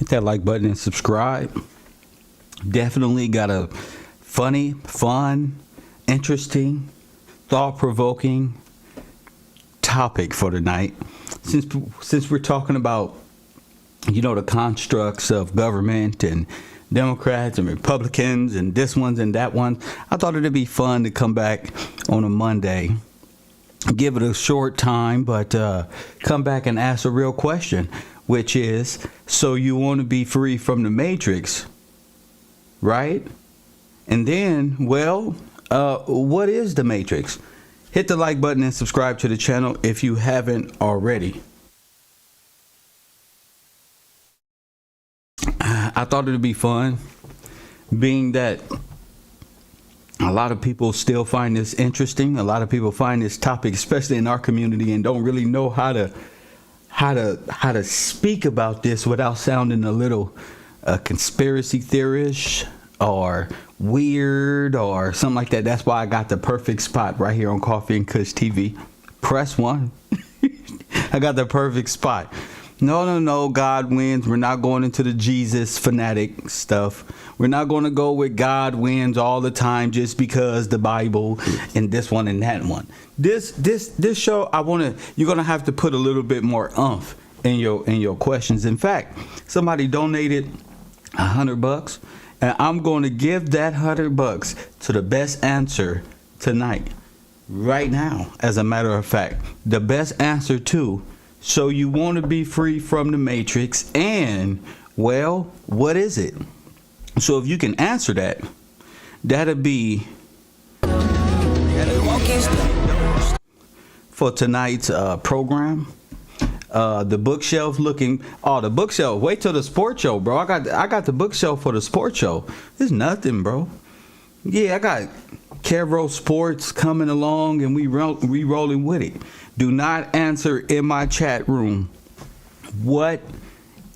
Hit that like button and subscribe. Definitely got a funny, fun, interesting, thought-provoking topic for tonight. Since we're talking about, the constructs of government and Democrats and Republicans and this ones and that one, I thought it'd be fun to come back on a Monday, give it a short time, but come back and ask a real question, which is, so you want to be free from the Matrix, right? And then, what is the Matrix? Hit the like button and subscribe to the channel if you haven't already. I thought it'd be fun, being that a lot of people still find this interesting. A lot of people find this topic, especially in our community, and don't really know how to speak about this without sounding a little conspiracy theorist or weird or something like that. That's why I got the perfect spot right here on Coffee and Kush TV. Press 1. I got the perfect spot. No, God wins. We're not going into the Jesus fanatic stuff. We're not going to go with God wins all the time just because the Bible and this one and that one. This show, you're going to have to put a little bit more oomph in your questions. In fact, somebody donated $100, and I'm going to give that $100 to the best answer tonight, right now. As a matter of fact, the best answer to, so you want to be free from the Matrix, and what is it? So if you can answer that, that'll be for tonight's program. The bookshelf the bookshelf. Wait till the sports show, bro. I got the bookshelf for the sports show. It's nothing, bro. Yeah, I got Kevro Sports coming along, and we rolling with it. Do not answer in my chat room. What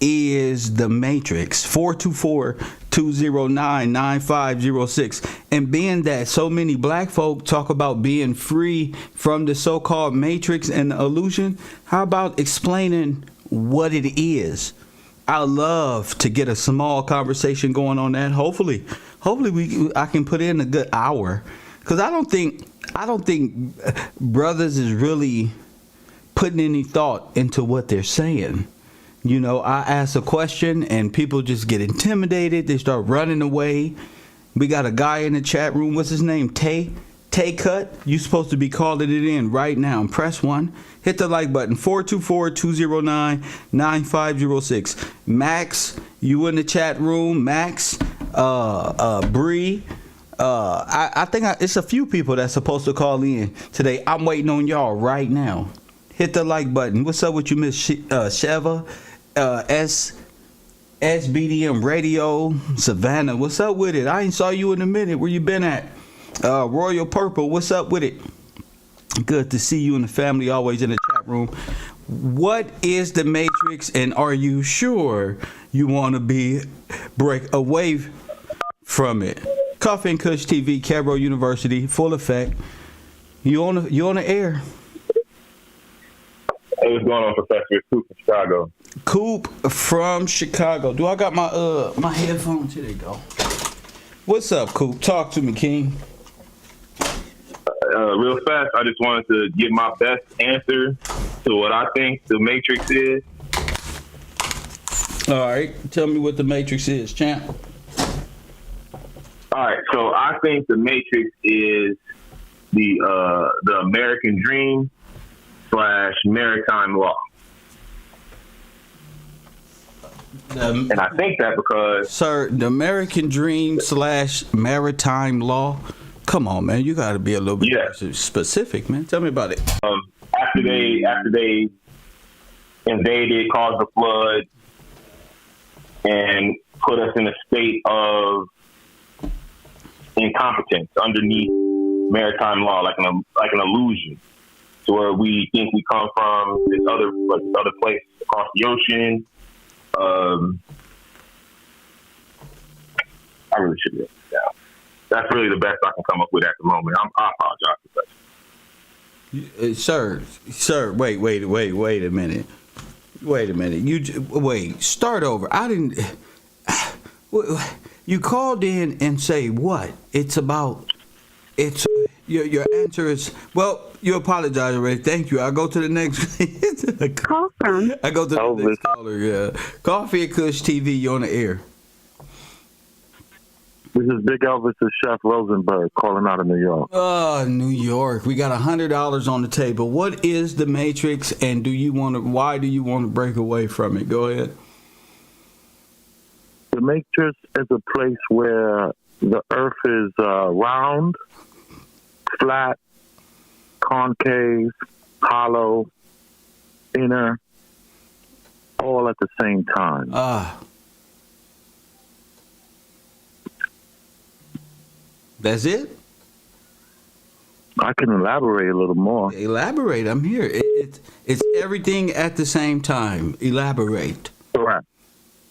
is the Matrix? 424-209-9506. And being that so many black folk talk about being free from the so-called Matrix and the illusion, how about explaining what it is? I love to get a small conversation going on that. Hopefully I can put in a good hour, because I don't think brothers is really putting any thought into what they're saying. I ask a question and people just get intimidated. They start running away. We got a guy in the chat room. What's his name? Tay Cut. You supposed to be calling it in right now. Press 1. Hit the like button. 424-209-9506. Max, you in the chat room. Max, Bree. I think it's a few people that's supposed to call in today. I'm waiting on y'all right now. Hit the like button. What's up with you, Miss Sheva? SBDM Radio, Savannah. What's up with it? I ain't saw you in a minute. Where you been at? Royal Purple. What's up with it? Good to see you and the family always in the chat room. What is the Matrix, and are you sure you want to break away from it? Coffee and Kush TV, Cabro University, full effect. You on the air? Hey, what's going on, Professor? It's Coop from Chicago. Coop from Chicago. Do I got my headphones? Here they go. What's up, Coop? Talk to me, King. Real fast, I just wanted to give my best answer to what I think the Matrix is. All right. Tell me what the Matrix is, champ. All right. So I think the Matrix is the American dream / maritime law. And I think that because... Sir, the American dream / maritime law? Come on, man. You got to be a little bit specific, man. Tell me about it. After they invaded, caused the flood, and put us in a state of incompetence underneath maritime law, like an illusion, to where we think we come from this other place across the ocean. I really should be able to down. That's really the best I can come up with at the moment. I apologize for that. Sir, wait a minute. Wait a minute. Wait. Start over. I didn't. You called in and say what? It's about. It's your answer is well. You apologize already. Thank you. I'll go to the next. Call from. I go to the next caller. Yeah. Coffee and Kush TV. You're on the air. This is Big Elvis' Chef Rosenberg calling out of New York. New York. We got $100 on the table. What is the Matrix, and why do you want to break away from it? Go ahead. The Matrix is a place where the earth is round, flat, concave, hollow, inner, all at the same time. That's it? I can elaborate a little more. Elaborate. I'm here. It's everything at the same time. Elaborate. Correct.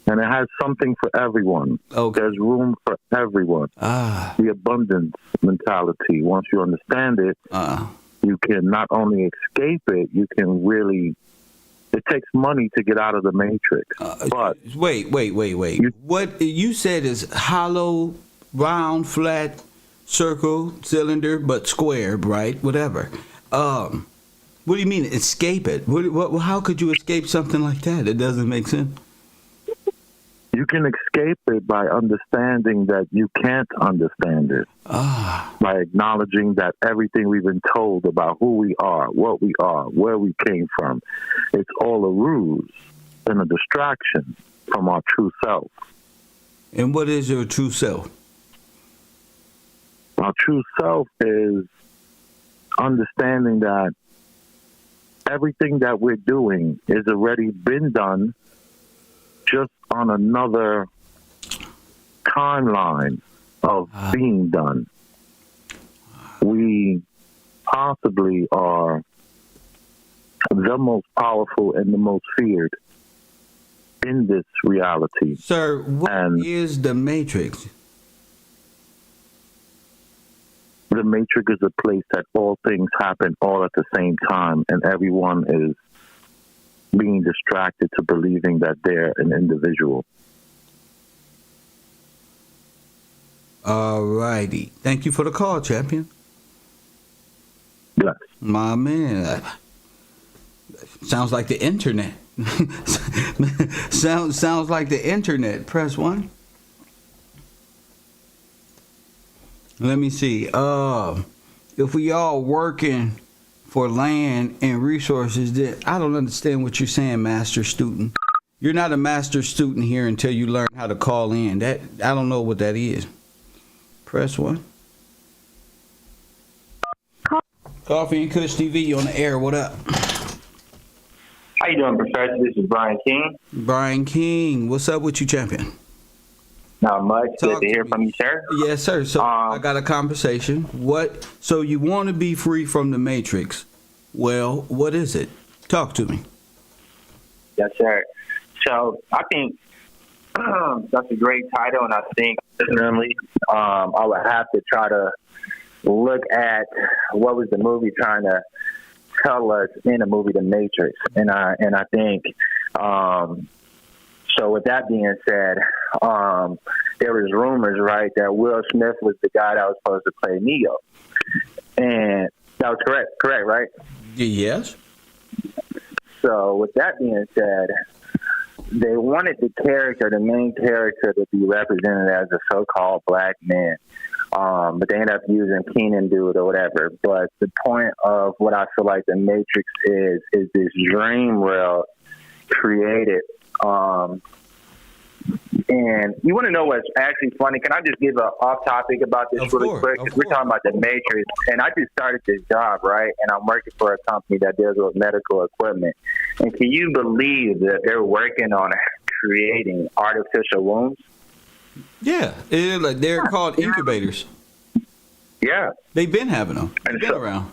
And it has something for everyone. Okay. There's room for everyone. The abundance mentality. Once you understand it, you can not only escape it, you can really... It takes money to get out of the Matrix. But Wait. What you said is hollow, round, flat, circle, cylinder, but square, right? Whatever. What do you mean escape it? How could you escape something like that? It doesn't make sense. you can escape it by understanding that you can't understand it. By acknowledging that everything we've been told about who we are, what we are, where we came from, it's all a ruse and a distraction from our true self. And what is your true self? Our true self is understanding that everything that we're doing is already been done, just on another timeline of being done. We possibly are the most powerful and the most feared in this reality. Sir, what is the Matrix? The Matrix is a place that all things happen all at the same time, and everyone is being distracted to believing that they're an individual. All righty. Thank you for the call, champion. Yes. My man. Sounds like the internet. sounds like the internet. Press 1. Let me see. If we all working for land and resources, then I don't understand what you're saying, master student. You're not a master student here until you learn how to call in. That I don't know what that is. Press 1. Coffee and Kush TV, you on the air. What up? How you doing, Professor? This is Brian King. Brian King. What's up with you, champion? Not much. Talk Good to hear me. from you, sir. Yes, sir. So I got a conversation. So you want to be free from the Matrix? Well, what is it? Talk to me. Yes, sir. So I think that's a great title, and I think personally, I would have to try to look at what was the movie trying to tell us in the movie The Matrix, and I think. So with that being said, there was rumors, right, that Will Smith was the guy that was supposed to play Neo. And that was correct, right? Yes. So with that being said, they wanted the main character, to be represented as a so-called black man. But they ended up using Keenan Dude or whatever. But the point of what I feel like The Matrix is this dream world created. And you want to know what's actually funny? Can I just give an off topic about this really quick? Because we're talking about The Matrix, and I just started this job, right? And I'm working for a company that deals with medical equipment. And can you believe that they're working on creating artificial wombs? Yeah, they're called incubators. Yeah, They've been having them. They've been around.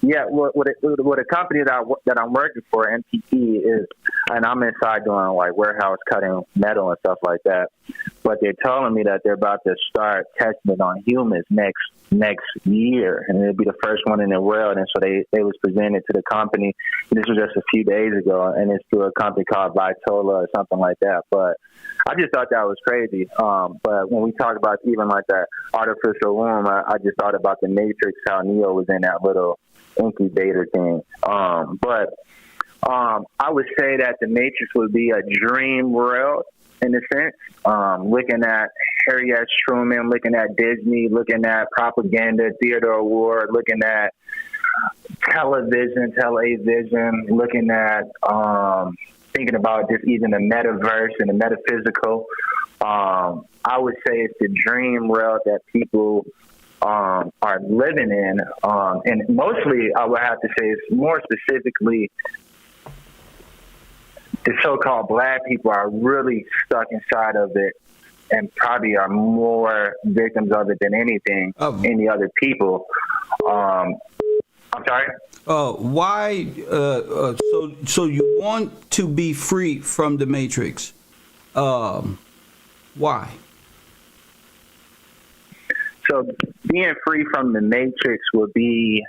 Yeah, what a company that I'm working for, MTT, is, and I'm inside doing like warehouse cutting metal and stuff like that. But they're telling me that they're about to start testing it on humans next year, and it'll be the first one in the world. And so they was presented to the company. This was just a few days ago, and it's through a company called Vitola or something like that. But I just thought that was crazy. But when we talk about even like that artificial womb, I just thought about the Matrix, how Neo was in that little incubator thing. But I would say that the Matrix would be a dream world in a sense. Looking at Harry S. Truman, looking at Disney, looking at propaganda, Theodore Ward, looking at television, looking at thinking about just even the metaverse and the metaphysical. I would say it's the dream world that people are living in, and mostly I would have to say it's more specifically the so-called black people are really stuck inside of it and probably are more victims of it than any other people. I'm sorry? Why? So you want to be free from the Matrix? Why? So being free from the Matrix would be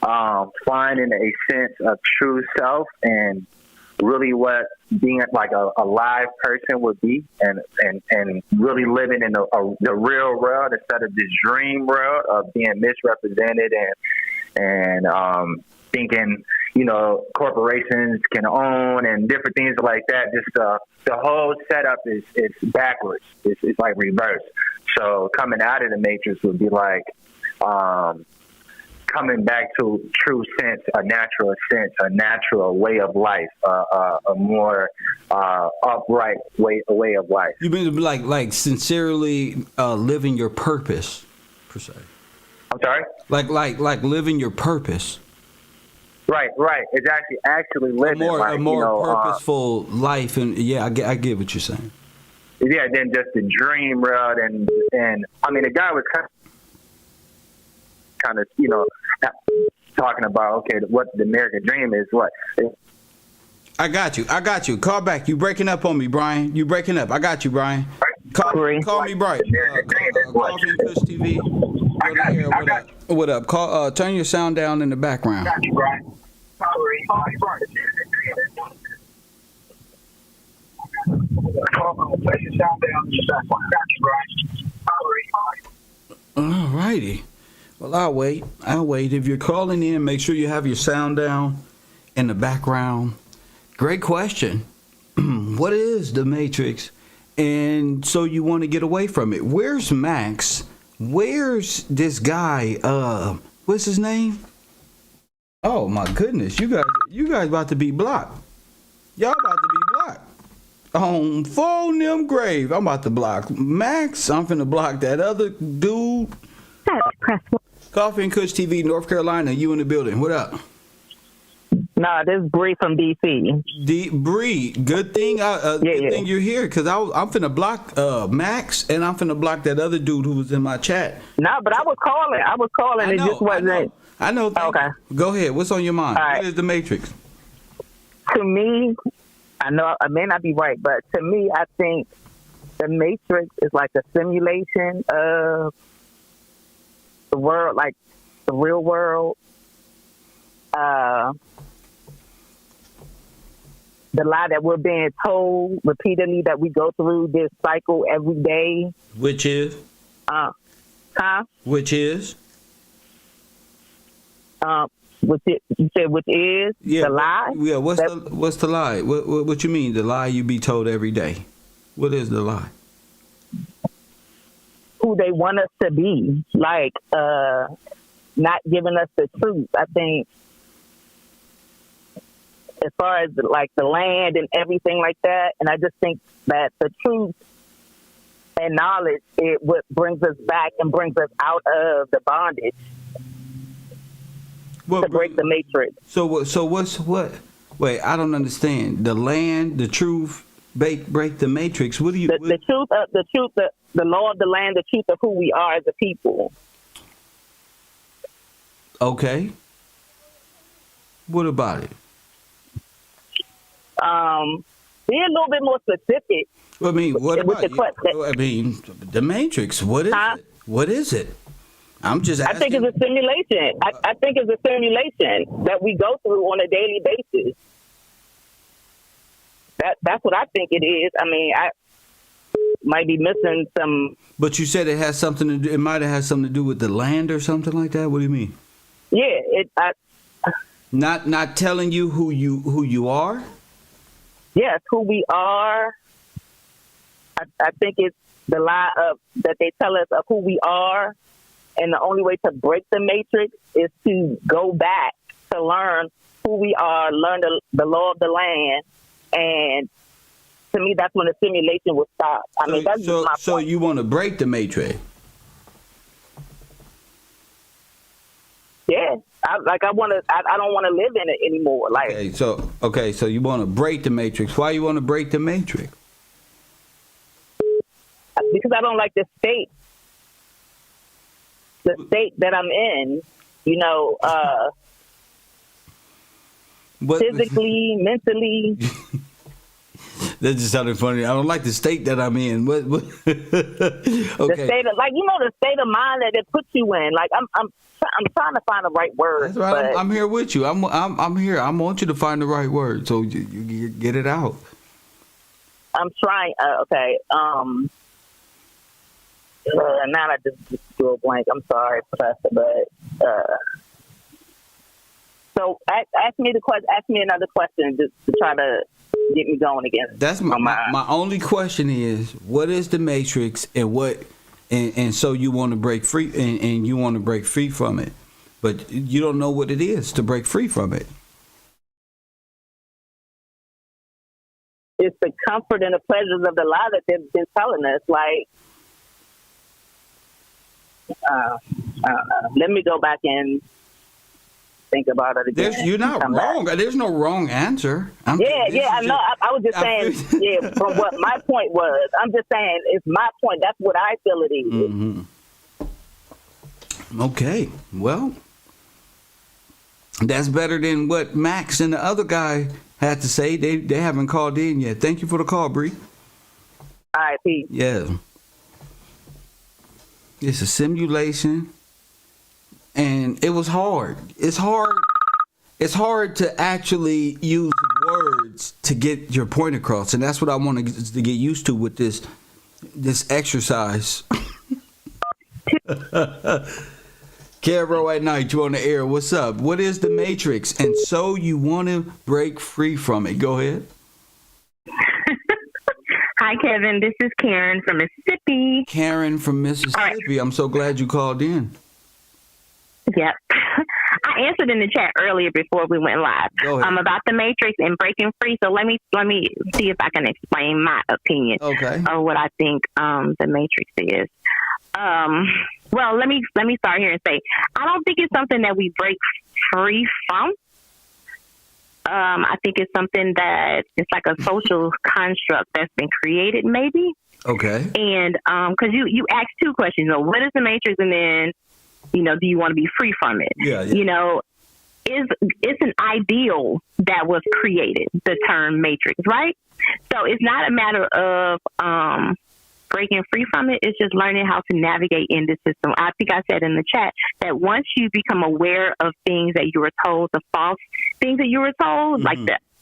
finding a sense of true self and really what being like a live person would be, and really living in the real world instead of this dream world of being misrepresented and thinking, corporations can own and different things like that. Just the whole setup is backwards. It's like reverse. So coming out of the Matrix would be like coming back to true sense, a natural way of life, a more upright way of life. You mean like sincerely living your purpose, per se? I'm sorry? Like living your purpose. Right. It's actually living a more purposeful life, and yeah, I get what you're saying. Yeah, than just the dream world, and I mean the guy was kind of talking about, okay, what the American dream is. What? I got you. Call back. You breaking up on me, Brian. You breaking up. I got you, Brian. Call me, Brian. Coffee and Kush TV. What up? Call. Turn your sound down in the background. I got you, Brian. All righty. Well, I'll wait. If you're calling in, make sure you have your sound down in the background. Great question. What is the Matrix? And so you want to get away from it. Where's Max? Where's this guy? What's his name? Oh my goodness. You guys about to be blocked. Y'all about to be blocked. On phone them grave. I'm about to block Max. I'm finna block that other dude. Press 1. Coffee and Kush TV, North Carolina. You in the building? What up? Nah, this is Bree from DC. Bree, good thing. Thing you're here, because I'm finna block Max, and I'm finna block that other dude who was in my chat. Nah, but I was calling. It just wasn't. I know. Okay. Go ahead. What's on your mind? All right. What is the Matrix? To me, I know I may not be right, but to me, I think the Matrix is like a simulation of the world, like the real world. The lie that we're being told repeatedly, that we go through this cycle every day. Which is? Which is? You said which is the lie? Yeah. What's the lie? What you mean? The lie you be told every day? What is the lie? Who they want us to be, like not giving us the truth. I think, as far as like the land and everything like that, and I just think that the truth and knowledge, it what brings us back and brings us out of the bondage to break the Matrix. So what? Wait, I don't understand. The land, the truth, break the Matrix. What do you? The truth, the law of the land, the truth of who we are as a people. Okay. What about it? Be a little bit more specific. I mean, what with about the question. I mean, the Matrix. What is Huh? it? What is it? I'm just I asking. think it's a simulation. I think it's a simulation that we go through on a daily basis. That's what I think it is. I mean, I might be missing some. But you said it has something to do. It might have had something to do with the land or something like that. What do you mean? Yeah, Not telling you who you are. yes, who we are. I think it's the lie of that they tell us of who we are, and the only way to break the matrix is to go back to learn who we are, learn the law of the land, and to me, that's when the simulation will stop. I mean, that's just my So point. you want to break the matrix? Yeah, I don't want to live in it anymore. Like, Okay, so you want to break the matrix. Why you want to break the matrix? because I don't like the state that I'm in. You know, physically, mentally. That just sounded funny. I don't like the state that I'm in. What? Okay. The state of, like, you know, the state of mind that it puts you in. Like, I'm trying to find the right word. That's right. But I'm here with you. I'm here. I want you to find the right word, so you get it out. I'm trying. Okay. Now I just drew a blank. I'm sorry, Professor, but so ask me the question. Ask me another question just to try to get me going again. That's my only question is, what is the matrix, and what, and so you want to break free, and you want to break free from it, but you don't know what it is to break free from it. It's the comfort and the pleasures of the lie that they've been telling us. Like, I don't know. Let me go back and think about it again. You're not wrong. There's no wrong answer. I know. I was just saying, from what my point was. I'm just saying, it's my point. That's what I feel it is. Mm-hmm. Okay. Well, that's better than what Max and the other guy had to say. They haven't called in yet. Thank you for the call, Bree. All right, peace. Yeah. It's a simulation. And it was hard. It's hard to actually use words to get your point across, and that's what I want to get used to with this exercise. Caro at night, you on the air. What's up? What is the matrix? And so you want to break free from it. Go ahead. Hi, Kevin. This is Karen from Mississippi. Karen from Mississippi. Right. I'm so glad you called in. Yep. I answered in the chat earlier before we went live about the matrix and breaking free. So let me see if I can explain my opinion of what I think the matrix is. Well, let me start here and say I don't think it's something that we break free from. I think it's something that it's like a social construct that's been created, maybe. Okay. And because you asked two questions, what is the matrix, and then, do you want to be free from it? Yeah. It's an ideal that was created, the term matrix, right? So it's not a matter of breaking free from it. It's just learning how to navigate in the system. I think I said in the chat that once you become aware of things that you were told, the false things that you were told, like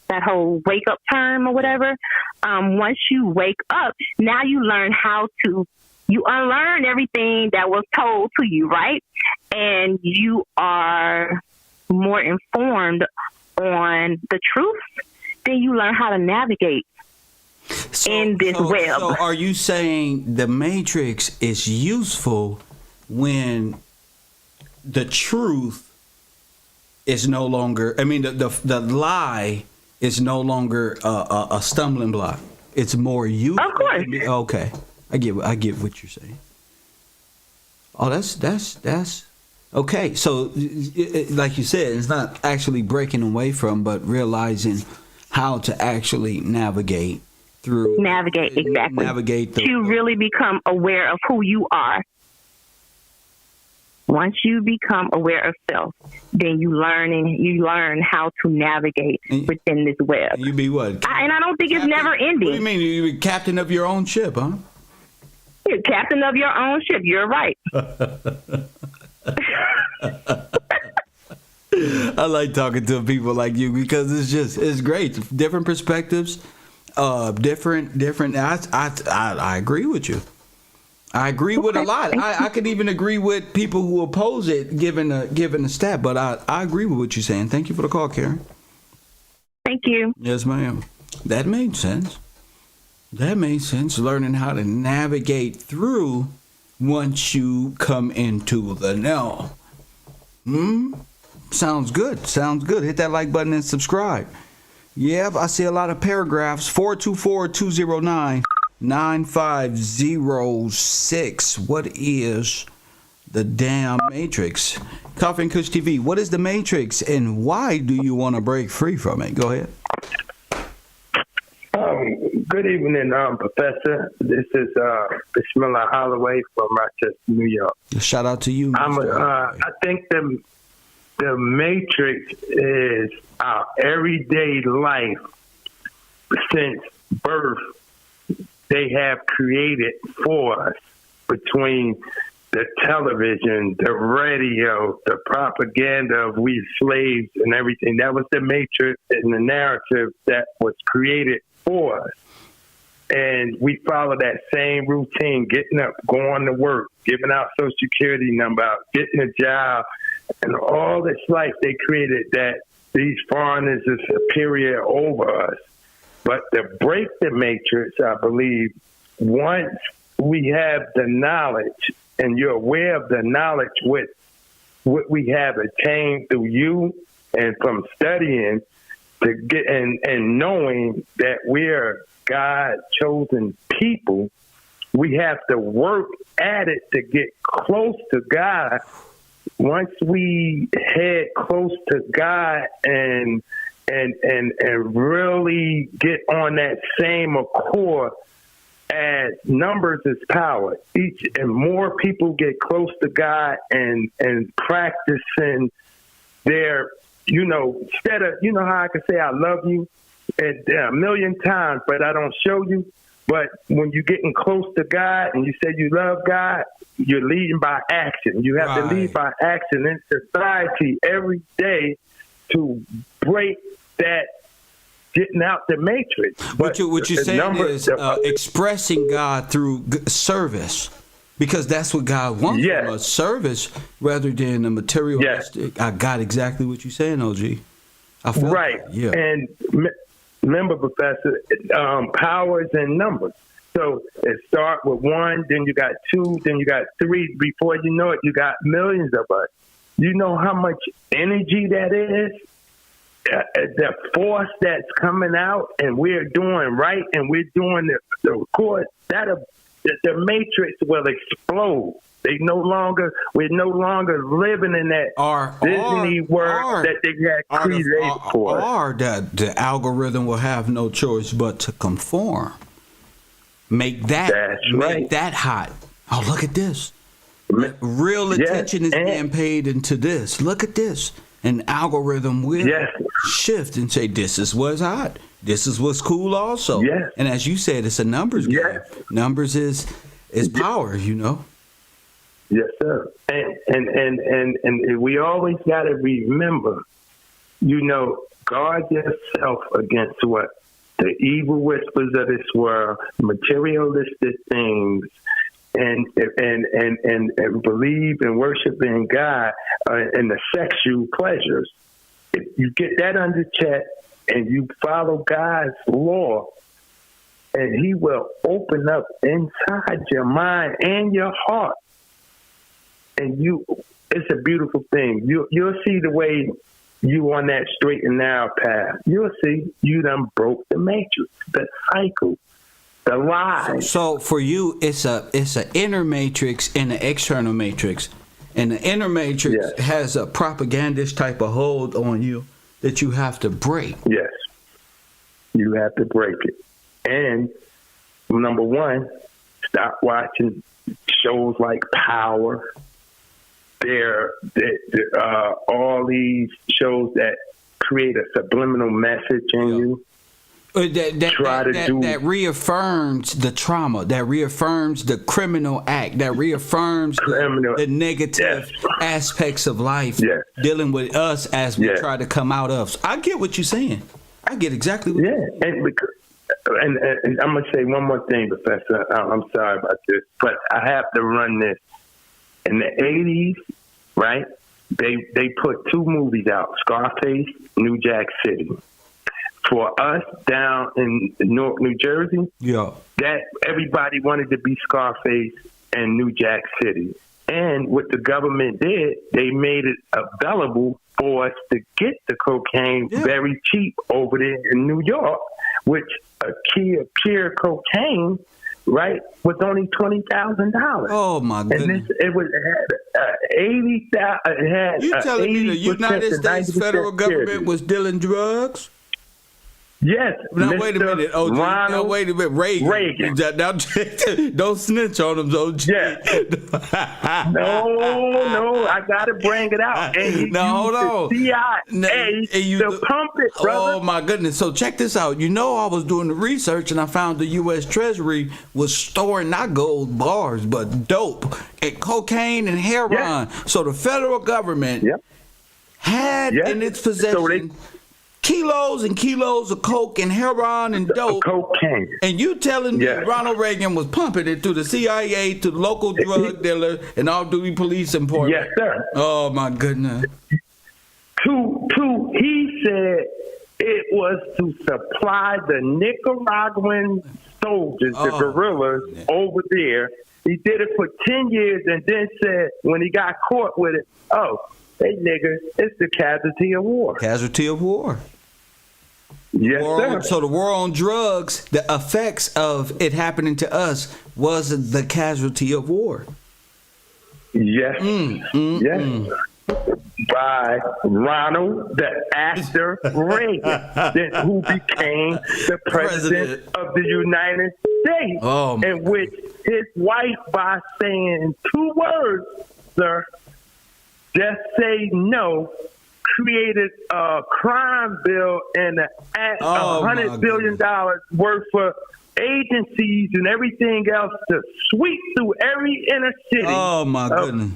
that whole wake up term or whatever, once you wake up, now you learn how to you unlearn everything that was told to you, right? And you are more informed on the truth. Then you learn how to navigate in this web. So are you saying the matrix is useful when the truth is no longer, the lie is no longer a stumbling block? It's more useful. Of course. Okay. I get what you're saying. Oh, that's okay. So, like you said, it's not actually breaking away from, but realizing how to actually navigate through. Exactly. To really become aware of who you are. Once you become aware of self, then you learn how to navigate within this web. You be what? And I don't think it's never What do you ending. mean? You be captain of your own ship, huh? You're captain of your own ship. You're right. I like talking to people like you because it's great. Different perspectives, different. I agree with you. I agree with a lot. I could even agree with people who oppose it, given a stat. But I agree with what you're saying. Thank you for the call, Karen. Thank you. Yes, ma'am. That made sense. Learning how to navigate through once you come into the know. Sounds good. Hit that like button and subscribe. Yep, I see a lot of paragraphs. 424-209-9506. What is the damn Matrix? Coffee and Kush TV. What is the Matrix and why do you want to break free from it? Go ahead. Good evening, Professor. This is Bismillah Holloway from Rochester, New York. Shout out to you, Mr. I think the Matrix is our everyday life since birth. They have created for us between the television, the radio, the propaganda of we slaves and everything. That was the Matrix and the narrative that was created for us. And we follow that same routine, getting up, going to work, giving out Social Security number out, getting a job, and all this life they created that these foreigners are superior over us. But to break the Matrix, I believe, once we have the knowledge and you're aware of the knowledge with what we have attained through you and from studying to get and knowing that we're God-chosen people, we have to work at it to get close to God. Once we head close to God and really get on that same accord, as numbers is power. Each and more people get close to God and practicing their, instead of, how I can say I love you a million times, but I don't show you. But when you're getting close to God and you say you love God, you're leading by action. You have to lead by action in society every day to break that getting out the Matrix. What you're saying is expressing God through service, because that's what God wants from us, service rather than a materialistic. I got exactly what you're saying, OG. I felt right. That. Yeah. And remember, Professor, power is in numbers. So it starts with 1, then you got 2, then you got 3. Before you know it, you got millions of us. You know how much energy that is? The force that's coming out, and we're doing right, and we're doing the course. The Matrix will explode. We're no longer living in that Disney world that they had created for us. Or that the algorithm will have no choice but to conform. Make that hot. Oh, look at this. Real attention is being paid into this. Look at this. An algorithm will shift and say, this is what's hot. This is what's cool also. Yes. And as you said, it's a numbers game. Numbers is power, Yes, sir. And we always got to remember, guard yourself against what? The evil whispers of this world, materialistic things, and believe and worship in God and the sexual pleasures. If you get that under check and you follow God's law, and He will open up inside your mind and your heart, and it's a beautiful thing. You'll see the way you on that straight and narrow path. You'll see you done broke the matrix, the cycle. The lie. So for you, it's an inner matrix and an external matrix, and the inner matrix has a propagandist type of hold on you that you have to break. Yes, you have to break it. And number one, stop watching shows like Power, there all these shows that create a subliminal message in you. That reaffirms the trauma, that reaffirms the criminal act, that reaffirms the negative aspects of life dealing with us as we try to come out of. So I get what you're saying. I get exactly what you're saying. And I'm going to say one more thing, Professor. I'm sorry about this, but I have to run this. In the 80s, right, they put 2 movies out, Scarface, New Jack City. For us down in Newark, New Jersey, that everybody wanted to be Scarface and New Jack City. And what the government did, they made it available for us to get the cocaine very cheap over there in New York, which a key of pure cocaine, right, was only $20,000. Oh my goodness! And it had 80,000. It had you telling me the 80% United States federal government was dealing drugs? Yes. Now wait a minute, OG. Now wait a minute, Reagan. Now, don't snitch on him, OG. Yeah. No, I gotta bring it out. And now hold on. CIA to pump it, brother. Oh my goodness! So check this out. You know, I was doing the research and I found the U.S. Treasury was storing not gold bars but dope and cocaine and heroin. Yeah. So the federal government had in its possession. Kilos and kilos of coke and heroin and dope. Cocaine. And you telling me Ronald Reagan was pumping it to the CIA, to the local drug dealer, and off-duty police employees? Yes, sir. Oh, my goodness. He said it was to supply the Nicaraguan soldiers, the guerrillas over there. He did it for 10 years and then said when he got caught with it, hey, nigga, it's the casualty of war. Casualty of war. Yes, sir. So the war on drugs, the effects of it happening to us was the casualty of war. Yes. Yes. By Ronald, the actor Reagan, who became the president of the United States, in which his wife, by saying 2 words, sir, just say no, created a crime bill and $100 billion worth of agencies and everything else to sweep through every inner city of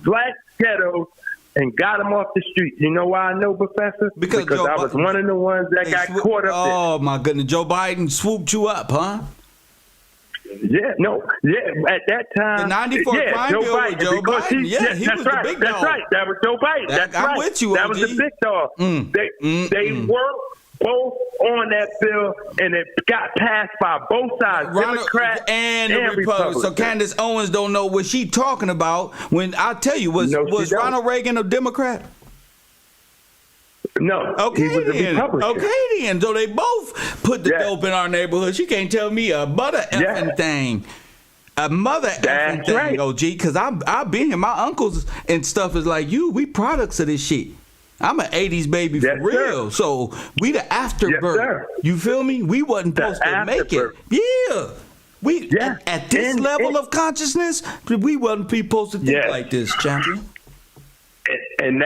black ghettos and got them off the street. You know why I know, Professor? Because I was one of the ones that got caught up there. Oh, my goodness. Joe Biden swooped you up, huh? At that time. The 94 crime bill with Joe Biden. He was the big dog. That's right. That was Joe Biden. I'm with you, that was the big dog. They worked both on that bill, and it got passed by both sides, Democrats and Republicans. So Candace Owens don't know what she's talking about. When I tell you, was Ronald Reagan a Democrat? No. Okay, he was a Republican. Okay, then. So they both put the dope in our neighborhood. She can't tell me a mother effing thing. A mother effing thing, OG, because I've been here. My uncles and stuff is like you. We products of this shit. I'm an 80s baby for real. Sir. So we the afterbirth. You feel me? We wasn't supposed to make it. Yeah. We at this level of consciousness, we wasn't supposed to think like this, champion. And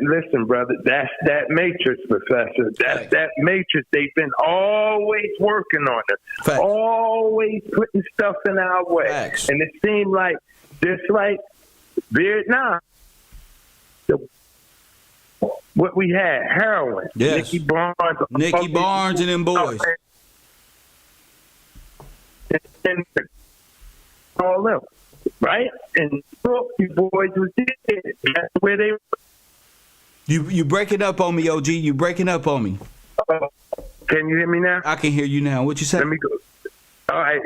listen, brother, that's that matrix, Professor. That's that matrix. They've been always working on it, always putting stuff in our way. And it seemed like just like Vietnam, what we had, heroin, Nicky Barnes and them boys. And all them. Right? And you boys was dead. That's where they were. You breaking up on me, OG. You breaking up on me. Can you hear me now? I can hear you now. What you say? Let me go. All right.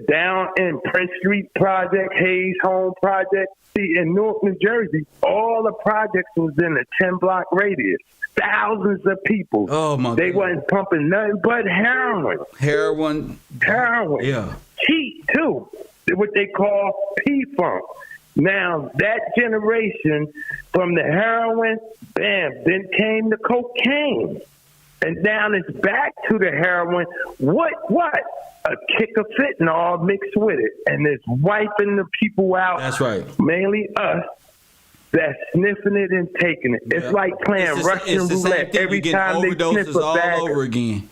Down in Prince Street Project, Hayes Home Project. See, in Newark, New Jersey, all the projects was in a 10-block radius. Thousands of people. Oh, my God. They wasn't pumping nothing but heroin. Heroin. Yeah. Cheap, too. What they call P-Funk. Now, that generation from the heroin, bam, then came the cocaine. And now it's back to the heroin. What? A kick of fentanyl mixed with it. And it's wiping the people out. That's right. Mainly us. that's sniffing it and taking it. It's like playing Russian it's the same roulette thing. every You get time they sniff overdoses a all bag. over again.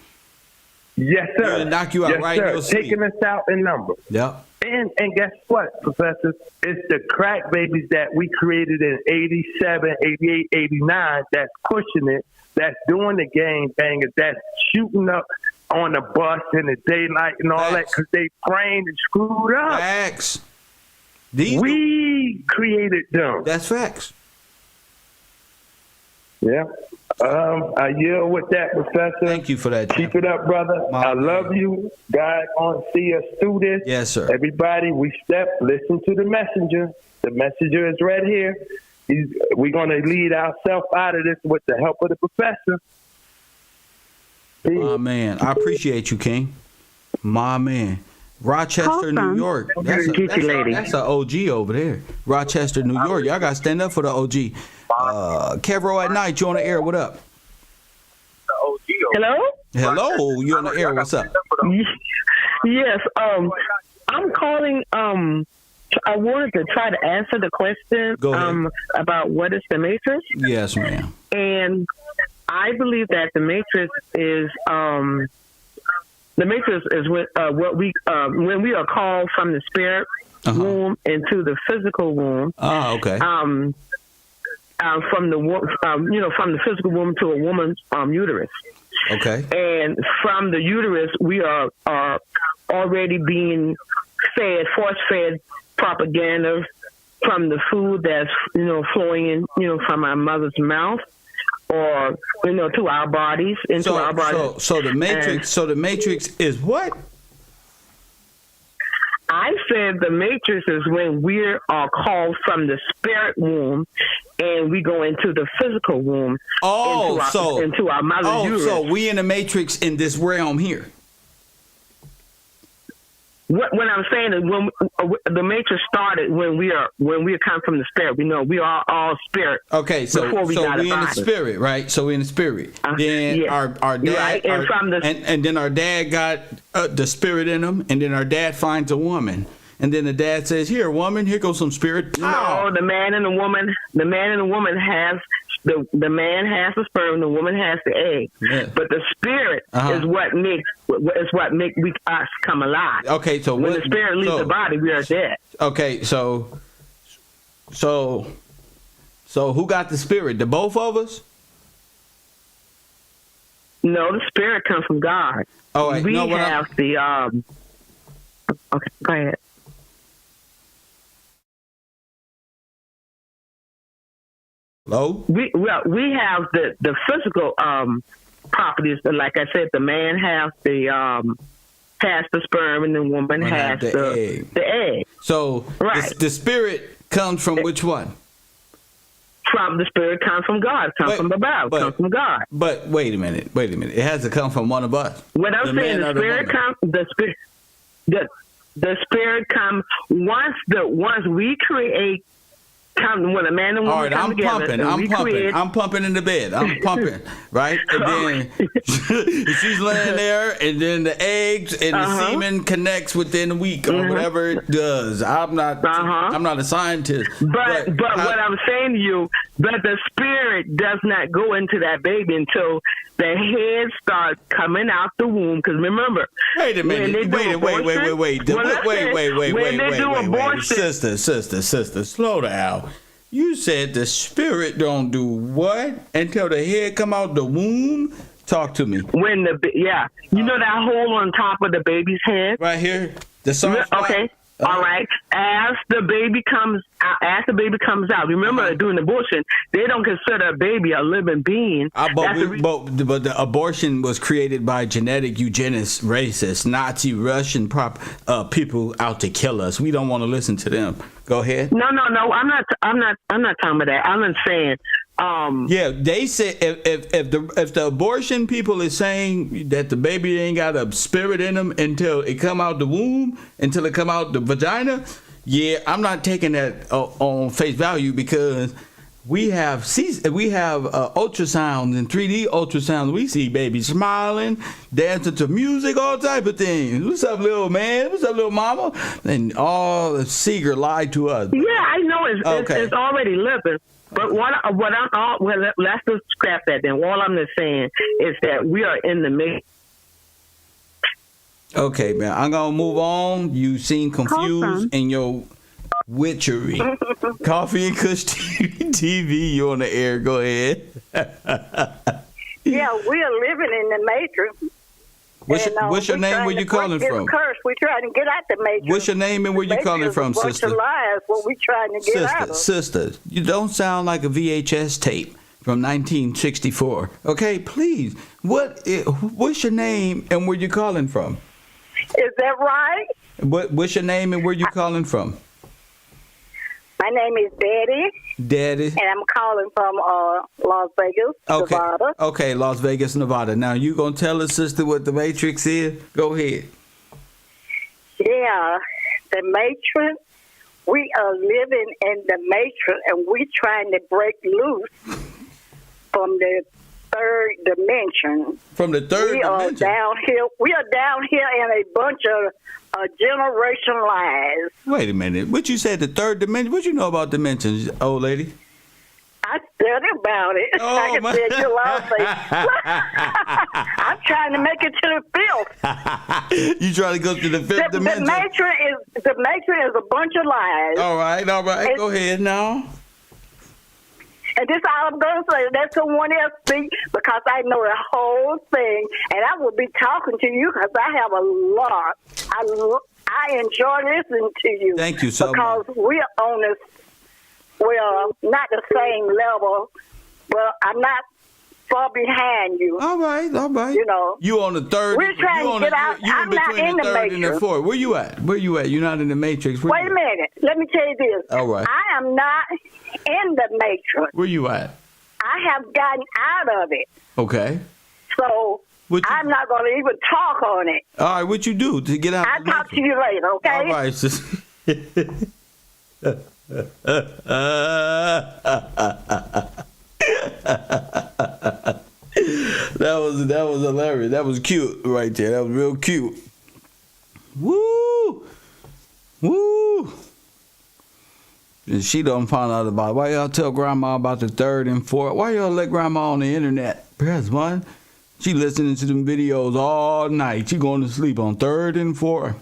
Yes, sir. It'll knock you out yes, right in sir. your sleep. Taking us out in numbers. Yep. And guess what, Professor? It's the crack babies that we created in 87, 88, 89 that's pushing it, that's doing the gang bangers, that's shooting up on the bus in the daylight and all that because they brain is screwed up. Facts. We created them. That's facts. Yeah. I yield with that, Professor. Thank you for that. Keep it up, brother. I love you. God gonna see us through this. Yes, sir. Everybody, we listen to the messenger. The messenger is right here. We're gonna lead ourselves out of this with the help of the professor. Peace. My man, I appreciate you, King. My man. Rochester, New York. That's an OG over there. Rochester, New York. Y'all got to stand up for the OG. Kevro at night, you on the air. What up? Hello? Hello, you on the air. What's up? Yes, I'm calling. I wanted to try to answer the question Go ahead. about what is the Matrix, Yes, ma'am. and I believe that the Matrix is what we when we are called from the spirit womb into the physical womb. Oh, okay. From the from the physical womb to a woman's uterus. Okay. And from the uterus, we are already being force-fed propaganda from the food that's, flowing in, from our mother's mouth or, to our bodies, into our bodies. So the Matrix is what? I said the Matrix is when we are called from the spirit womb and we go into the physical womb. Into our mother's uterus. So we in the Matrix in this realm here. What I'm saying is when the Matrix started when we come from the spirit. We know we are all spirit. Okay, so before we got in a the body. spirit, right? So we in the spirit. Then yes. our dad, Right, and then our dad got the spirit in him, and then our dad finds a woman, and then the dad says, "Here, woman, here goes some spirit." No, the man and the woman has the man has the sperm, the woman has the egg. Yeah. But the spirit is what makes us come alive. Okay, so when the spirit leaves the body, we are dead. Okay, so who got the spirit? The both of us? No, the spirit comes from God. Oh, wait, we no, have the Okay, go ahead. Hello? We have the physical properties. Like I said, the man has the sperm, and the woman has the egg. So the spirit comes from which one? From the spirit comes from God. Comes from above. Comes from God. But wait a minute. It has to come from one of us. What I'm saying, the spirit comes. The spirit comes once we create. When a man and woman come together, I'm pumping in the bed. I'm pumping, right? And then she's laying there, and then the eggs and the semen connects within a week or whatever it does. I'm not a scientist. But what I'm saying to you, that the spirit does not go into that baby until the head starts coming out the womb. Because remember, wait a minute. Wait. Sister, slow down. You said the spirit don't do what until the head come out the womb? Talk to me. When that hole on top of the baby's head, right here, the soft spot? Okay. All right. As the baby comes out, remember during abortion, they don't consider a baby a living being. But the abortion was created by genetic eugenist racists, Nazi Russian people out to kill us. We don't want to listen to them. Go ahead. No. I'm not talking about that. I'm not saying. They said if the abortion people is saying that the baby ain't got a spirit in them until it come out the womb, until it come out the vagina, I'm not taking that on face value, because We have ultrasounds and 3D ultrasounds. We see babies smiling, dancing to music, all type of things. What's up, little man? What's up, little mama? And all Seeger lied to us. Yeah, I know it's already living. But let's just scrap that then. All I'm just saying is that we are in the mix. Okay, man. I'm going to move on. You seem confused in your witchery. Coffee and Kush TV, you on the air. Go ahead. Yeah, we are living in the matrix. What's your name? Where you calling from? It's cursed. We're trying to get out the matrix. What's your name and where you calling from, sister? Bunch of lies. What we trying to get out of. Sister, you don't sound like a VHS tape from 1964. Okay, please. What's your name and where you calling from? Is that right? What's your name and where you calling from? My name is Daddy. And I'm calling from Las Vegas, Nevada. Okay, Las Vegas, Nevada. Now, you going to tell us, sister, what the Matrix is? Go ahead. Yeah, the Matrix. We are living in the Matrix, and we're trying to break loose from the third dimension. From the third dimension? We are down here in a bunch of generation lies. Wait a minute. What you said, the third dimension? What you know about dimensions, old lady? I studied about it. Oh, I can tell you a lot of things. I'm trying to make it to the fifth. You trying to go to the fifth dimension? The Matrix is a bunch of lies. All right. Go ahead now. And this is all I'm going to say. Let someone else speak because I know the whole thing. And I will be talking to you because I have a lot. I enjoy listening to you. Thank you so much. Because we are on this, not the same level. Well, I'm not far behind you. All right. You know. You on the third. We're trying to get out. I'm not in the third Matrix. and the fourth. Where you at? You're not in the Matrix. Wait a minute. Let me tell you this. All right. I am not in the Matrix. Where you at? I have gotten out of it. Okay. So I'm not going to even talk on it. All right. What you do to get out? I'll talk to you later, okay? All right, sis. That was hilarious. That was cute right there. That was real cute. Woo! And she done found out about it. Why y'all tell grandma about the third and fourth? Why y'all let grandma on the internet? Press one. She listening to them videos all night. She going to sleep on third and fourth.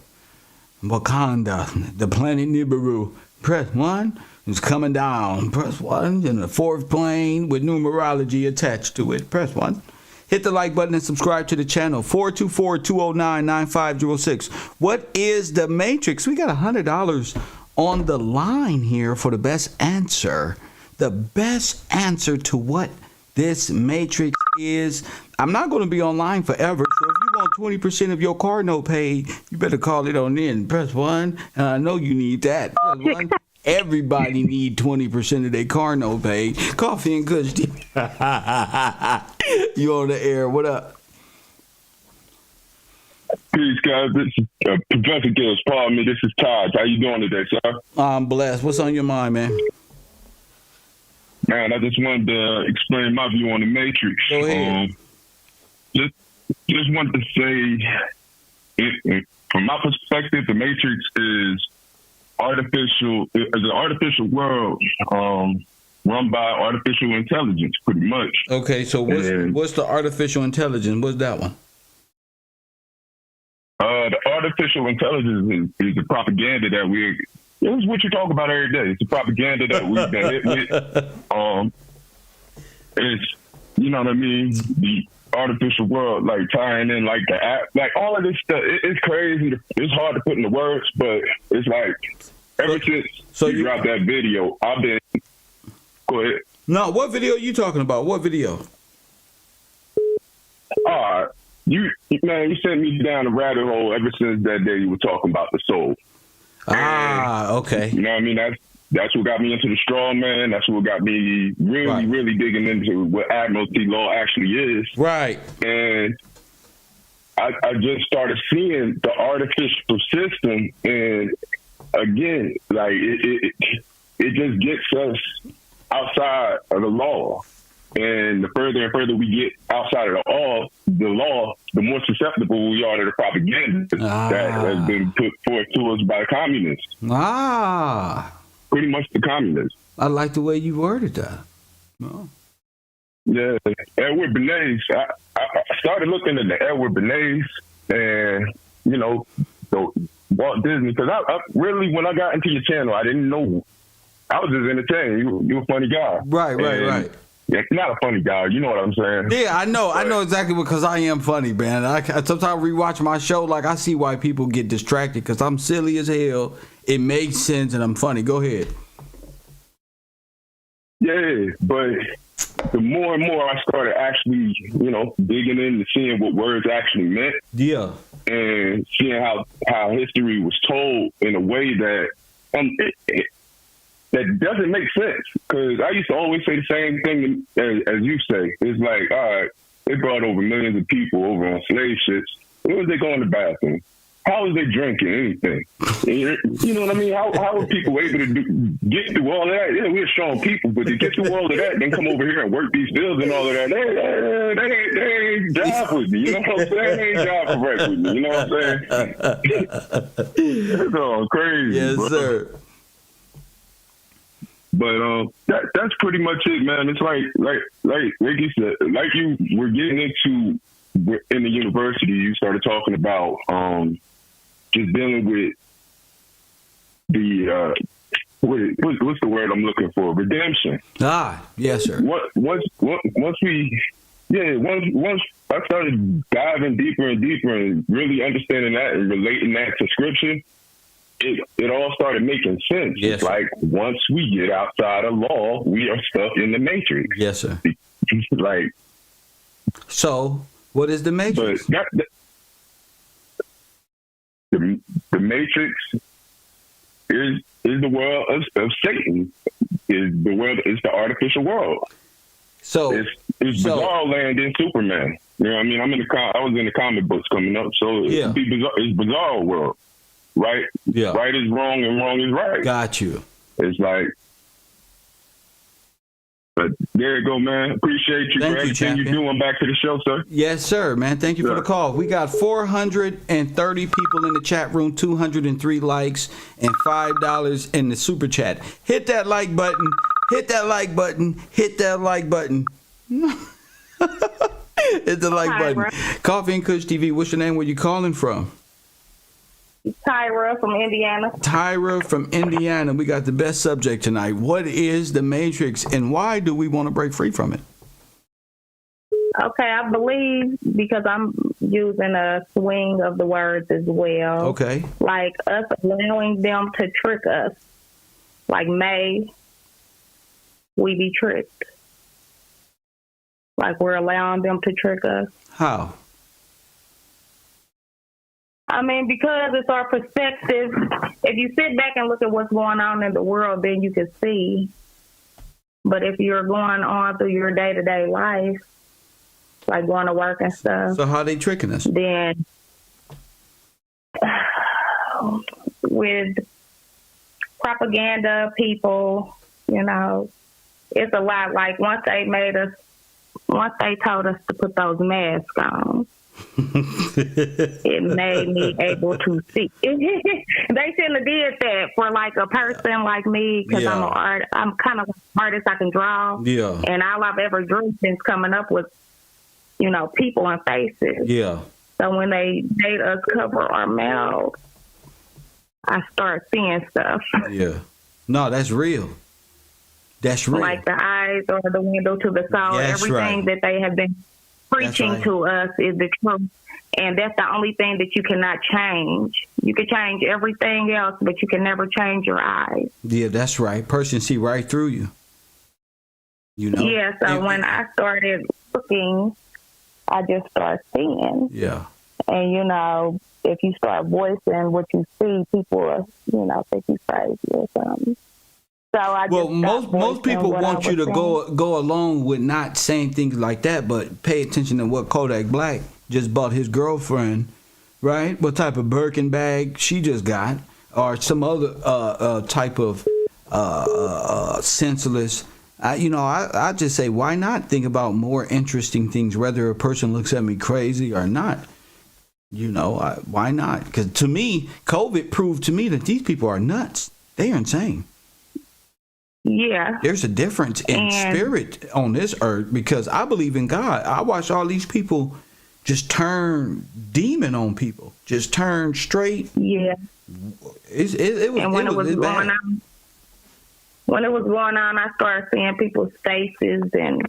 Wakanda, the planet Nibiru. Press one. It's coming down. Press one. In the fourth plane with numerology attached to it. Press one. Hit the like button and subscribe to the channel. 424-209-9506. What is the Matrix? We got $100 on the line here for the best answer. The best answer to what this Matrix is. I'm not going to be online forever, so if you want 20% of your car note paid, you better call it on in. Press one, and I know you need that. Press one. Everybody need 20% of their car note paid. Coffee and Kush. You on the air? What up? Peace, guys. This is Professor Gills. Pardon me. This is Todd. How you doing today, sir? I'm blessed. What's on your mind, man? Man, I just wanted to explain my view on the Matrix. Go ahead. Just wanted to say, from my perspective, the Matrix is an artificial world run by artificial intelligence, pretty much. Okay, so what's the artificial intelligence? What's that one? The artificial intelligence is the propaganda that it's what you talk about every day. It's the propaganda that we've been hit with. It's, you know what I mean? The artificial world, like tying in like the app, like all of this stuff. It's crazy. It's hard to put into words, but it's like ever since you dropped that video, I've been. Go ahead. No, what video are you talking about? What video? You sent me down the rabbit hole ever since that day you were talking about the soul. Okay. You know what I mean? That's what got me into the straw man. That's what got me really digging into what Admiralty law actually is. Right. And I just started seeing the artificial system, and again, like it just gets us outside of the law. And the further and further we get outside of the law, the more susceptible we are to the propaganda that has been put forth to us by the communists. Pretty much the communists. I like the way you worded that. Oh. Yeah, Edward Bernays. I started looking at the Edward Bernays and, you know, the Walt Disney, because I really, when I got into your channel, I didn't know. I was just entertained. You a funny guy. Right. Yeah, not a funny guy. You know what I'm saying? Yeah, I know. I know exactly, because I am funny, man. I sometimes rewatch my show, like I see why people get distracted, because I'm silly as hell. It makes sense, and I'm funny. Go ahead. Yeah, but the more and more I started actually, you know, digging into seeing what words actually meant. Yeah. And seeing how history was told in a way that that doesn't make sense. Because I used to always say the same thing as you say. It's like, all right, they brought over millions of people over on slave ships. Where was they going to the bathroom? How was they drinking anything? You know what I mean? How are people able to get through all of that? Yeah, we're strong people, but to get through all of that, then come over here and work these fields and all of that, they ain't job with me. You know what I'm saying? They ain't job correct with me. You know what I'm saying? It's all crazy. Yes, bro. sir. But that's pretty much it, man. It's like you said, like you were getting into in the university. You started talking about just dealing with the what's the word I'm looking for? Redemption. Yes, sir. Once I started diving deeper and deeper and really understanding that and relating that to scripture, it all started making sense. Yes, like once we get outside of law, we are stuck in the matrix. Yes, sir. Like, so what is the matrix? But the matrix is the world of Satan. Is the artificial world. So it's Bizarro Land in Superman. You know what I mean? I was in the comic books coming up, so yeah. It's Bizarro world. Right? Yeah. Right is wrong and wrong is right. Got you. It's like, but there you go, man. Appreciate you for everything you're doing. Back to the show, sir. Yes, sir, man. Thank you for the call. We got 430 people in the chat room, 203 likes, and $5 in the super chat. Hit that like button. Hit that like button. Hit that like button. Hit the like button. Coffee and Kush TV. What's your name? Where you calling from? Tyra from Indiana. Tyra from Indiana. We got the best subject tonight. What is the Matrix and why do we want to break free from it? Okay, I believe because I'm using a swing of the words as well. Okay. Like us allowing them to trick us. Like may we be tricked. Like we're allowing them to trick us. How? I mean, because it's our perspective. If you sit back and look at what's going on in the world, then you can see. But if you're going on through your day-to-day life, like going to work and stuff. So how are they tricking us? Then with propaganda, people, you know, it's a lot. Like once they told us to put those masks on, it made me able to see. They shouldn't have did that for like a person like me because I'm kind of an artist. I can draw. Yeah. And all I've ever drew since coming up was, you know, people and faces. Yeah. So when they made us cover our mouths, I start seeing stuff. Yeah. No, that's real. That's real. Like the eyes or the window to the soul. That's everything that they have been preaching to us is the truth. And that's the only thing that you cannot change. You can change everything else, but you can never change your eyes. Yeah, that's right. Person see right through you. You know? Yeah, so when I started looking, I just started seeing. Yeah. And, you know, if you start voicing what you see, people will, you know, think you crazy or something. So I most people want you to go along with not saying things like that, but pay attention to what Kodak Black just bought his girlfriend, right? What type of Birkin bag she just got, or some other type of senseless I just say, why not think about more interesting things, whether a person looks at me crazy or not? Why not? Because to me, COVID proved to me that these people are nuts. They are insane. Yeah. There's a difference in spirit on this earth, because I believe in God. I watch all these people just turn demon on people, just turn straight. Yeah. When it was going on, I started seeing people's faces, and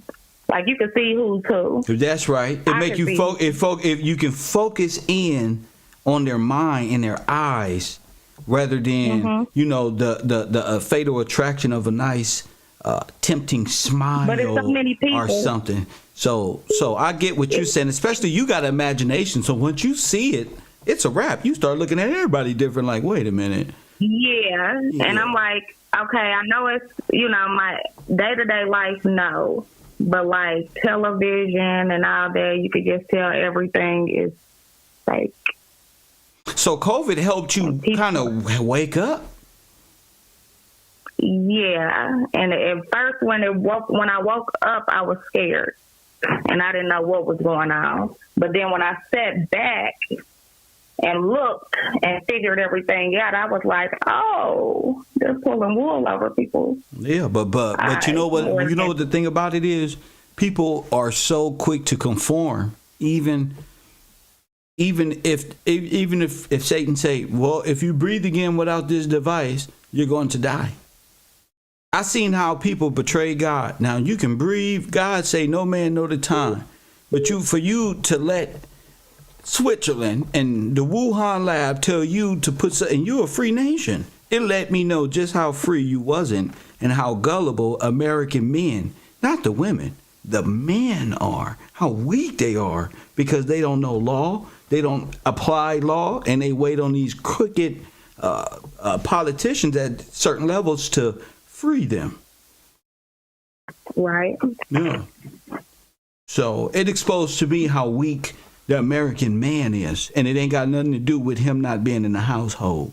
like you could see who's who. That's right. It make you if you can focus in on their mind and their eyes, rather than the fatal attraction of a nice tempting smile, but it's so many people or something. So I get what you're saying, especially you got imagination. So once you see it, it's a wrap. You start looking at everybody different, like, wait a minute. Yeah. And I'm like, okay, I know it's, my day-to-day life, no. But like television and all that, you could just tell everything is fake. So COVID helped you kind of wake up? Yeah. And at first when I woke up, I was scared. And I didn't know what was going on. But then when I sat back and looked and figured everything out, I was like, oh, they're pulling wool over people. Yeah, but you know what? You know what the thing about it is? People are so quick to conform, even if Satan say, well, if you breathe again without this device, you're going to die. I seen how people betray God. Now you can breathe. God say, no man know the time. But for you to let Switzerland and the Wuhan lab tell you to put something, and you're a free nation. It let me know just how free you wasn't and how gullible American men, not the women, the men are, how weak they are, because they don't know law, they don't apply law, and they wait on these crooked politicians at certain levels to free them. Right. Yeah. So it exposed to me how weak the American man is, and it ain't got nothing to do with him not being in the household.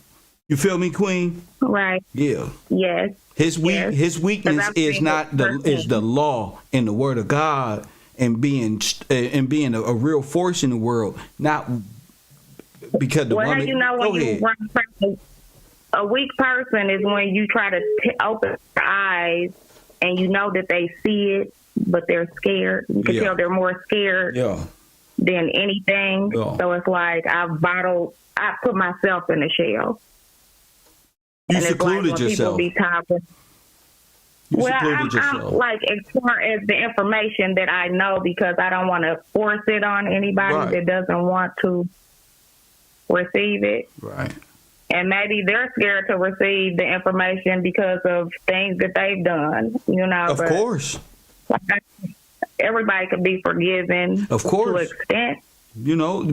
You feel me, Queen? Right. Yeah. Yes. His weakness is the law and the word of God, and being a real force in the world, not because the woman. How you know when you run a weak person is when you try to open their eyes and you know that they see it, but they're scared. You can tell they're more scared than anything. Yeah. So it's like I put myself in a shell. You and secluded yourself. I'm like, as far as the information that I know, because I don't want to force it on anybody that doesn't want to receive it. Right. And maybe they're scared to receive the information because of things that they've done, Of course. Everybody can be forgiven. Of course. To an extent.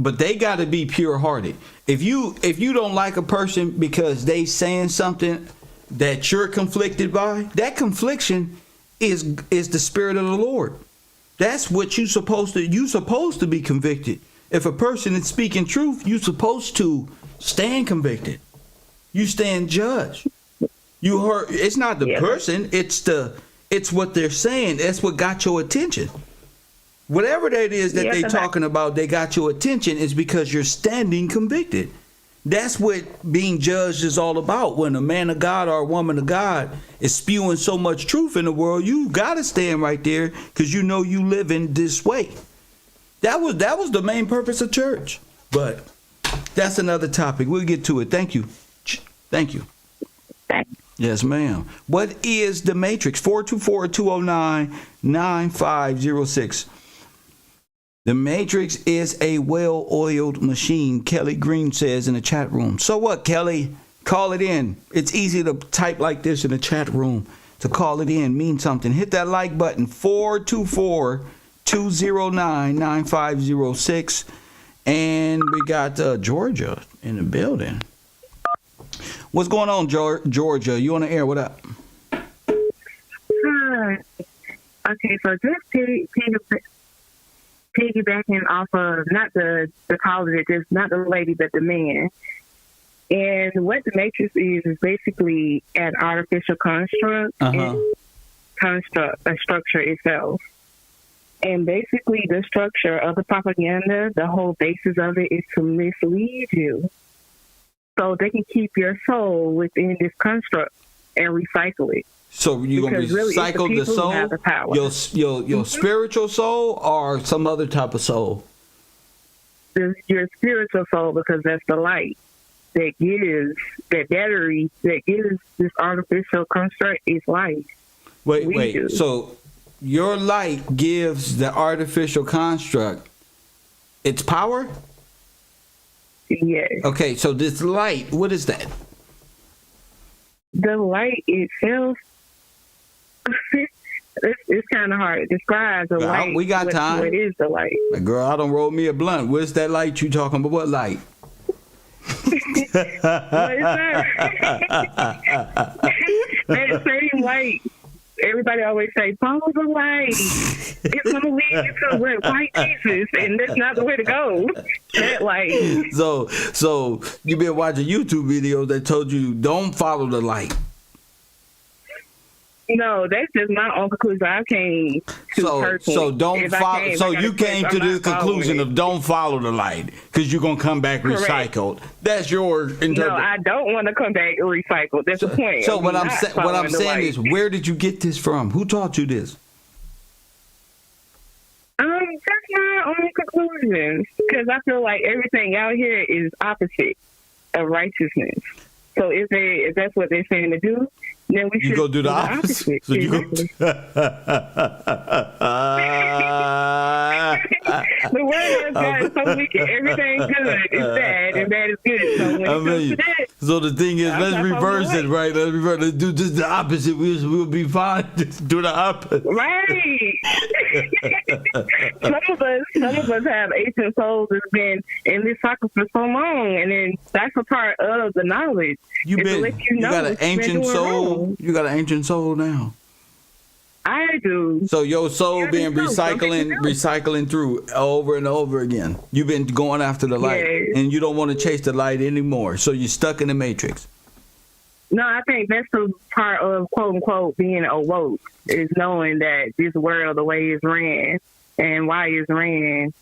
But they got to be pure-hearted. If you don't like a person because they saying something that you're conflicted by, that confliction is the spirit of the Lord. That's what you're supposed to be convicted. If a person is speaking truth, you're supposed to stand convicted. You stand judged. You heard, it's not the person, it's what they're saying. That's what got your attention. Whatever that is that they're talking about, they got your attention, is because you're standing convicted. That's what being judged is all about. When a man of God or a woman of God is spewing so much truth in the world, you got to stand right there, because you know you live in this way. That was the main purpose of church. But that's another topic. We'll get to it. Thank you. Yes, ma'am. What is the Matrix? 424-209-9506. The Matrix is a well-oiled machine, Kelly Green says in the chat room. So what, Kelly? Call it in. It's easy to type like this in the chat room. To call it in means something. Hit that like button. 424-209-9506. And we got Georgia in the building. What's going on, Georgia? You on the air? What up? Hi. Okay, so just piggybacking off of not the caller, just not the lady, but the man. And what the Matrix is basically an artificial construct. And construct, a structure itself. And basically, the structure of the propaganda, the whole basis of it is to mislead you. So they can keep your soul within this construct and recycle it. So you're going to recycle the soul, your spiritual soul, or some other type of soul? Your spiritual soul, because that's the light that gives, that battery that gives this artificial construct its life. Wait. So your light gives the artificial construct its power? Yes. Okay, so this light, what is that? The light itself, it's kind of hard to describe the light. We got time. What is the light? Girl, I done rolled me a blunt. What's that light you talking about? What light? That same light. Everybody always say, follow the light. It's going to lead you to white Jesus, and that's not the way to go. That light. So you've been watching YouTube videos that told you don't follow the light. No, that's just my own conclusion. I came to personally. So don't follow. So you came to the conclusion of don't follow the light because you're gonna come back recycled. That's your interpretation. No, I don't want to come back recycled. That's the point. So what I'm saying is, where did you get this from? Who taught you this? That's my own conclusions because I feel like everything out here is opposite of righteousness. So if that's what they're saying to do, then we should go do the opposite. So you go. The word of God is so wicked. Everything good is bad, and bad is good. So when it comes to that, so the thing is, let's reverse it, right? Let's do just the opposite. We'll be fine. Just do the opposite. Right. Some of us have ancient souls that's been in this cycle for so long, and then that's a part of the knowledge. You got an ancient soul. You got an ancient soul now. I do. So your soul being recycling through over and over again. You've been going after the light, and you don't want to chase the light anymore. So you're stuck in the matrix. No, I think that's the part of quote unquote being awoke is knowing that this world, the way it's ran and why it's ran,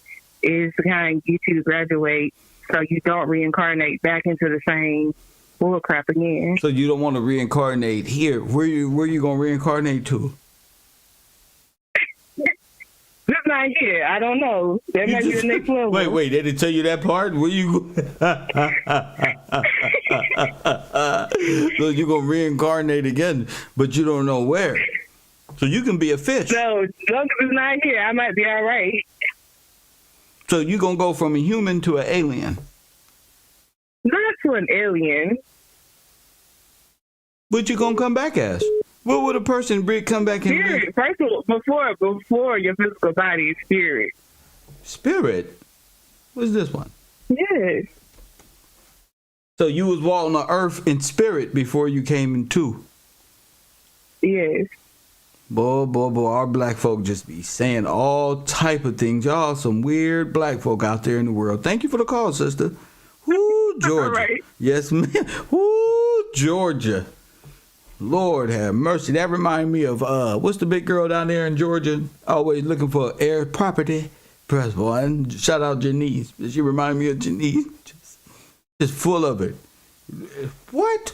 is to kind of get you to graduate so you don't reincarnate back into the same bullcrap again. So you don't want to reincarnate here. Where you gonna reincarnate to? Just not here. I don't know. That might be the next level. Wait. They didn't tell you that part? Where you? So you gonna reincarnate again, but you don't know where. So you can be a fish. No, as long as it's not here, I might be all right. So you gonna go from a human to an alien? Not to an alien. But you're gonna come back as? What would a person come back in? Spirit. First of all, before your physical body is spirit. Spirit? What's this one? Yes. So you was walking on earth in spirit before you came into? Yes. Boy, our black folk just be saying all type of things. Y'all some weird black folk out there in the world. Thank you for the call, sister. Woo, Georgia. Right. Yes, ma'am. Woo, Georgia. Lord have mercy. That remind me of what's the big girl down there in Georgia? Always looking for air property. Press one. Shout out Janice. She remind me of Janice. Just full of it. What?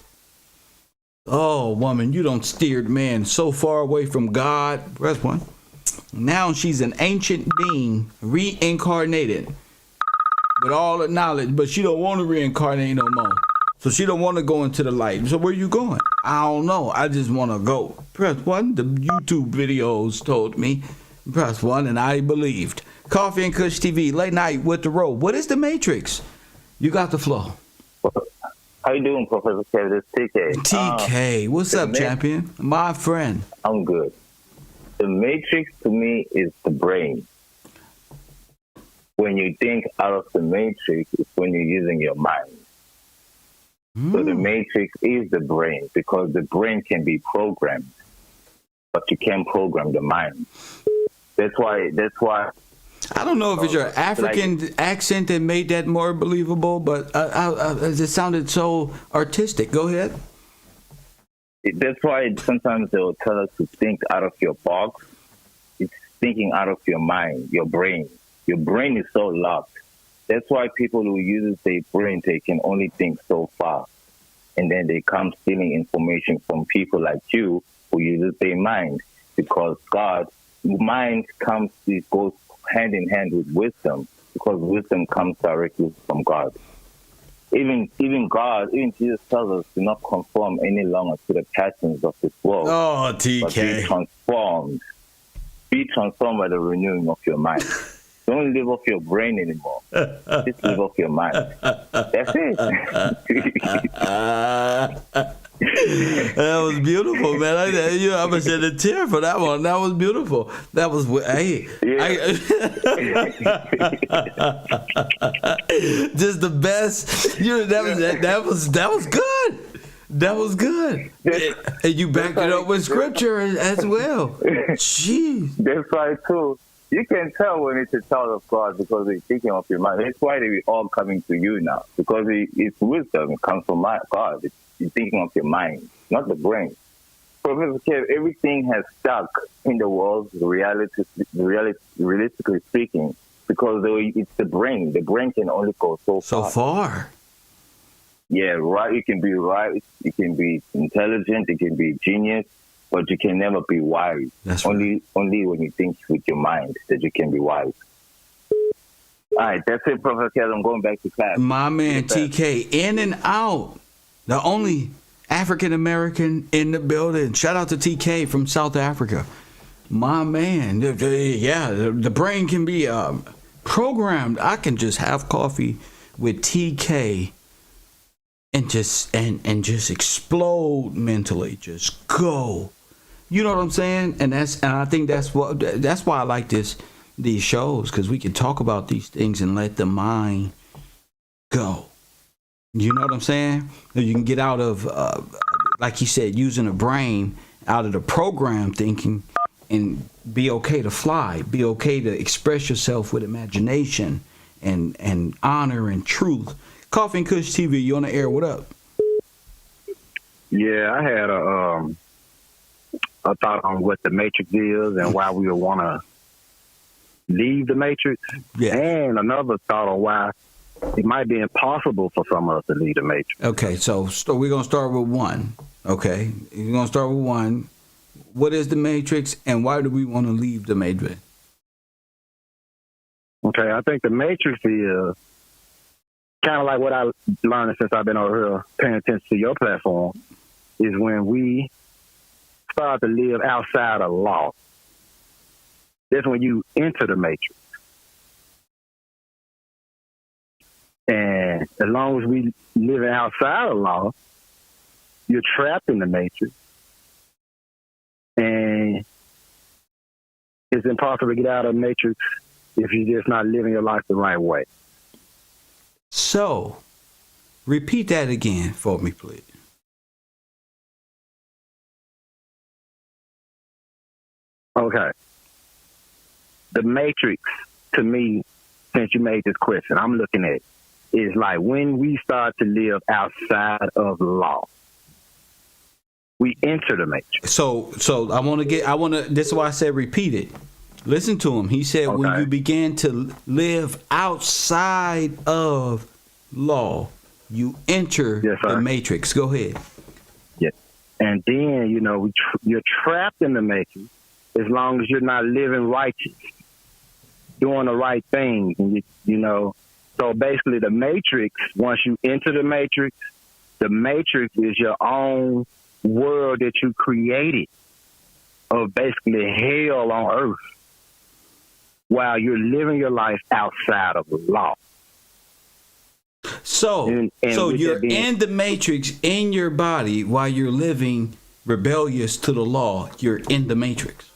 Oh, woman, you don't steered man so far away from God. Press one. Now she's an ancient being reincarnated with all the knowledge, but she don't want to reincarnate no more. So she don't want to go into the light. So where you going? I don't know. I just want to go. Press one. The YouTube videos told me. Press one, and I believed. Coffee and Kush TV, late night with the road. What is the Matrix? You got the flow. How you doing, Professor Kevin? It's TK. TK, what's up, champion? My friend. I'm good. The Matrix to me is the brain. When you think out of the Matrix, it's when you're using your mind. So the Matrix is the brain because the brain can be programmed, but you can't program the mind. That's why. I don't know if it's your African accent that made that more believable, but it just sounded so artistic. Go ahead. That's why sometimes they'll tell us to think out of your box. It's thinking out of your mind, your brain. Your brain is so locked. That's why people who use their brain, they can only think so far. And then they come stealing information from people like you who uses their mind. Because mind goes hand in hand with wisdom, because wisdom comes directly from God. Even Jesus tells us to not conform any longer to the patterns of this world. Oh, TK. But be transformed by the renewing of your mind. Don't live off your brain anymore. Just live off your mind. That's it. That was beautiful, man. I'm gonna shed a tear for that one. That was beautiful. That was just the best. That was good. That was good. And you backed it up with scripture as well. Jeez. That's right too. You can tell when it's a child of God because it's thinking of your mind. That's why they're all coming to you now, because it's wisdom. It comes from God. You're thinking of your mind, not the brain. Professor Kev, everything has stuck in the world, realistically speaking, because it's the brain. The brain can only go so far. Yeah, right. You can be right. You can be intelligent. You can be genius, but you can never be wise. That's only when you think with your mind that you can be wise. All right, that's it, Professor Kev. I'm going back to class. My man TK, in and out. The only African American in the building. Shout out to TK from South Africa. My man. The brain can be programmed. I can just have coffee with TK and just explode mentally. Just go. You know what I'm saying? And I think that's why I like these shows, because we can talk about these things and let the mind go. You know what I'm saying? You can get out of, like he said, using the brain, out of the program thinking, and be okay to fly, be okay to express yourself with imagination and honor and truth. Coffee and Kush TV, you on the air? What up? Yeah, I had a thought on what the Matrix is and why we would want to leave the Matrix. Yeah. And another thought on why it might be impossible for some of us to leave the Matrix. Okay, so we're going to start with one. Okay, we're going to start with one. What is the Matrix, and why do we want to leave the Matrix? Okay, I think the Matrix is kind of like what I learned since I've been over here paying attention to your platform, is when we start to live outside of law. That's when you enter the Matrix. And as long as we live outside of law, you're trapped in the Matrix. And it's impossible to get out of the Matrix if you're just not living your life the right way. So, repeat that again for me, please. Okay. The Matrix, to me, since you made this question, I'm looking at is like when we start to live outside of law, we enter the Matrix. So this is why I said repeat it. Listen to him. He said, when you begin to live outside of law, you enter the Matrix. Go ahead. Yes. And then, you're trapped in the Matrix as long as you're not living righteous, doing the right things. And so basically the Matrix, once you enter the Matrix is your own world that you created of basically hell on earth while you're living your life outside of the law. So you're in the Matrix in your body while you're living rebellious to the law. You're in the Matrix.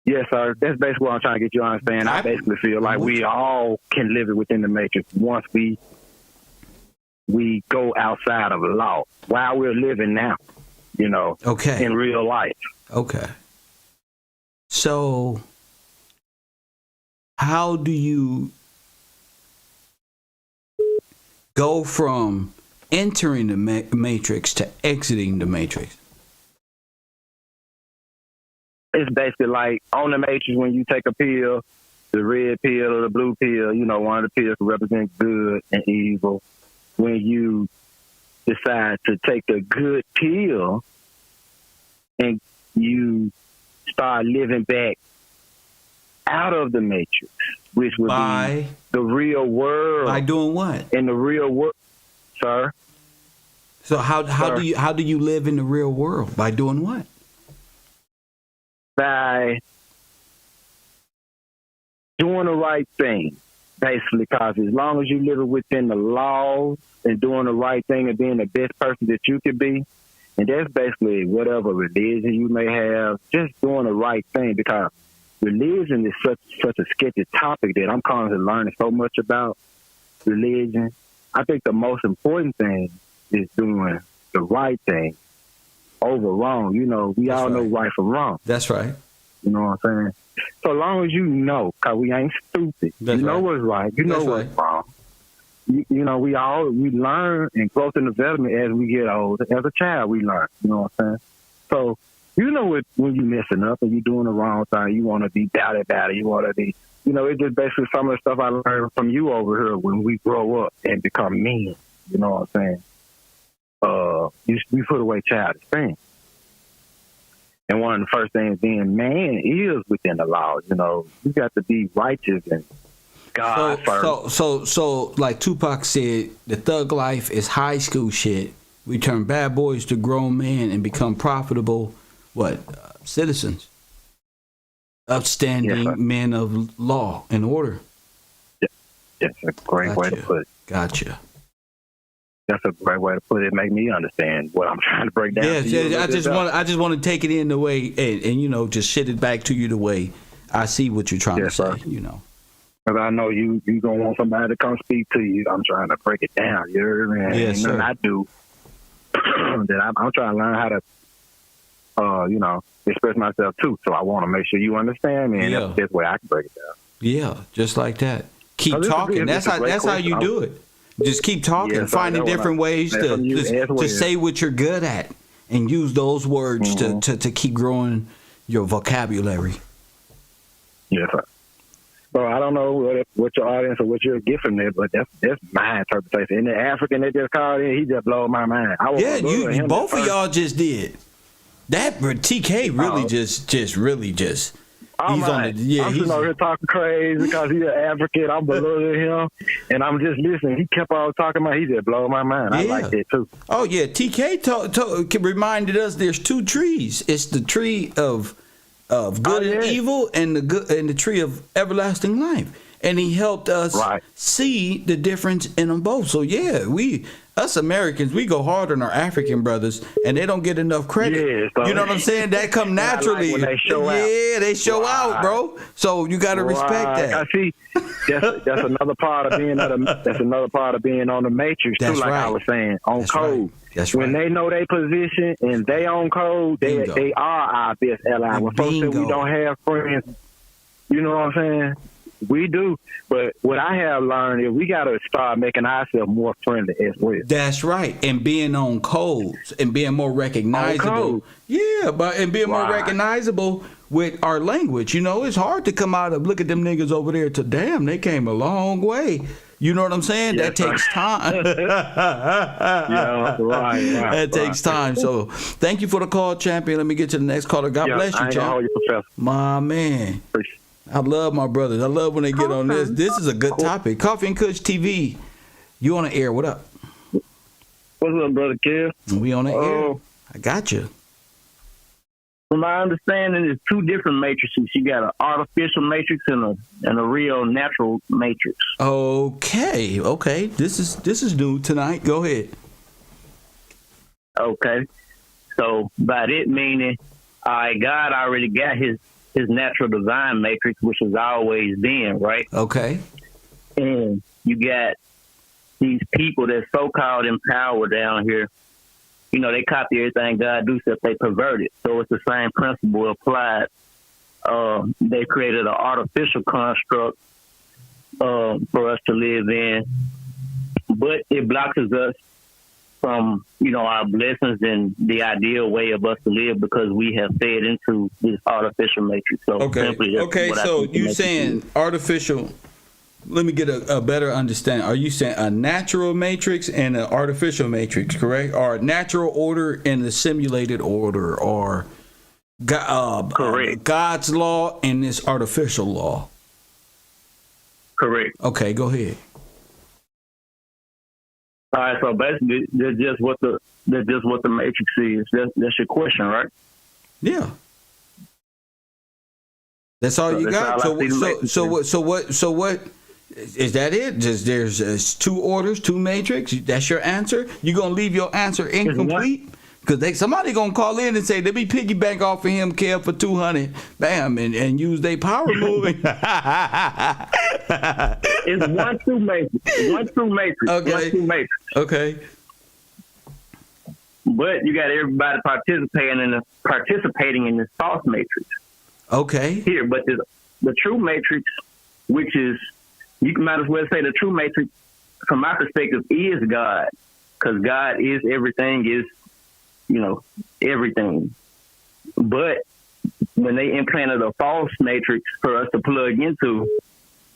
Yes, sir. That's basically what I'm trying to get you to understand. I basically feel like we all can live it within the Matrix once we go outside of the law while we're living now, in real life. Okay. So how do you go from entering the matrix to exiting the matrix? It's basically like on the matrix when you take a pill, the red pill or the blue pill, you know, one of the pills represents good and evil. When you decide to take the good pill and you start living back out of the matrix, which would be the real world. By doing what? In the real world, sir. So how do you live in the real world? By doing what? By doing the right thing, basically, because as long as you live within the laws and doing the right thing and being the best person that you could be, and that's basically whatever religion you may have, just doing the right thing, because religion is such a sketchy topic that I'm constantly learning so much about religion. I think the most important thing is doing the right thing over wrong. You know, we all know right from wrong. That's right. You know what I'm saying? So long as you know, because we ain't stupid. That's you know right. what's right. You know what's wrong. You know, we learn and growth and development as we get older. As a child, we learn. You know what I'm saying? So, you know when you messing up and you doing the wrong thing, you want to be doubted about it. You want to be, you know, it's just basically some of the stuff I learned from you over here when we grow up and become men. You know what I'm saying? We put away childish things. And one of the first things being man is within the law. You know, you got to be righteous and God first. So like Tupac said, the thug life is high school shit. We turn bad boys to grown men and become profitable, citizens. Upstanding men of law and order. That's a great way to put it. Gotcha. That's a great way to put it. Make me understand what I'm trying to break down. I just want to take it in the way and you know, just shit it back to you the way I see what you're trying to say. You know, because I know you gonna want somebody to come speak to you. I'm trying to break it down. You heard me? Yes, sir. I do. That I'm trying to learn how to, you know, express myself too. So I want to make sure you understand me, and that's the best way I can break it down. Yeah, just like that. Keep talking. That's how you do it. Just keep talking, finding different ways to say what you're good at, and use those words to keep growing your vocabulary. Yes, sir. So I don't know what your audience or what you're giving there, but that's my interpretation. And the African that just called in, he just blew my mind. You both of y'all just did. That TK really just. I'm sitting over here talking crazy because he's an African. I'm belittling him, and I'm just listening. He kept on talking about. He just blew my mind. I like that too. Oh yeah, TK reminded us there's two trees. It's the tree of good and evil, and the tree of everlasting life. And he helped us see the difference in them both. So yeah, us Americans, we go hard on our African brothers, and they don't get enough credit. Yeah, you know what I'm saying? That come naturally. Like when they show out. They show out, bro. So you got to respect that. I see. That's another part of being on the matrix too. Like I was saying, on code. That's when they know their position and they on code, they are our best ally. When folks say we don't have friends, you know what I'm saying? We do, but what I have learned is we got to start making ourselves more friendly as well. That's right, and being on codes and being more recognizable. Yeah, and being more recognizable with our language. You know, it's hard to come out of look at them niggas over there to damn, they came a long way. You know what I'm saying? That takes time. That takes time. So thank you for the call, champion. Let me get to the next caller. God bless you, champ. My man. I love my brothers. I love when they get on this. This is a good topic. Coffee and Kush TV. You on the air. What up? What's up, Brother Kev? We on the air. I got you. From my understanding, there's two different matrices. You got an artificial matrix and a real natural matrix. Okay. This is new tonight. Go ahead. Okay. So by that meaning, God already got his natural divine matrix, which has always been, right? Okay. And you got these people that's so-called in power down here. You know, they copy everything God do, except they pervert it. So it's the same principle applied. They created an artificial construct for us to live in, but it blocks us from, you know, our blessings and the ideal way of us to live because we have fed into this artificial matrix. So So you saying artificial? Let me get a better understanding. Are you saying a natural matrix and an artificial matrix, correct? Or a natural order and a simulated order, or correct. God's law and this artificial law? Correct. Okay, go ahead. All right, so basically, that's just what the matrix is. That's your question, right? Yeah. That's all you got. So what? Is that it? There's two orders, two matrix. That's your answer. You gonna leave your answer incomplete? Because somebody gonna call in and say, let me piggyback off of him, Kev, for 200, bam, and use their power moving. It's one true matrix. One true matrix. Okay. One true matrix. Okay. But you got everybody participating in this false matrix. Okay. Here, but the true matrix, which is, you might as well say the true matrix, from my perspective, is God, because God is everything, is, you know, everything. But when they implanted a false matrix for us to plug into,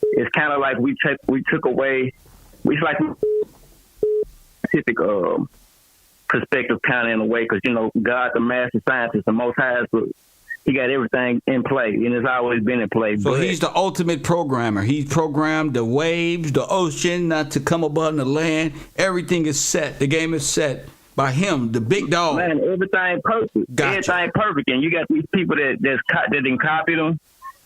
it's kind of like we took away, it's like scientific perspective kind of in a way, because, you know, God, the master scientist, the Most High, he got everything in play, and it's always been in play. So he's the ultimate programmer. He programmed the waves, the ocean, not to come above the land. Everything is set. The game is set by him, the big dog. Man, everything perfect. Gotcha. Everything perfect. And you got these people that didn't copy them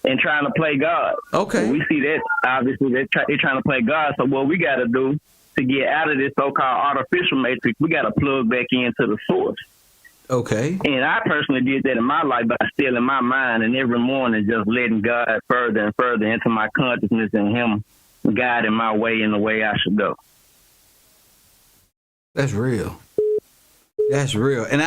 and trying to play God. Okay. And we see that, obviously, they're trying to play God. So what we got to do to get out of this so-called artificial matrix, we got to plug back into the source. Okay. And I personally did that in my life by stealing my mind and every morning just letting God further and further into my consciousness and him guiding my way in the way I should go. That's real. That's real. And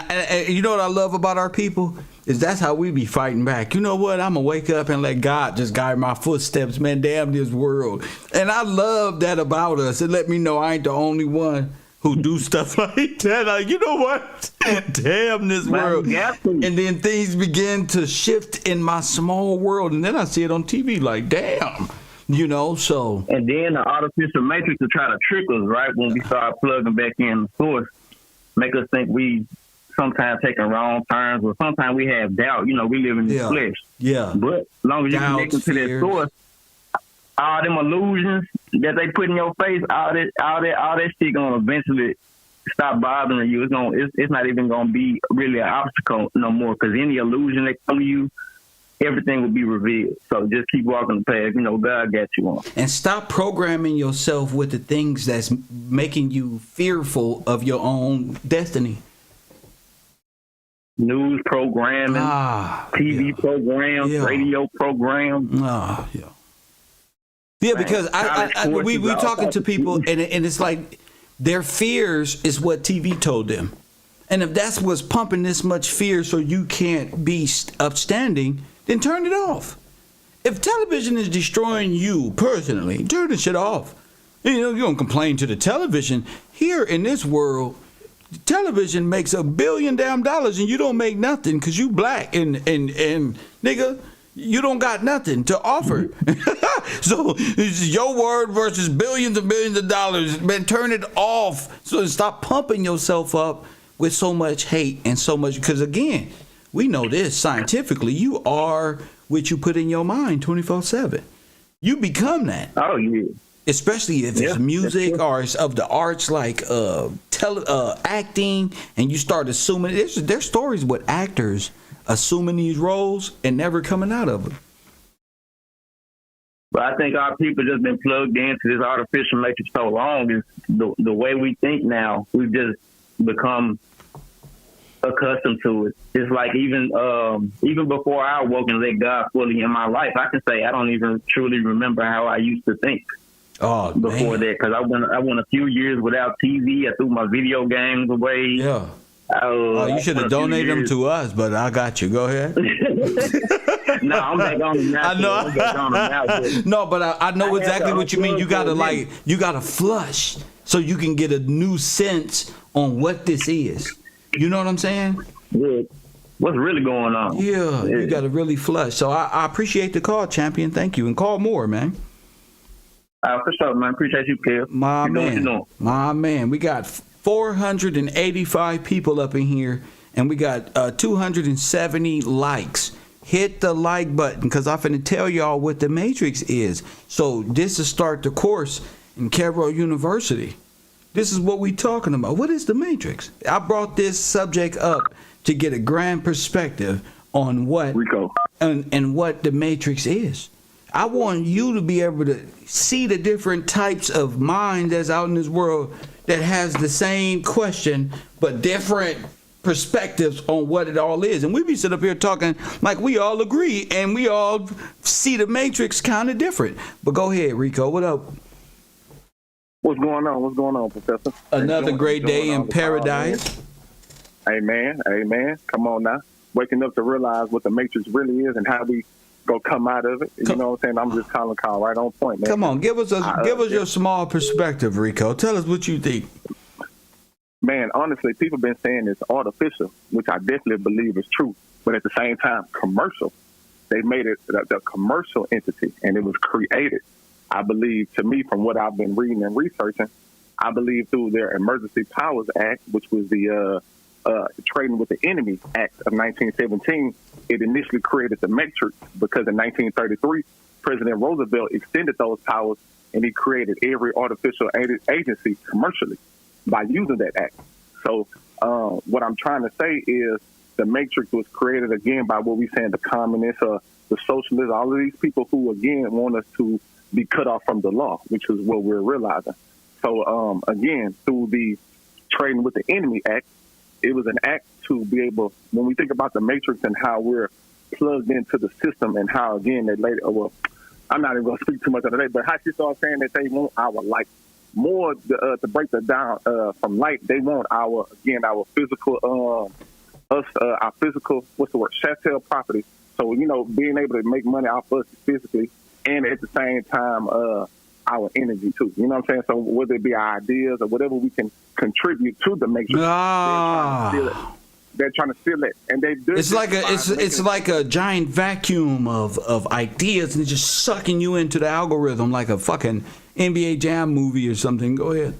you know what I love about our people? Is that's how we be fighting back. You know what? I'm going to wake up and let God just guide my footsteps, man. Damn this world. And I love that about us. It let me know I ain't the only one who do stuff like that. Like, you know what? Damn this world. And then things begin to shift in my small world. And then I see it on TV like, damn. You know, so. And then the artificial matrix will try to trick us, right? When we start plugging back in the source, make us think we sometimes taking wrong turns, or sometimes we have doubt. You know, we live in this flesh. Yeah. But as long as you connect to that source, all them illusions that they put in your face, all that shit gonna eventually stop bothering you. It's not even gonna be really an obstacle no more, because any illusion that come to you, everything will be revealed. So just keep walking the path. You know, God got you on. And stop programming yourself with the things that's making you fearful of your own destiny. News programming, TV programs, radio programs. Yeah, because we talking to people, and it's like their fears is what TV told them. And if that's what's pumping this much fear so you can't be upstanding, then turn it off. If television is destroying you personally, turn the shit off. You know, you don't complain to the television. Here in this world, television makes $1 billion and you don't make nothing because you black and nigga, you don't got nothing to offer. So it's your word versus billions and billions of dollars. Man, turn it off. So stop pumping yourself up with so much hate and so much, because again, we know this scientifically, you are what you put in your mind 24/7. You become that. Oh, yeah. Especially if it's music or it's of the arts like acting, and you start assuming. There's stories with actors assuming these roles and never coming out of them. But I think our people just been plugged into this artificial matrix so long. Is the way we think now. We've just become accustomed to it. It's like even before I awoke and let God fully in my life, I can say I don't even truly remember how I used to think. Before that, because I went a few years without TV. I threw my video games away. Yeah. You should have donated them to us, but I got you. Go ahead. No, I'm back on them now. I know. No, but I know exactly what you mean. You gotta flush so you can get a new sense on what this is. You know what I'm saying? Yeah. What's really going on? Yeah, you got to really flush. So I appreciate the call, champion. Thank you. And call more, man. For sure, man. Appreciate you, Kev. My man. We got 485 people up in here, and we got 270 likes. Hit the like button, because I'm finna tell y'all what the Matrix is. So this is start the course in Cairo University. This is what we talking about. What is the Matrix? I brought this subject up to get a grand perspective on what Rico and what the Matrix is. I want you to be able to see the different types of minds that's out in this world that has the same question but different perspectives on what it all is. And we be sitting up here talking like we all agree and we all see the Matrix kind of different. But go ahead, Rico. What up? What's going on? What's going on, Professor? Another great day in paradise. Amen. Amen. Come on now. Waking up to realize what the Matrix really is and how we go come out of it. You know what I'm saying? I'm just calling Carl right on point, man. Come on, give us your small perspective, Rico. Tell us what you think. Man, honestly, people been saying it's artificial, which I definitely believe is true. But at the same time, commercial. They made it the commercial entity, and it was created. I believe, to me, from what I've been reading and researching, I believe through their Emergency Powers Act, which was the Trading with the Enemy Act of 1917, it initially created the Matrix because in 1933, President Roosevelt extended those powers and he created every artificial agency commercially by using that act. So what I'm trying to say is the Matrix was created again by what we saying the communists, the socialists, all of these people who again want us to be cut off from the law, which is what we're realizing. So again, through the Trading with the Enemy Act, it was an act to be able, when we think about the Matrix and how we're plugged into the system and how, again, they later, well, I'm not even going to speak too much on that, but how she started saying that they want our light. More to break that down from light, they want our physical, our physical, what's the word, chattel property. So, you know, being able to make money off us physically and at the same time, our energy too. You know what I'm saying? So whether it be our ideas or whatever we can contribute to the Matrix, they're trying to steal it, and they do. It's like a giant vacuum of ideas, and it's just sucking you into the algorithm like a fucking NBA Jam movie or something. Go ahead.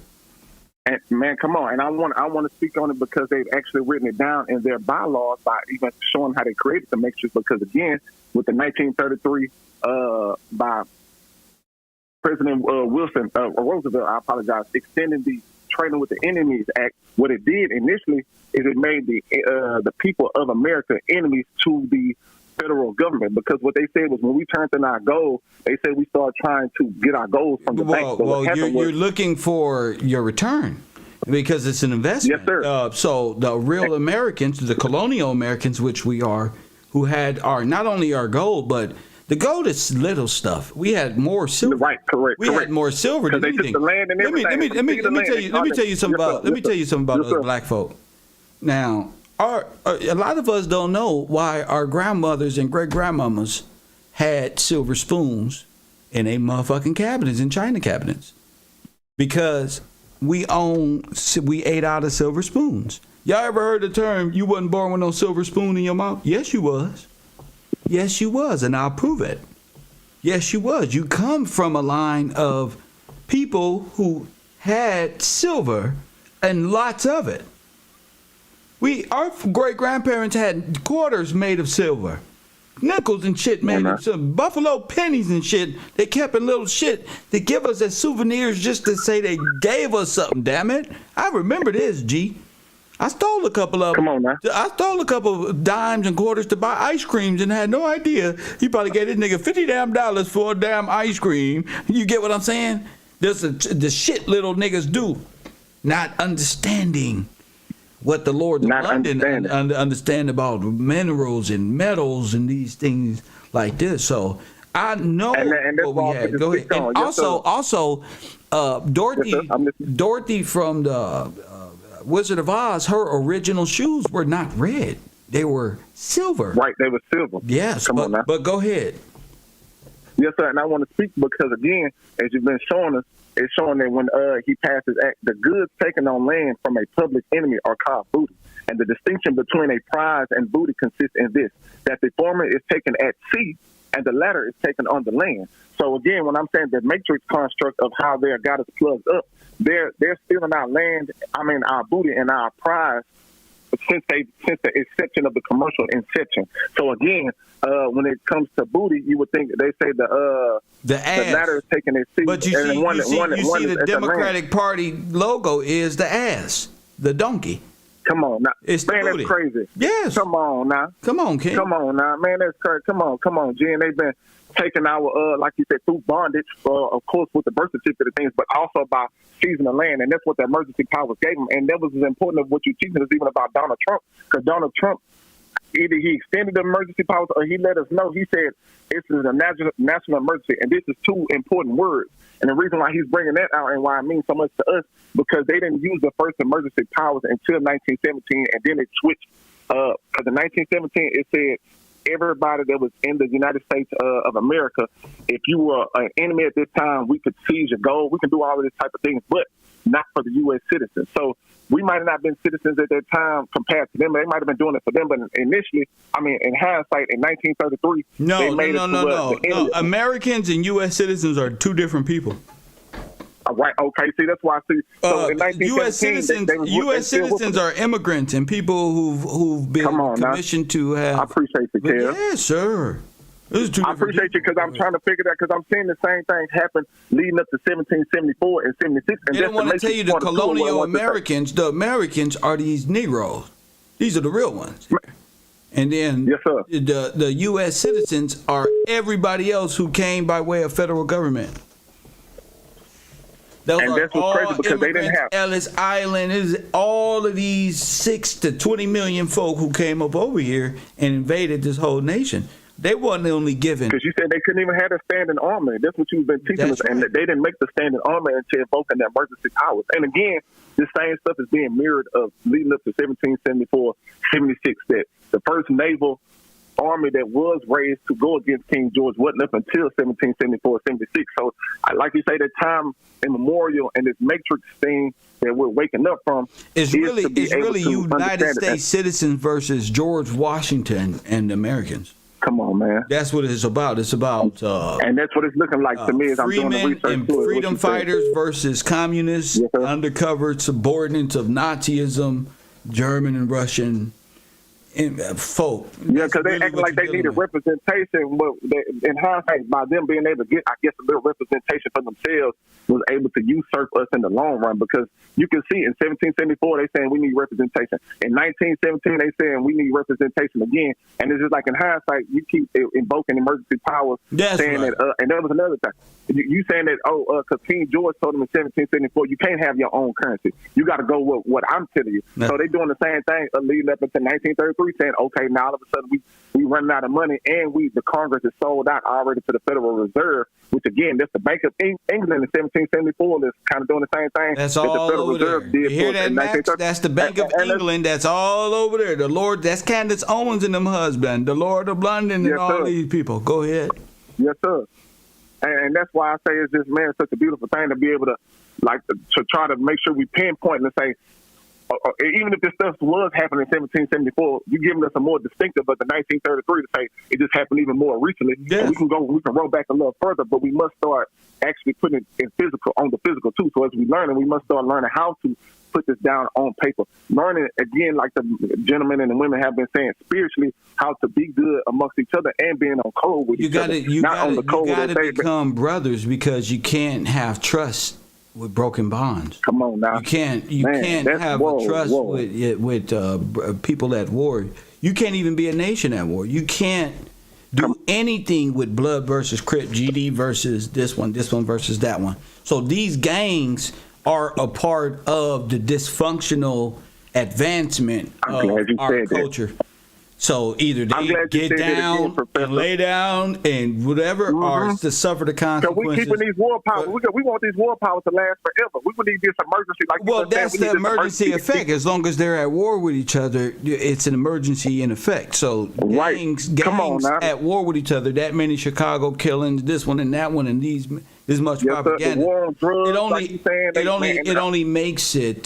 And man, come on! And I want to speak on it because they've actually written it down in their bylaws by even showing how they created the Matrix. Because again, with the 1933 by President Roosevelt, I apologize, extending the Trading with the Enemies Act, what it did initially is it made the people of America enemies to the federal government, because what they said was when we turned in our goal, they said we started trying to get our goals from the bank. Well, you're looking for your return because it's an investment. Yes, sir. So the real Americans, the colonial Americans, which we are, who had not only our gold, but the gold is little stuff. We had more silver. Right, correct. We had more silver than anything. Took the land and everything. Let me tell you something about us black folk. Now, a lot of us don't know why our grandmothers and great grandmamas had silver spoons in their motherfucking cabinets, in china cabinets, because we ate out of silver spoons. Y'all ever heard the term "you wasn't born with no silver spoon in your mouth"? Yes, you was. Yes, you was, and I'll prove it. Yes, you was. You come from a line of people who had silver and lots of it. Our great-grandparents had quarters made of silver, nickels and shit made of silver, buffalo pennies and shit. They kept in little shit to give us as souvenirs just to say they gave us something, damn it. I remember this, G. I stole a couple of I stole a couple of dimes and quarters to buy ice creams and had no idea. He probably gave this nigga $50 for a damn ice cream. You get what I'm saying? That's the shit little niggas do, not understanding what the Lord of London understand about minerals and metals and these things like this. So I know what we had. Go ahead. And also, Dorothy from the Wizard of Oz, her original shoes were not red. They were silver. Right, they were silver. Yes, but go ahead. Yes, sir, and I want to speak because, again, as you've been showing us, It's showing that when he passed his act, the goods taken on land from a public enemy are called booty. And the distinction between a prize and booty consists in this, that the former is taken at sea and the latter is taken on the land. So again, when I'm saying the matrix construct of how they got us plugged up, they're stealing our land, our booty and our prize since the inception of the commercial inception. So again, when it comes to booty, you would think they say the latter is taking its seat. But you see the Democratic Party logo is the ass, the donkey. Come on now, it's man, that's crazy. Yes. Come on now. Come on, King. Come on now, man, that's crazy. Come on, G. And they've been taking our, like you said, through bondage, of course, with the birth certificate and things, but also by seizing the land, and that's what the emergency powers gave them. And that was as important of what you're teaching us even about Donald Trump, because Donald Trump, either he extended the emergency powers or he let us know. He said this is a national emergency, and this is two important words. And the reason why he's bringing that out and why it means so much to us, because they didn't use the first emergency powers until 1917, and then it switched. Because in 1917, it said everybody that was in the United States of America, if you were an enemy at this time, we could seize your gold. We can do all of this type of things, but not for the U.S. citizens. So we might have not been citizens at that time compared to them. They might have been doing it for them, but initially, in hindsight, in 1933, they made No. Americans and U.S. citizens are two different people. Right. Okay. See, that's why I see. So in 1917, U.S. citizens are immigrants and people who've been commissioned to have. I appreciate you, Kev. Yes, sir. I appreciate you because I'm trying to figure that, because I'm seeing the same thing happen leading up to 1774 and 76. And they don't want to tell you the colonial Americans. The Americans are these Negroes. These are the real ones. And then yes, sir. The U.S. citizens are everybody else who came by way of federal government. And that's what's crazy, because they didn't have Ellis Island. Is all of these 6 to 20 million folk who came up over here and invaded this whole nation. They wasn't only given, because you said they couldn't even have a standing army. That's what you've been teaching us, and they didn't make the standing army until invoking the emergency powers. And again, this same stuff is being mirrored of leading up to 1774, 76. That the first naval army that was raised to go against King George wasn't up until 1774, 76. So, like you say, the time immemorial and this matrix thing that we're waking up from is really United States citizens versus George Washington and the Americans. Come on, man. That's what it's about. It's about and that's what it's looking like to me as I'm doing the research. And freedom fighters versus communists, undercover subordinates of Nazism, German and Russian folk. Yeah, because they act like they needed representation, but in hindsight, by them being able to get, I guess, a little representation for themselves, was able to usurp us in the long run. Because you can see in 1774, they saying we need representation. In 1917, they saying we need representation again. And it's just like in hindsight, you keep invoking emergency powers, saying that, and that was another thing. You saying that, because King George told them in 1774, you can't have your own currency. You got to go with what I'm telling you. So they doing the same thing leading up until 1933, saying, okay, now all of a sudden we running out of money, and the Congress is sold out already to the Federal Reserve, which again, that's the Bank of England in 1774 that's kind of doing the same thing. That's all the Federal over Reserve there. did. You hear that, Max? That's the Bank of England. That's all over there. The Lord, that's Candace Owens and them husband, the Lord of London, and all these people. Go ahead. Yes, sir. And that's why I say it's just, man, such a beautiful thing to be able to, to try to make sure we pinpoint and say, even if this stuff was happening in 1774, you're giving us a more distinctive of the 1933 to say it just happened even more recently. Yes. And we can roll back a little further, but we must start actually putting it in on the physical too. So as we learn, we must start learning how to put this down on paper. Learning, again, like the gentlemen and the women have been saying, spiritually, how to be good amongst each other and being on code with each other. You got to become brothers, because you can't have trust with broken bonds. Come on now. You can't have a trust with people at war. You can't even be a nation at war. You can't do anything with blood versus Crip, GD versus this one versus that one. So these gangs are a part of the dysfunctional advancement of our culture. So either they get down and lay down and whatever, or to suffer the consequences. So we keeping these war powers. We want these war powers to last forever. We would need this emergency. That's the emergency effect. As long as they're at war with each other, it's an emergency in effect. So gangs at war with each other. That many Chicago killings, this one and that one, and these this much Yes, sir. The propaganda. war on drugs, It only like you saying, it only makes it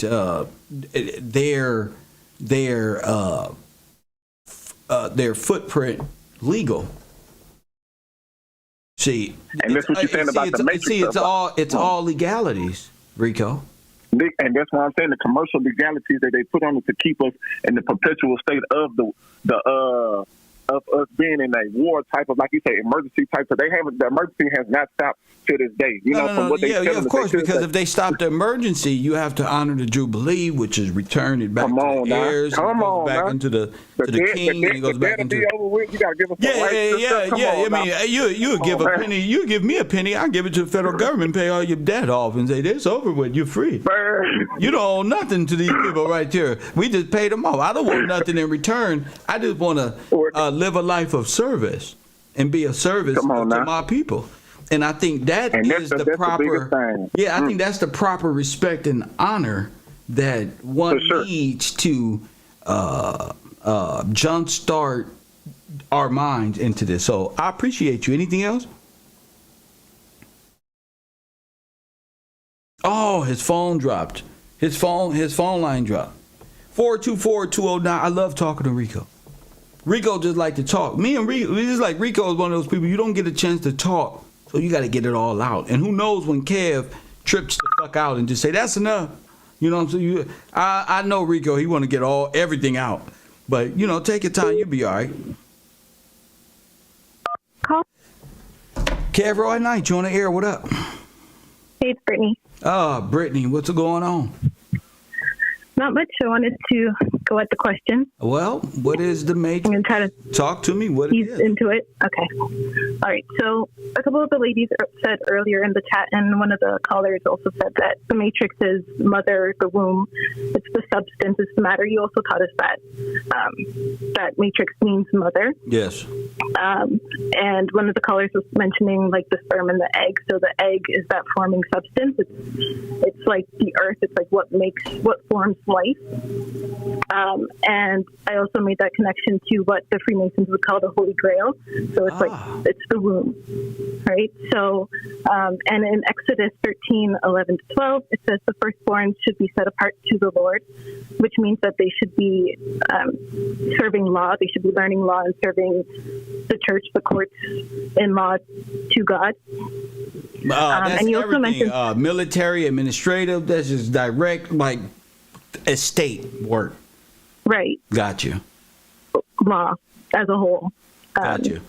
their footprint legal. See, and that's what you're saying about the Matrix. See, it's all legalities, Rico. And that's why I'm saying the commercial legalities that they put on it to keep us in the perpetual state of of us being in a war type of, like you say, emergency type. So the emergency has not stopped to this day. Of course, because if they stop the emergency, you have to honor the Jubilee, which is return it back to the heirs, back into the king, and it goes back into. You gotta give us I mean, you give a penny, you give me a penny, I give it to the federal government, pay all your debt off, and say it's over with, you're free. You don't owe nothing to these people right here. We just paid them off. I don't want nothing in return. I just want to live a life of service and be a service to my people. And I think that is the proper. Yeah, I think that's the proper respect and honor that one needs to jumpstart our minds into this. So I appreciate you. Anything else? Oh, his phone dropped. His phone line dropped. 424-209. I love talking to Rico. Rico just like to talk. Me and Rico, it's like Rico is one of those people you don't get a chance to talk, so you got to get it all out. And who knows when Kev trips the fuck out and just say that's enough. You know what I'm saying? I know Rico. He want to get everything out, but take your time. You'll be all right. Call. Kev Roy Knight, you on the air? What up? Hey, it's Brittany. Brittany, what's going on? Not much. I wanted to go at the question. Well, what is the Matrix? I'm going to try to talk to me. What ease into it. Okay. All right. So a couple of the ladies said earlier in the chat, and one of the callers also said that the Matrix is mother, the womb. It's the substance, it's the matter. You also taught us that that Matrix means mother. Yes. And one of the callers was mentioning like the sperm and the egg. So the egg is that forming substance. It's like the earth. It's like what forms life. And I also made that connection to what the Freemasons would call the Holy Grail. So it's like, it's the womb, right? So, and in Exodus 13:11-12, it says the firstborn should be set apart to the Lord, which means that they should be serving law. They should be learning law and serving the church, the courts in law to God. That's and you also everything. mentioned Military, administrative, that's just direct, like estate work. Right. Got you. Law as a whole. Got you.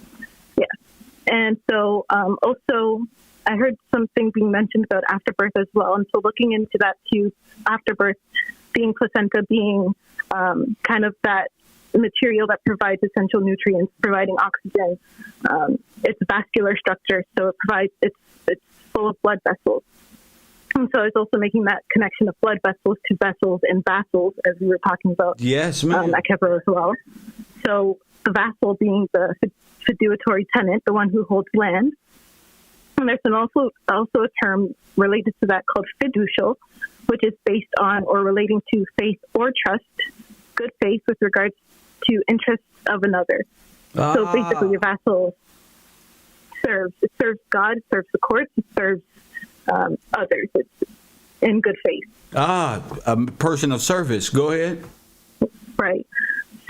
Yeah. And so also I heard something being mentioned about afterbirth as well. And so looking into that too, afterbirth being placenta being kind of that material that provides essential nutrients, providing oxygen. It's vascular structure, so it provides, it's full of blood vessels. And so I was also making that connection of blood vessels to vessels and vassals, as we were talking about. Yes, ma'am. At Kevro as well. So the vassal being the fiduciary tenant, the one who holds land. And there's also a term related to that called fiducial, which is based on or relating to faith or trust, good faith with regards to interests of another. So basically, your vassal serves God, serves the courts, it serves others. It's in good faith. A person of service. Go ahead. Right.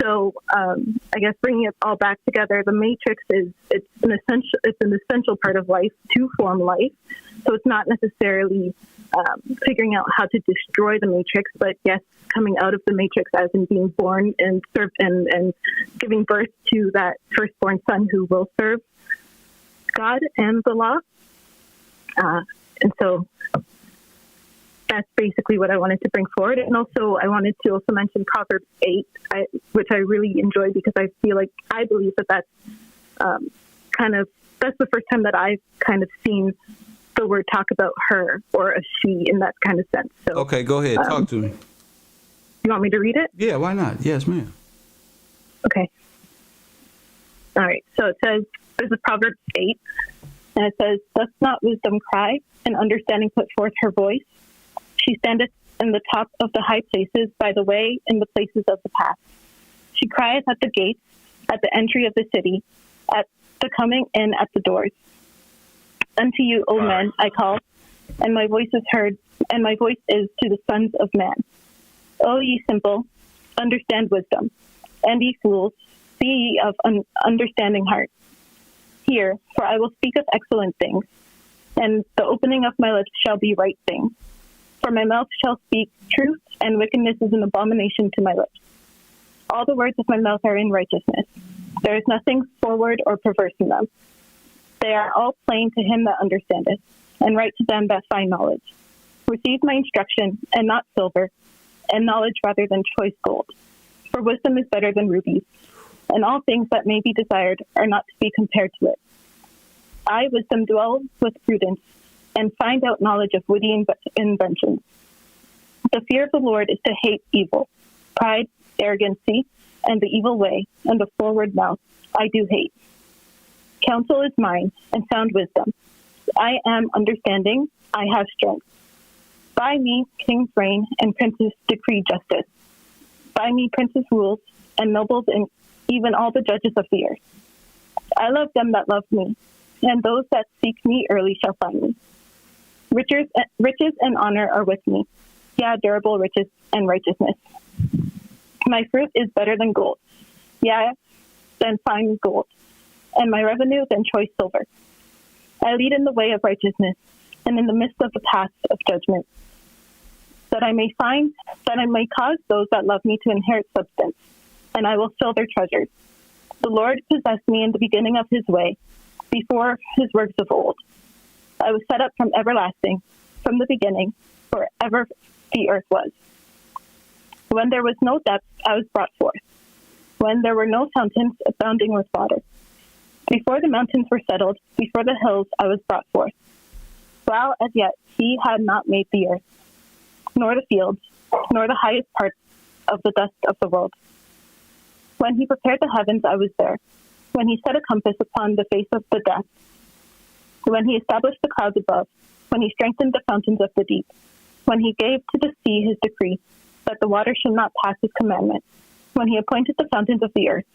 So I guess bringing it all back together, the Matrix it's an essential part of life to form life. So it's not necessarily figuring out how to destroy the Matrix, but yes, coming out of the Matrix as in being born and serve and giving birth to that firstborn son who will serve God and the law. And so that's basically what I wanted to bring forward. And also I wanted to also mention Proverbs 8, which I really enjoy because I believe that that's that's the first time that I've kind of seen the word talk about her or a she in that kind of sense. So okay, go ahead. Talk to me. You want me to read it? Yeah, why not? Yes, ma'am. Okay. All right. So it says, this is Proverbs 8, and it says, "Doth not wisdom cry, and understanding put forth her voice? She standeth in the top of the high places, by the way, in the places of the path. She crieth at the gates, at the entry of the city, at the coming in at the doors. Unto you, O men, I call, and my voice is heard, and my voice is to the sons of man. O ye simple, understand wisdom, and ye fools, be ye of understanding heart. Hear, for I will speak of excellent things, and the opening of my lips shall be right things. For my mouth shall speak truth, and wickedness is an abomination to my lips. All the words of my mouth are in righteousness. There is nothing forward or perverse in them. They are all plain to him that understandeth, and right to them that find knowledge. Receive my instruction, and not silver, and knowledge rather than choice gold. For wisdom is better than rubies, and all things that may be desired are not to be compared to it. I, wisdom, dwell with prudence, and find out knowledge of witty inventions. The fear of the Lord is to hate evil, pride, arrogancy, and the evil way, and the forward mouth I do hate. Counsel is mine, and sound wisdom. I am understanding, I have strength. By me kings reign, and princes decree justice. By me princes rule, and nobles, and even all the judges of the earth. I love them that love me, and those that seek me early shall find me. Riches and honor are with me, durable riches and righteousness. My fruit is better than gold, than fine gold, and my revenue than choice silver. I lead in the way of righteousness, and in the midst of the path of judgment, that I may cause those that love me to inherit substance, and I will fill their treasures. The Lord possessed me in the beginning of his way, before his works of old. I was set up from everlasting, from the beginning, forever the earth was. When there was no depth, I was brought forth. When there were no fountains abounding with water. Before the mountains were settled, before the hills, I was brought forth. While as yet he had not made the earth, nor the fields, nor the highest parts of the dust of the world. When he prepared the heavens, I was there. When he set a compass upon the face of the depth. When he established the clouds above. When he strengthened the fountains of the deep. When he gave to the sea his decree, that the water should not pass his commandment. When he appointed the fountains of the earth.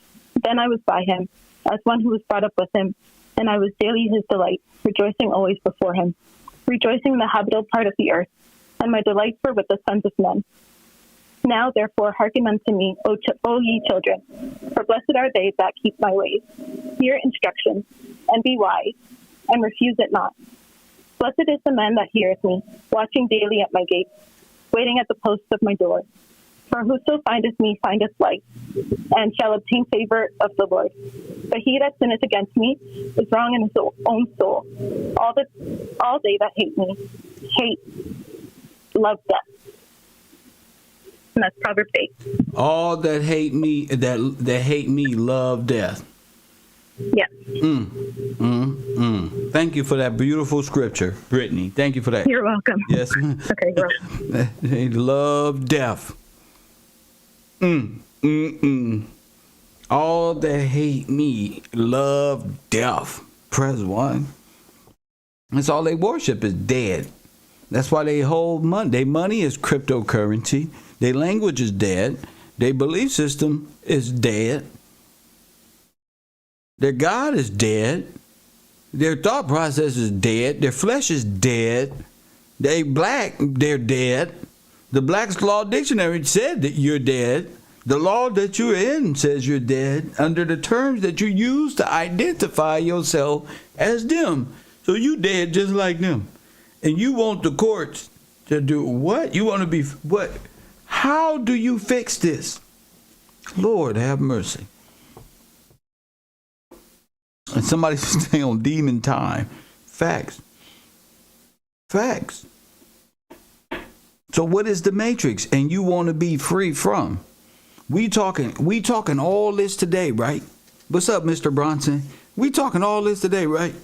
Then I was by him, as one who was brought up with him, and I was daily his delight, rejoicing always before him, rejoicing in the habitable part of the earth, and my delights were with the sons of men. Now, therefore, hearken unto me, O ye children, for blessed are they that keep my ways. Hear instruction, and be wise, and refuse it not. Blessed is the man that heareth me, watching daily at my gate, waiting at the posts of my door. For whoso findeth me findeth life, and shall obtain favor of the Lord. But he that sinneth against me is wrong in his own soul. All they that hate me love death. And that's Proverbs 8. All that hate me, that hate me, love death. Yeah. Thank you for that beautiful scripture, Brittany. Thank you for that. You're welcome. Yes. Okay, you're welcome. They love death. All that hate me love death. Press 1. That's all they worship is dead. That's why they hold money. Their money is cryptocurrency. Their language is dead. Their belief system is dead. Their God is dead. Their thought process is dead. Their flesh is dead. They black, they're dead. The Black's Law Dictionary said that you're dead. The law that you're in says you're dead under the terms that you use to identify yourself as them. So you dead just like them. And you want the courts to do what? You want to be what? How do you fix this? Lord have mercy. And somebody stay on demon time. Facts. Facts. So what is the matrix? And you want to be free from? We talking all this today, right? What's up, Mr. Bronson? We talking all this today, right?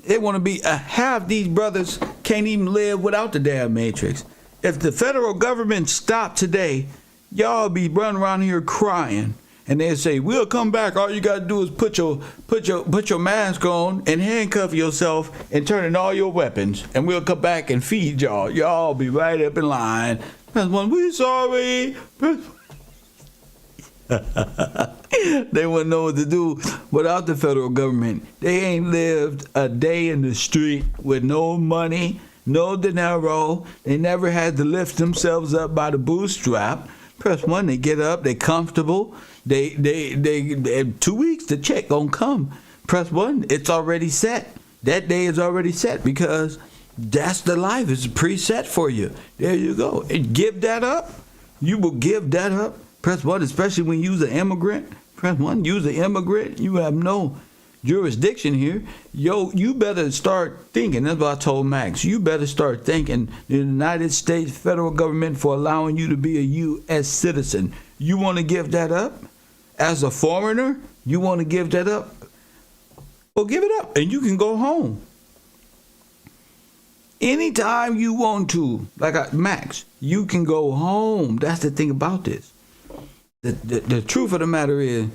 They want to be half these brothers can't even live without the damn matrix. If the federal government stopped today, y'all be running around here crying. And they say, we'll come back. All you got to do is put your mask on and handcuff yourself and turn in all your weapons. And we'll come back and feed y'all. Y'all be right up in line. That's when we sorry. They wouldn't know what to do without the federal government. They ain't lived a day in the street with no money, no dinero. They never had to lift themselves up by the bootstrap. Press 1, they get up, they comfortable. They 2 weeks, the check gonna come. Press 1, it's already set. That day is already set because that's the life. It's preset for you. There you go. And give that up. You will give that up. Press 1, especially when you're an immigrant. Press 1, you're an immigrant. You have no jurisdiction here. Yo, you better start thinking. That's what I told Max. You better start thanking the United States federal government for allowing you to be a U.S. citizen. You want to give that up? As a foreigner, you want to give that up? Well, give it up, and you can go home. Anytime you want to, Max, you can go home. That's the thing about this. The truth of the matter is,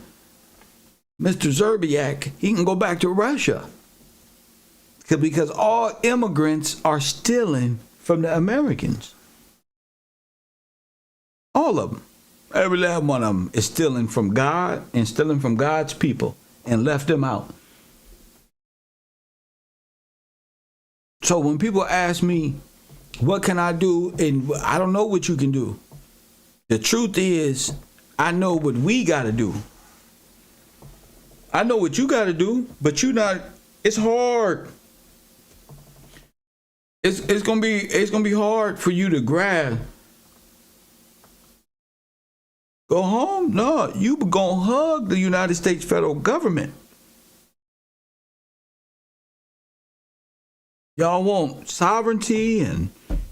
Mr. Zerbiak, he can go back to Russia. Because all immigrants are stealing from the Americans. All of them. Every last one of them is stealing from God and stealing from God's people and left them out. So when people ask me, what can I do? And I don't know what you can do. The truth is, I know what we got to do. I know what you got to do, but it's hard. It's gonna be hard for you to grab. Go home? No, you gonna hug the United States federal government. Y'all want sovereignty, and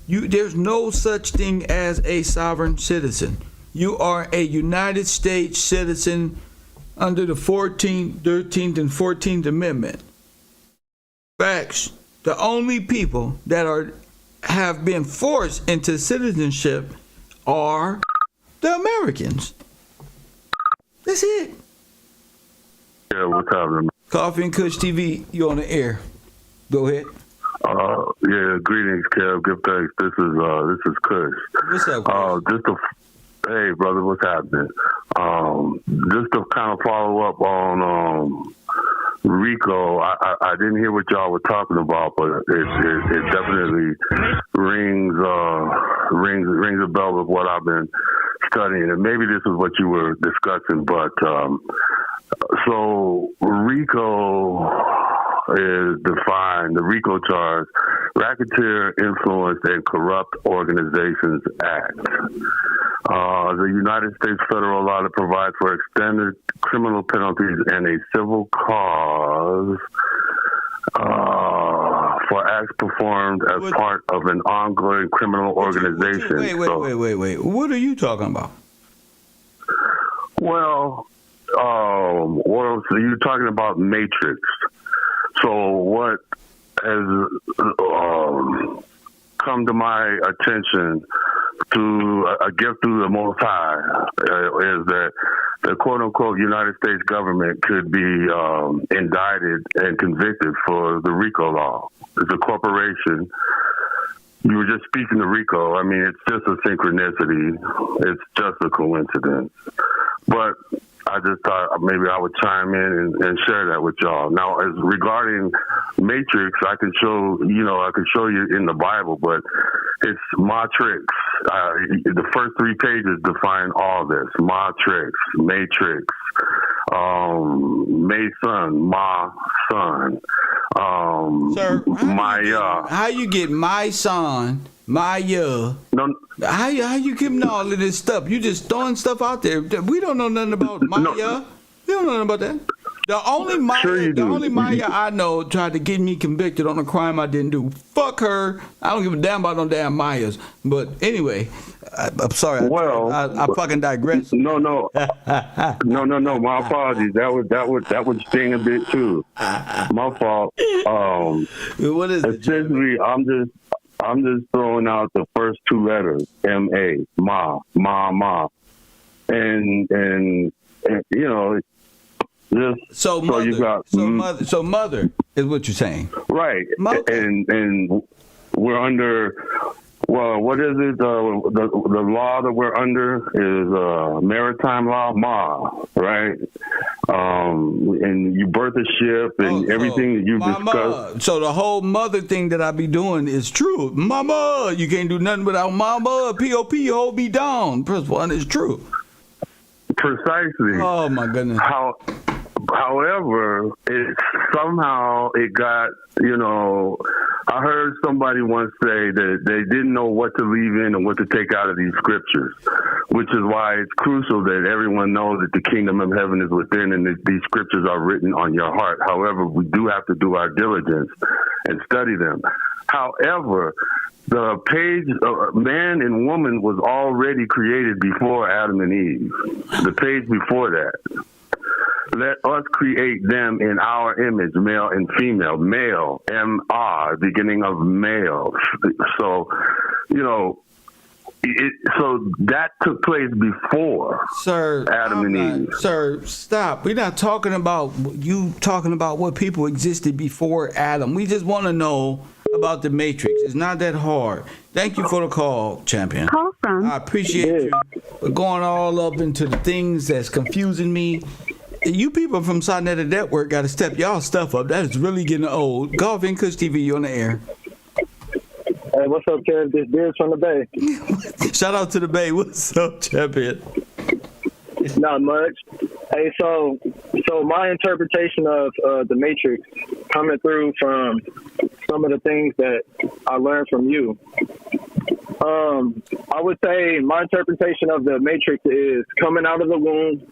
there's no such thing as a sovereign citizen. You are a United States citizen under the 14th, 13th, and 14th Amendment. Facts. The only people that have been forced into citizenship are the Americans. That's it. Yeah, what's happening? Coffee and Kush TV, you on the air. Go ahead. Yeah, greetings, Kev. Give thanks. This is Kush. What's up, hey, brother, what's happening? Just to kind of follow up on Rico, I didn't hear what y'all were talking about, but it definitely rings a bell with what I've been studying, and maybe this is what you were discussing. But so Rico is defined, the RICO charge, Racketeer Influenced and Corrupt Organizations Act. The United States federal law that provides for extended criminal penalties and a civil cause for acts performed as part of an ongoing criminal organization. Wait. What are you talking about? Well, so you're talking about Matrix. So what has come to my attention to a gift through the Most High is that the quote-unquote United States government could be indicted and convicted for the RICO law. It's a corporation. You were just speaking to RICO. I mean, it's just a synchronicity. It's just a coincidence. But I just thought maybe I would chime in and share that with y'all. Now, as regarding Matrix, I can show you in the Bible, but it's Matrix. The first 3 pages define all this. Matrix, Mason, Ma, son. Sir, Maya. How you get my son, Maya? No. How you giving all of this stuff? You just throwing stuff out there. We don't know nothing about Maya. We don't know nothing about that. The only Maya I know tried to get me convicted on a crime I didn't do. Fuck her. I don't give a damn about no damn Mayas. But anyway, I'm sorry. I fucking digress. No. No. My apologies. That would sting a bit too. My fault. What is it? Essentially, I'm just throwing out the first 2 letters. M-A. Ma. And you know. So mother is what you're saying, right? Mother. And we're under Well, what is it? The law that we're under is maritime law, MA, right? And you birth a ship and everything that you've discussed. So the whole mother thing that I be doing is true. Mama, you can't do nothing without mama. P.O.P. hold me down. Press 1 is true. Precisely. Oh, my goodness. However, somehow it got, I heard somebody once say that they didn't know what to leave in and what to take out of these scriptures, which is why it's crucial that everyone knows that the kingdom of heaven is within and that these scriptures are written on your heart. However, we do have to do our diligence and study them. However, the page, man and woman was already created before Adam and Eve. The page before that. Let us create them in our image, male and female. Male, M-R, beginning of male. So, so that took place before Adam and Eve. Sir, stop. We're not talking about you talking about what people existed before Adam. We just want to know about the Matrix. It's not that hard. Thank you for the call, champion. Call from. I appreciate you for going all up into the things that's confusing me. You people from Sonetta Network got to step y'all stuff up. That is really getting old. Golf and Kush TV, you on the air. Hey, what's up, Kev? This Biz from the Bay. Shout out to the Bay. What's up, champion? Not much. Hey, so my interpretation of the Matrix, coming through from some of the things that I learned from you, I would say my interpretation of the Matrix is coming out of the womb,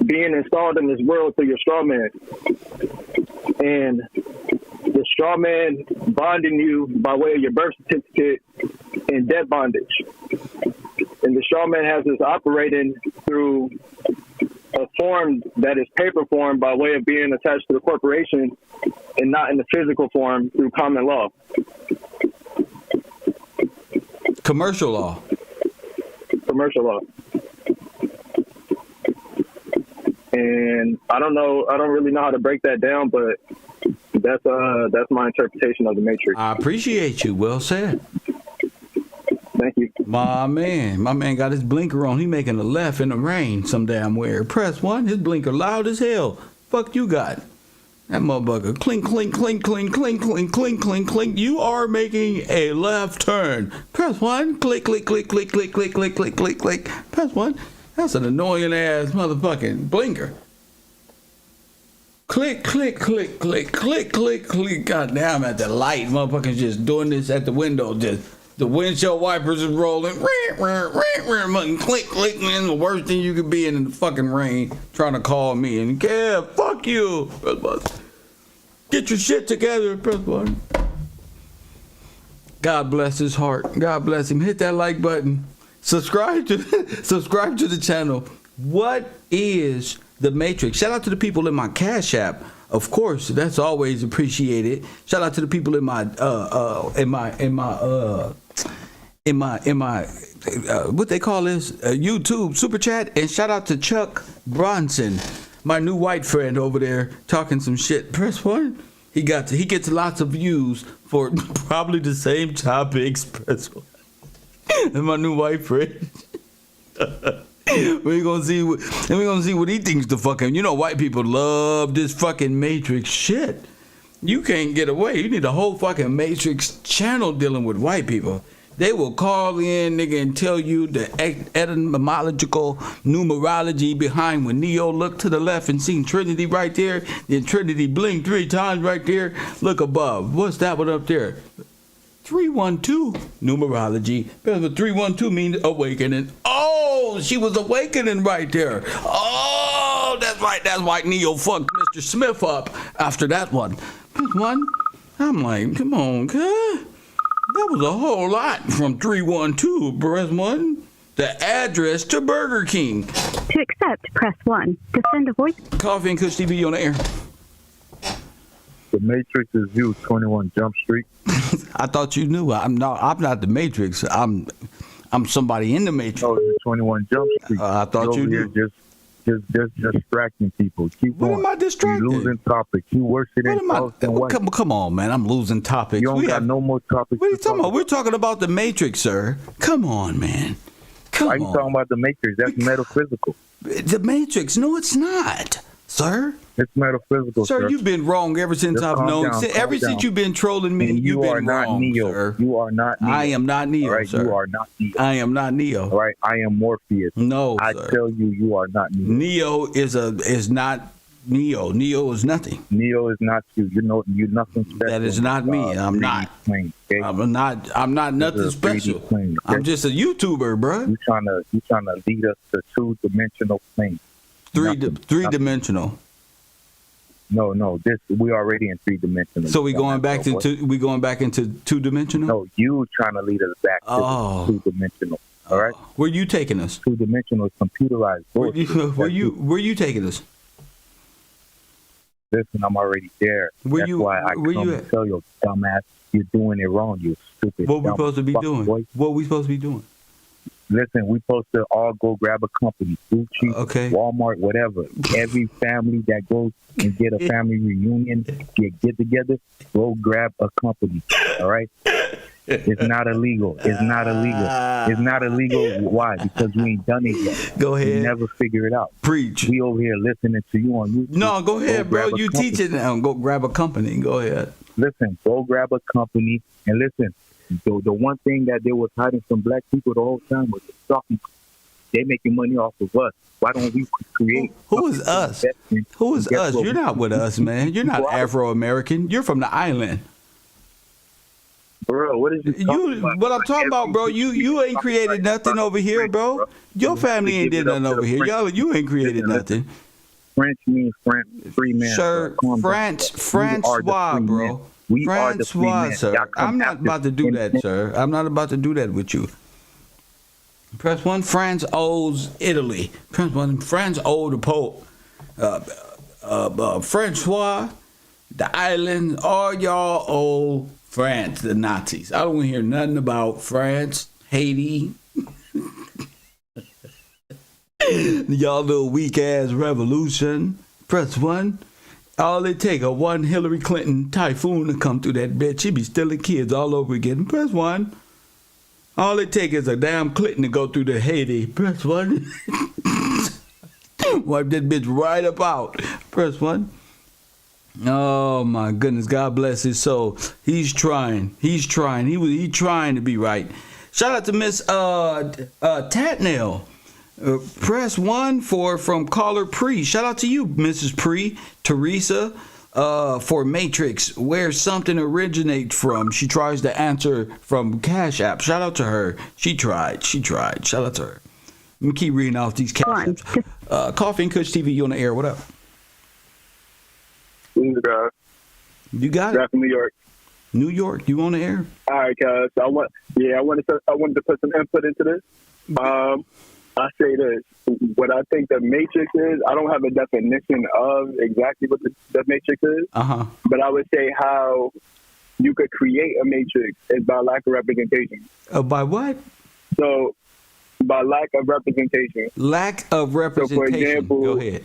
being installed in this world through your straw man, and the straw man bonding you by way of your birth certificate in debt bondage. And the straw man has this operating through a form that is paper form by way of being attached to the corporation and not in the physical form through common law. Commercial law. Commercial law. And I don't really know how to break that down, but that's my interpretation of the Matrix. I appreciate you. Well said. Thank you. My man got his blinker on. He making a left in the rain some damn where. Press 1, his blinker loud as hell. Fuck you got. That motherfucker clink, clink, clink, clink, clink, clink, clink, clink, clink. You are making a left turn. Press 1, click, click, click, click, click, click, click, click, click, click. Press 1. That's an annoying ass motherfucking blinker. Click, click, click, click, click, click, click. God damn, at the light. Motherfuckers just doing this at the window. Just the windshield wipers is rolling. Click, click, man. The worst thing you could be in the fucking rain trying to call me. And Kev, fuck you. Get your shit together. Press 1. God bless his heart. God bless him. Hit that like button. Subscribe to the channel. What is the Matrix? Shout out to the people in my Cash App. Of course, that's always appreciated. Shout out to the people in my what they call this YouTube super chat, and shout out to Chuck Bronson, my new white friend over there talking some shit. Press 1. He gets lots of views for probably the same topics. Press 1. And my new white friend. We're gonna see what he thinks the fucking. White people love this fucking Matrix shit. You can't get away. You need a whole fucking Matrix channel dealing with white people. They will call in, nigga, and tell you the etymological numerology behind when Neo looked to the left and seen Trinity right there. Then Trinity blinked 3 times right there. Look above. What's that one up there? 312 numerology. 312 means awakening. Oh, she was awakening right there. Oh, that's right. That's why Neo fucked Mr. Smith up after that one. I'm like, come on, cuz. That was a whole lot from 312. Press 1. The address to Burger King. To accept, press 1. To send a voice. Coffee and Kush TV on the air. The Matrix is you, 21 Jump Street. I thought you knew. I'm not the Matrix. I'm somebody in the Matrix. No, it's 21 Jump Street. I thought you knew. Just just distracting people. Keep What going. am I distracted? You losing topics. You worse than Come on, man. I'm losing topics. You don't got no more topics. What are you talking about? We're talking about the Matrix, sir. Come on, man. Why are you talking about the Matrix? That's metaphysical. The Matrix? No, it's not, sir. It's metaphysical, sir. You've been wrong ever since I've known. Ever since you've been trolling me, you've been wrong, Neo. sir. You are not Neo. I am not Neo, right? sir. You are not Neo. I am not Neo. All right, I am Morpheus. No, I sir. tell you, you are not Neo. Neo is not Neo. Neo is nothing. Neo is not you. You're nothing special. That is not me. I'm not. Plane, okay? I'm not nothing special. Plane, okay? I'm just a YouTuber, bro. You trying to lead us to two-dimensional plane. Three-dimensional. No. We already in three-dimensional. So we going back into two-dimensional? No, you trying to lead us back to two-dimensional. All right. Where you taking us? Two-dimensional is computerized. Where you taking us? Listen, I'm already there. That's why I come to tell you, dumbass, you're doing it wrong. You stupid. What we supposed to be doing? Boy. What we supposed to be doing? Listen, we supposed to all go grab a company, Gucci, Walmart, whatever. Every family that goes and get a family reunion, get together, go grab a company. All right. It's not illegal. It's not illegal. It's not illegal. Why? Because we ain't done it yet. Go ahead. We never figure it out. Preach. We over here listening to you on YouTube. No, go ahead, bro. You teach it now. Go grab a company. Go ahead. Listen, go grab a company and listen. The one thing that they was hiding from black people the whole time was the stocking. They making money off of us. Why don't we create? Who is us? Who is us? You're not with us, man. You're not Afro-American. You're from the island. Bro, what is what I'm talking about, bro? You ain't created nothing over here, bro. Your family ain't did nothing over here. You ain't created nothing. French means free man. Sir, Francois, bro. Francois, sir. I'm not about to do that, sir. I'm not about to do that with you. Press 1, France owes Italy. Press 1, France owed the Pope. Francois, the island, all y'all owe France, the Nazis. I don't want to hear nothing about France, Haiti. Y'all little weak-ass revolution. Press 1. All it take a one Hillary Clinton typhoon to come through that bitch. She be stealing kids all over again. Press 1. All it take is a damn Clinton to go through the Haiti. Press 1. Wipe that bitch right up out. Press 1. Oh my goodness. God bless his soul. He's trying. He's trying. He trying to be right. Shout out to Miss Tatnell. Press 1 from caller Pre. Shout out to you, Mrs. Pre. Teresa, for Matrix, where something originates from. She tries to answer from Cash App. Shout out to her. She tried. Shout out to her. Let me keep reading off these Cash Apps. Coffee and Kush TV, you on the air. What up? You got it. From New York. New York, you on the air? All right, guys. I wanted to put some input into this. I say this. What I think the Matrix is, I don't have a definition of exactly what the Matrix is. But I would say how you could create a Matrix is by lack of representation. By what? So, by lack of representation. Lack of representation. So, for example, go ahead.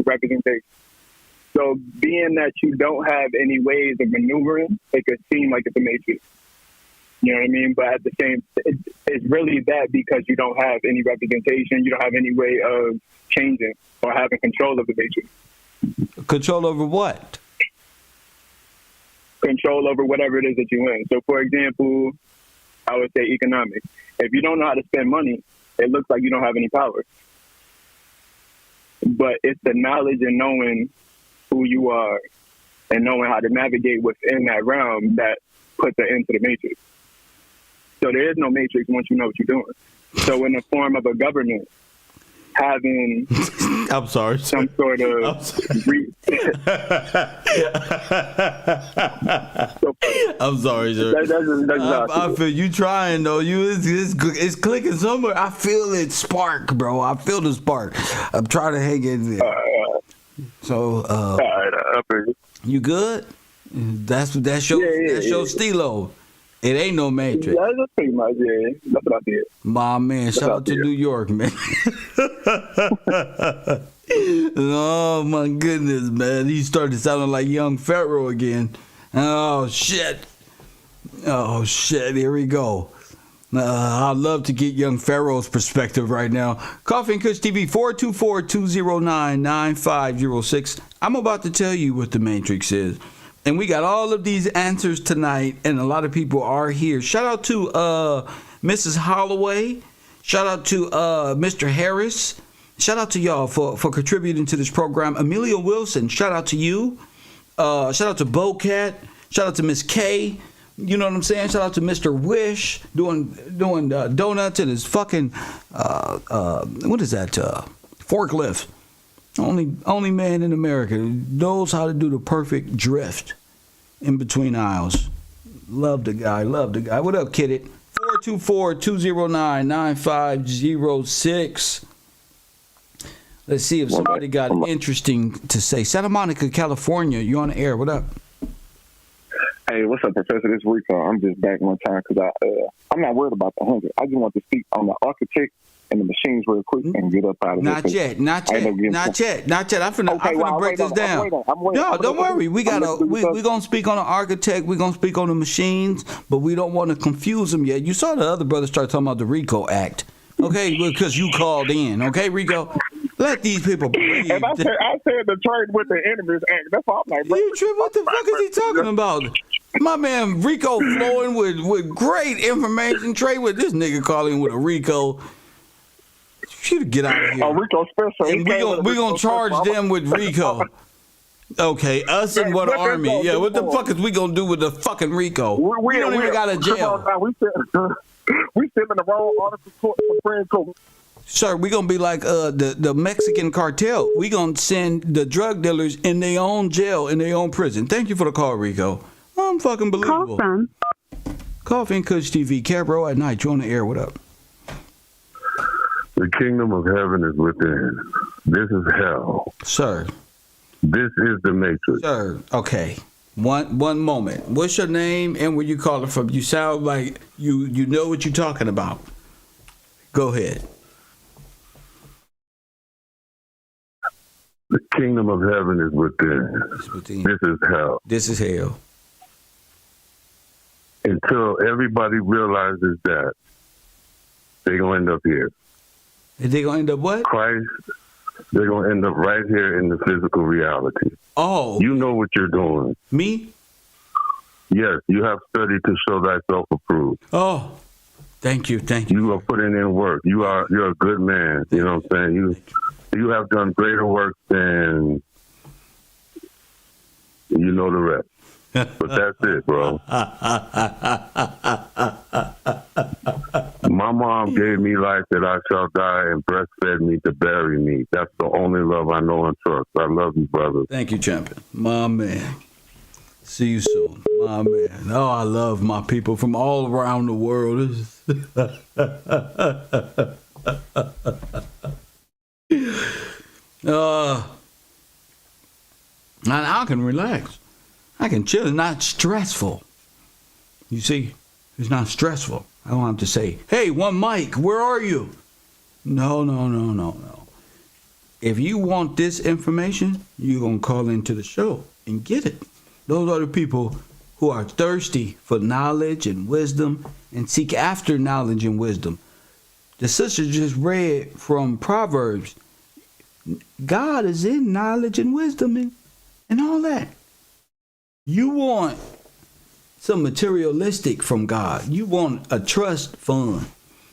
Representation. So, being that you don't have any ways of maneuvering, it could seem like it's a Matrix. You know what I mean? But at the same, it's really that because you don't have any representation, you don't have any way of changing or having control of the Matrix. Control over what? Control over whatever it is that you're in. So, for example, I would say economics. If you don't know how to spend money, it looks like you don't have any power. But it's the knowledge and knowing who you are and knowing how to navigate within that realm that puts an end to the Matrix. So there is no Matrix once you know what you're doing. So in the form of a government having I'm sorry, some sort of I'm sorry, sir. I feel you trying though. It's clicking somewhere. I feel it spark, bro. I feel the spark. I'm trying to hang in there. So you good? That's your Stilo. It ain't no Matrix. Yeah, that's pretty much, yeah. That's what I did. My man, shout out to New York, man. Oh, my goodness, man. He started sounding like young Pharaoh again. Oh, shit. Oh, shit. Here we go. I'd love to get young Pharaoh's perspective right now. Coffee and Kush TV, 424-209-9506. I'm about to tell you what the Matrix is. And we got all of these answers tonight, and a lot of people are here. Shout out to Mrs. Holloway. Shout out to Mr. Harris. Shout out to y'all for contributing to this program. Amelia Wilson, shout out to you. Shout out to Bocat. Shout out to Miss K. You know what I'm saying? Shout out to Mr. Wish doing donuts in his fucking what is that? Forklift. Only man in America knows how to do the perfect drift in between aisles. Love the guy. What up, Kid It? 424-209-9506. Let's see if somebody got interesting to say. Santa Monica, California, you on the air. What up? Hey, what's up, Professor? This is Rico. I'm just back one time because I'm not worried about the 100. I just want to speak on the architect and the machines real quick and get up out of here. Not yet. I'm finna break this down. No, don't worry. We're gonna speak on the architect. We're gonna speak on the machines, but we don't want to confuse them yet. You saw the other brother start talking about the RICO Act, okay? Because you called in, okay, Rico? Let these people breathe. And I said the trade with the enemies act. That's all I'm like. What the fuck is he talking about? My man Rico flowing with great information. Trade with this nigga calling with a Rico. You get out of here. Oh, Rico special. And we gonna charge them with Rico. Okay, us and what army? Yeah, what the fuck is we gonna do with the fucking Rico? We don't even got a jail. We sit in the wrong article court for friend court. Sir, we gonna be like the Mexican cartel. We gonna send the drug dealers in their own jail, in their own prison. Thank you for the call, Rico. I'm fucking believable. Call from Coffee and Kush TV, Cabro at night. You on the air? What up? The kingdom of heaven is within. This is hell. Sir. This is the Matrix. Sir, okay. One moment. What's your name and where you calling from? You sound like you know what you're talking about. Go ahead. The kingdom of heaven is within. This is hell. This is hell. Until everybody realizes that, they're going to end up here. They're going to end up what? Christ. They're going to end up right here in the physical reality. Oh. You know what you're doing. Me? Yes, you have studied to show thyself approved. Oh, thank you. You are putting in work. You're a good man. You know what I'm saying? You have done greater work than you know the rest. But that's it, bro. My mom gave me life that I shall die and breastfed me to bury me. That's the only love I know and trust. I love you, brother. Thank you, champion. My man. See you soon. My man. Oh, I love my people from all around the world. I can relax. I can chill. It's not stressful. You see, it's not stressful. I don't have to say, hey, one mic, where are you? No. If you want this information, you're going to call into the show and get it. Those are the people who are thirsty for knowledge and wisdom and seek after knowledge and wisdom. The sister just read from Proverbs. God is in knowledge and wisdom and all that. You want some materialistic from God. You want a trust fund.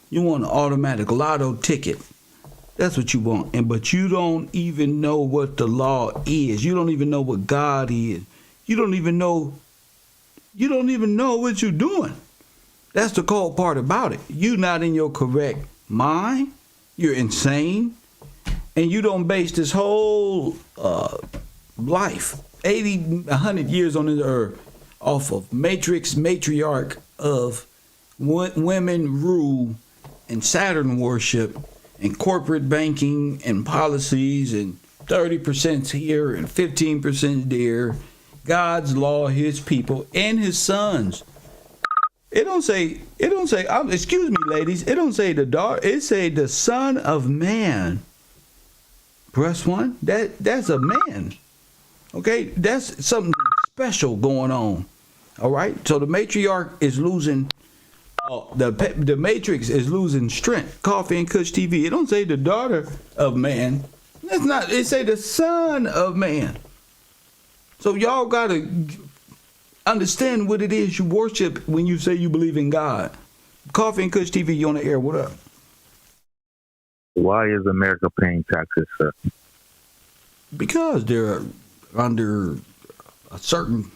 You want an automatic lotto ticket. That's what you want. But you don't even know what the law is. You don't even know what God is. You don't even know what you're doing. That's the cold part about it. You're not in your correct mind. You're insane. And you don't base this whole life, 80, 100 years on this earth, off of matriarch of women rule and Saturn worship and corporate banking and policies and 30% here and 15% there. God's law, his people, and his sons. It don't say. Excuse me, ladies. It don't say the daughter. It say the Son of Man. Press 1. That's a man. Okay, that's something special going on. All right. So the matriarch is losing. The Matrix is losing strength. Coffee and Kush TV. It don't say the daughter of man. That's not. It say the Son of Man. So y'all gotta understand what it is you worship when you say you believe in God. Coffee and Kush TV, you on the air. What up? Why is America paying taxes, sir? Because they're under a certain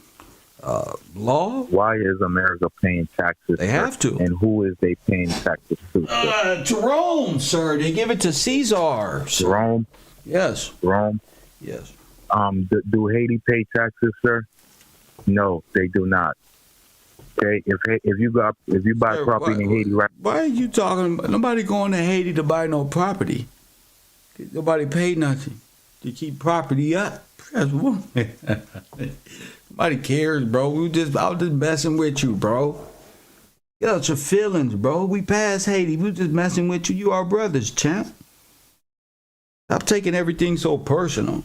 law. Why is America paying taxes? They have to. And who is they paying taxes to? To Rome, sir. They give it to Caesar. Sir. Rome? Yes. Rome? Yes. Do Haiti pay taxes, sir? No, they do not. Okay, if you buy property in Haiti, right? Why are you talking? Nobody going to Haiti to buy no property. Nobody paid nothing to keep property up. Nobody cares, bro. I was just messing with you, bro. Get out your feelings, bro. We passed Haiti. We just messing with you. You our brothers, champ. Stop taking everything so personal.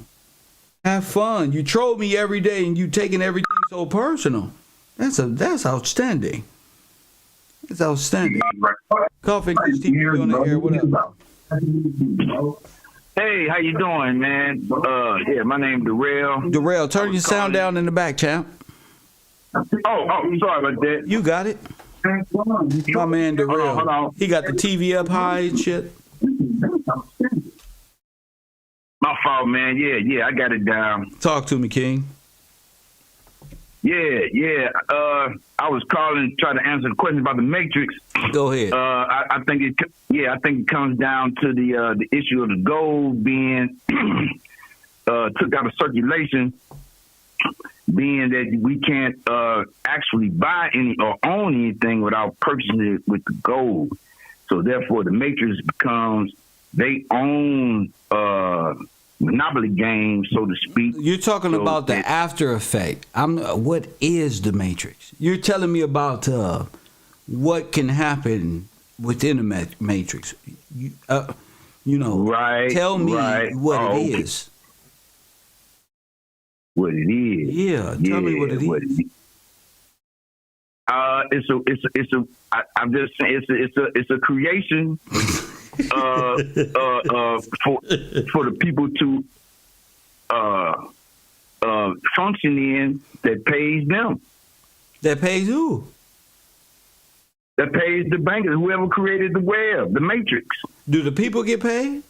Have fun. You troll me every day and you taking everything so personal. That's outstanding. It's outstanding. Coffee and Kush TV on the air. What up? Hey, how you doing, man? Yeah, my name is Darrell. Darrell, turn your sound down in the back, champ. Oh, sorry about that. You got it. My man Darrell. Hold on. He got the TV up high and shit. My fault, man. Yeah, I got it down. Talk to me, King. Yeah. I was calling, trying to answer the question about the Matrix. Go ahead. I think it comes down to the issue of the gold being took out of circulation, being that we can't actually buy any or own anything without purchasing it with the gold. So therefore, the Matrix becomes they own monopoly game, so to speak. You're talking about the after effect. What is the Matrix? You're telling me about what can happen within the Matrix. Right. Tell me what it is. What it is? Yeah. Tell me what it is. It's a creation. For the people to function in that pays them. That pays who? That pays the bankers, whoever created the web, the Matrix. Do the people get paid?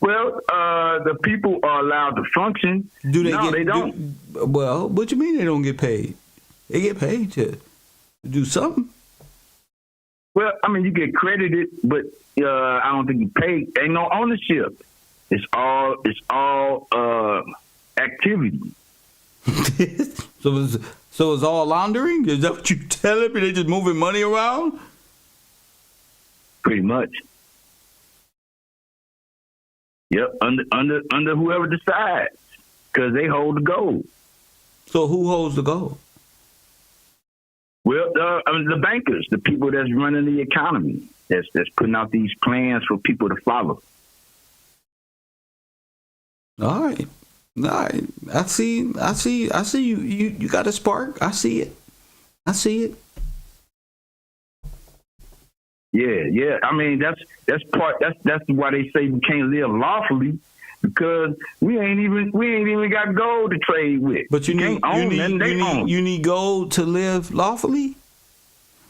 Well, the people are allowed to function. Do they? No, they don't. Well, what you mean they don't get paid? They get paid to do something. Well, I mean, you get credited, but I don't think you pay. Ain't no ownership. It's all activity. So it's all laundering? Is that what you telling me? They just moving money around? Pretty much. Yep, under whoever decides, because they hold the gold. So who holds the gold? Well, the bankers, the people that's running the economy, that's putting out these plans for people to follow. All right. I see you got a spark. I see it. Yeah. I mean, that's why they say we can't live lawfully, because we ain't even got gold to trade with. But you need gold to live lawfully?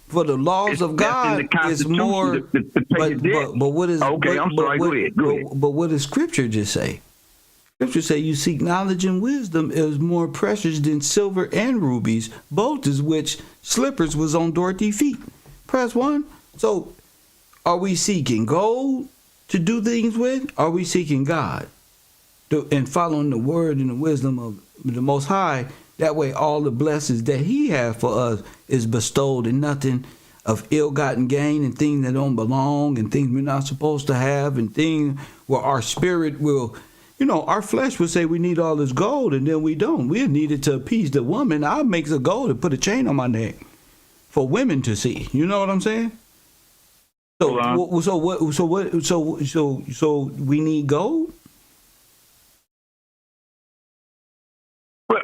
For the laws of God is more. But what is? Okay, I'm sorry. Go ahead. But what does Scripture just say? Scripture say you seek knowledge and wisdom is more precious than silver and rubies, both as which slippers was on Dorothy's feet. Press 1. So, are we seeking gold to do things with? Are we seeking God? And following the word and the wisdom of the Most High, that way all the blessings that He has for us is bestowed, and nothing of ill-gotten gain and things that don't belong and things we're not supposed to have and things where our spirit will, our flesh would say we need all this gold, and then we don't. We need it to appease the woman. I'll make the gold and put a chain on my neck for women to see. You know what I'm saying? So we need gold?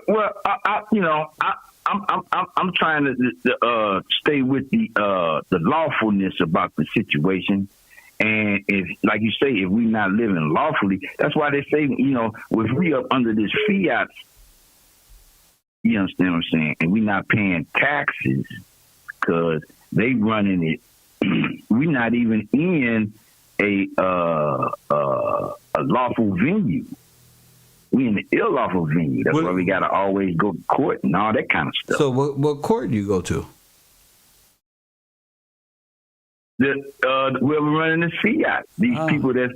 Well, I'm trying to stay with the lawfulness about the situation. And if, like you say, if we're not living lawfully, that's why they say, if we up under this fiat, you understand what I'm saying, and we're not paying taxes because they running it, we're not even in a lawful venue. We in the illlawful venue. That's why we got to always go to court and all that kind of stuff. So what court do you go to? Where we're running this fiat. These people that's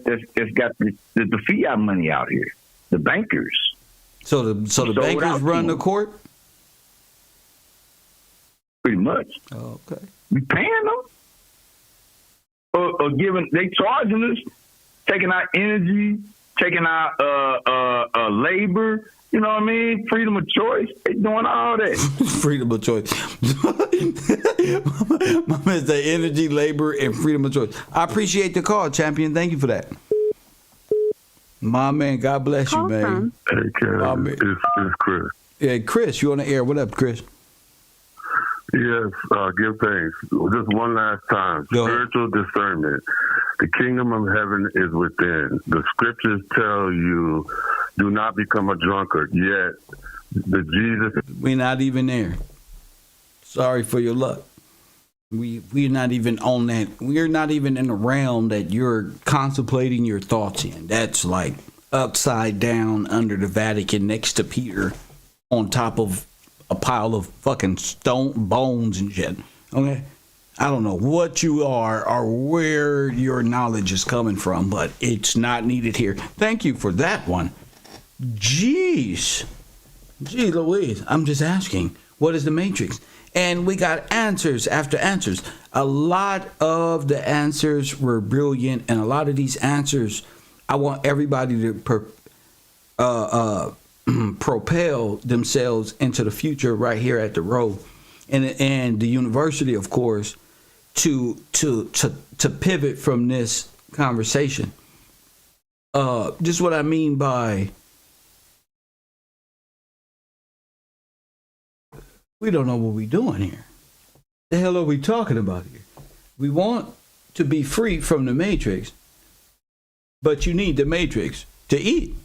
got the fiat money out here, the bankers. So the bankers run the court? Pretty much. Oh, okay. We paying them, or they charging us, taking our energy, taking our labor. You know what I mean? Freedom of choice. They doing all that. Freedom of choice. My man said energy, labor, and freedom of choice. I appreciate the call, champion. Thank you for that. My man, God bless you, man. Hey, Ken, it's Chris. Yeah, Chris, you on the air. What up, Chris? Yes, give thanks. Just one last time. Spiritual discernment. The kingdom of heaven is within. The scriptures tell you, do not become a drunkard. Yet, we're not even there. Sorry for your luck. We're not even on that. We're not even in the realm that you're contemplating your thoughts in. That's like upside down under the Vatican next to Peter on top of a pile of fucking stone bones and shit. Okay? I don't know what you are or where your knowledge is coming from, but it's not needed here. Thank you for that one. Jeez. Gee Louise. I'm just asking, what is the Matrix? And we got answers after answers. A lot of the answers were brilliant, and a lot of these answers, I want everybody to propel themselves into the future right here at the road, and the university, of course, to pivot from this conversation. Just what I mean by we don't know what we're doing here. The hell are we talking about here? We want to be free from the Matrix, but you need the Matrix to eat.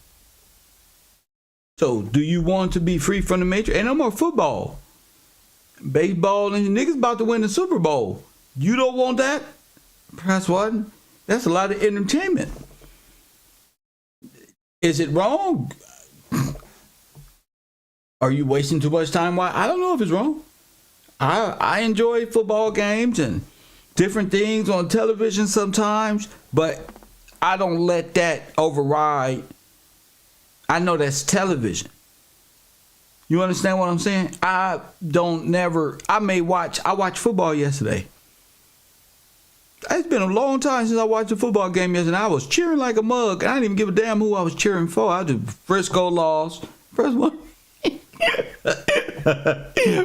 So, do you want to be free from the Matrix? Ain't no more football, baseball, and niggas about to win the Super Bowl. You don't want that? Press one. That's a lot of entertainment. Is it wrong? Are you wasting too much time? Why? I don't know if it's wrong. I enjoy football games and different things on television sometimes, but I don't let that override. I know that's television. You understand what I'm saying? I watched football yesterday. It's been a long time since I watched a football game yesterday. I was cheering like a mug. I didn't even give a damn who I was cheering for. I just Frisco lost. First one.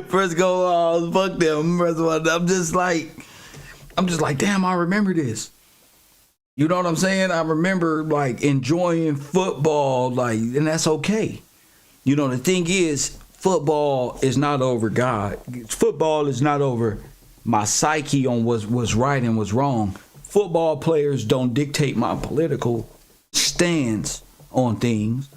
Frisco lost. Fuck them. First one. I'm just like, damn, I remember this. You know what I'm saying? I remember like enjoying football, and that's okay. You know, the thing is, football is not over God. Football is not over my psyche on what's right and what's wrong. Football players don't dictate my political stance on things.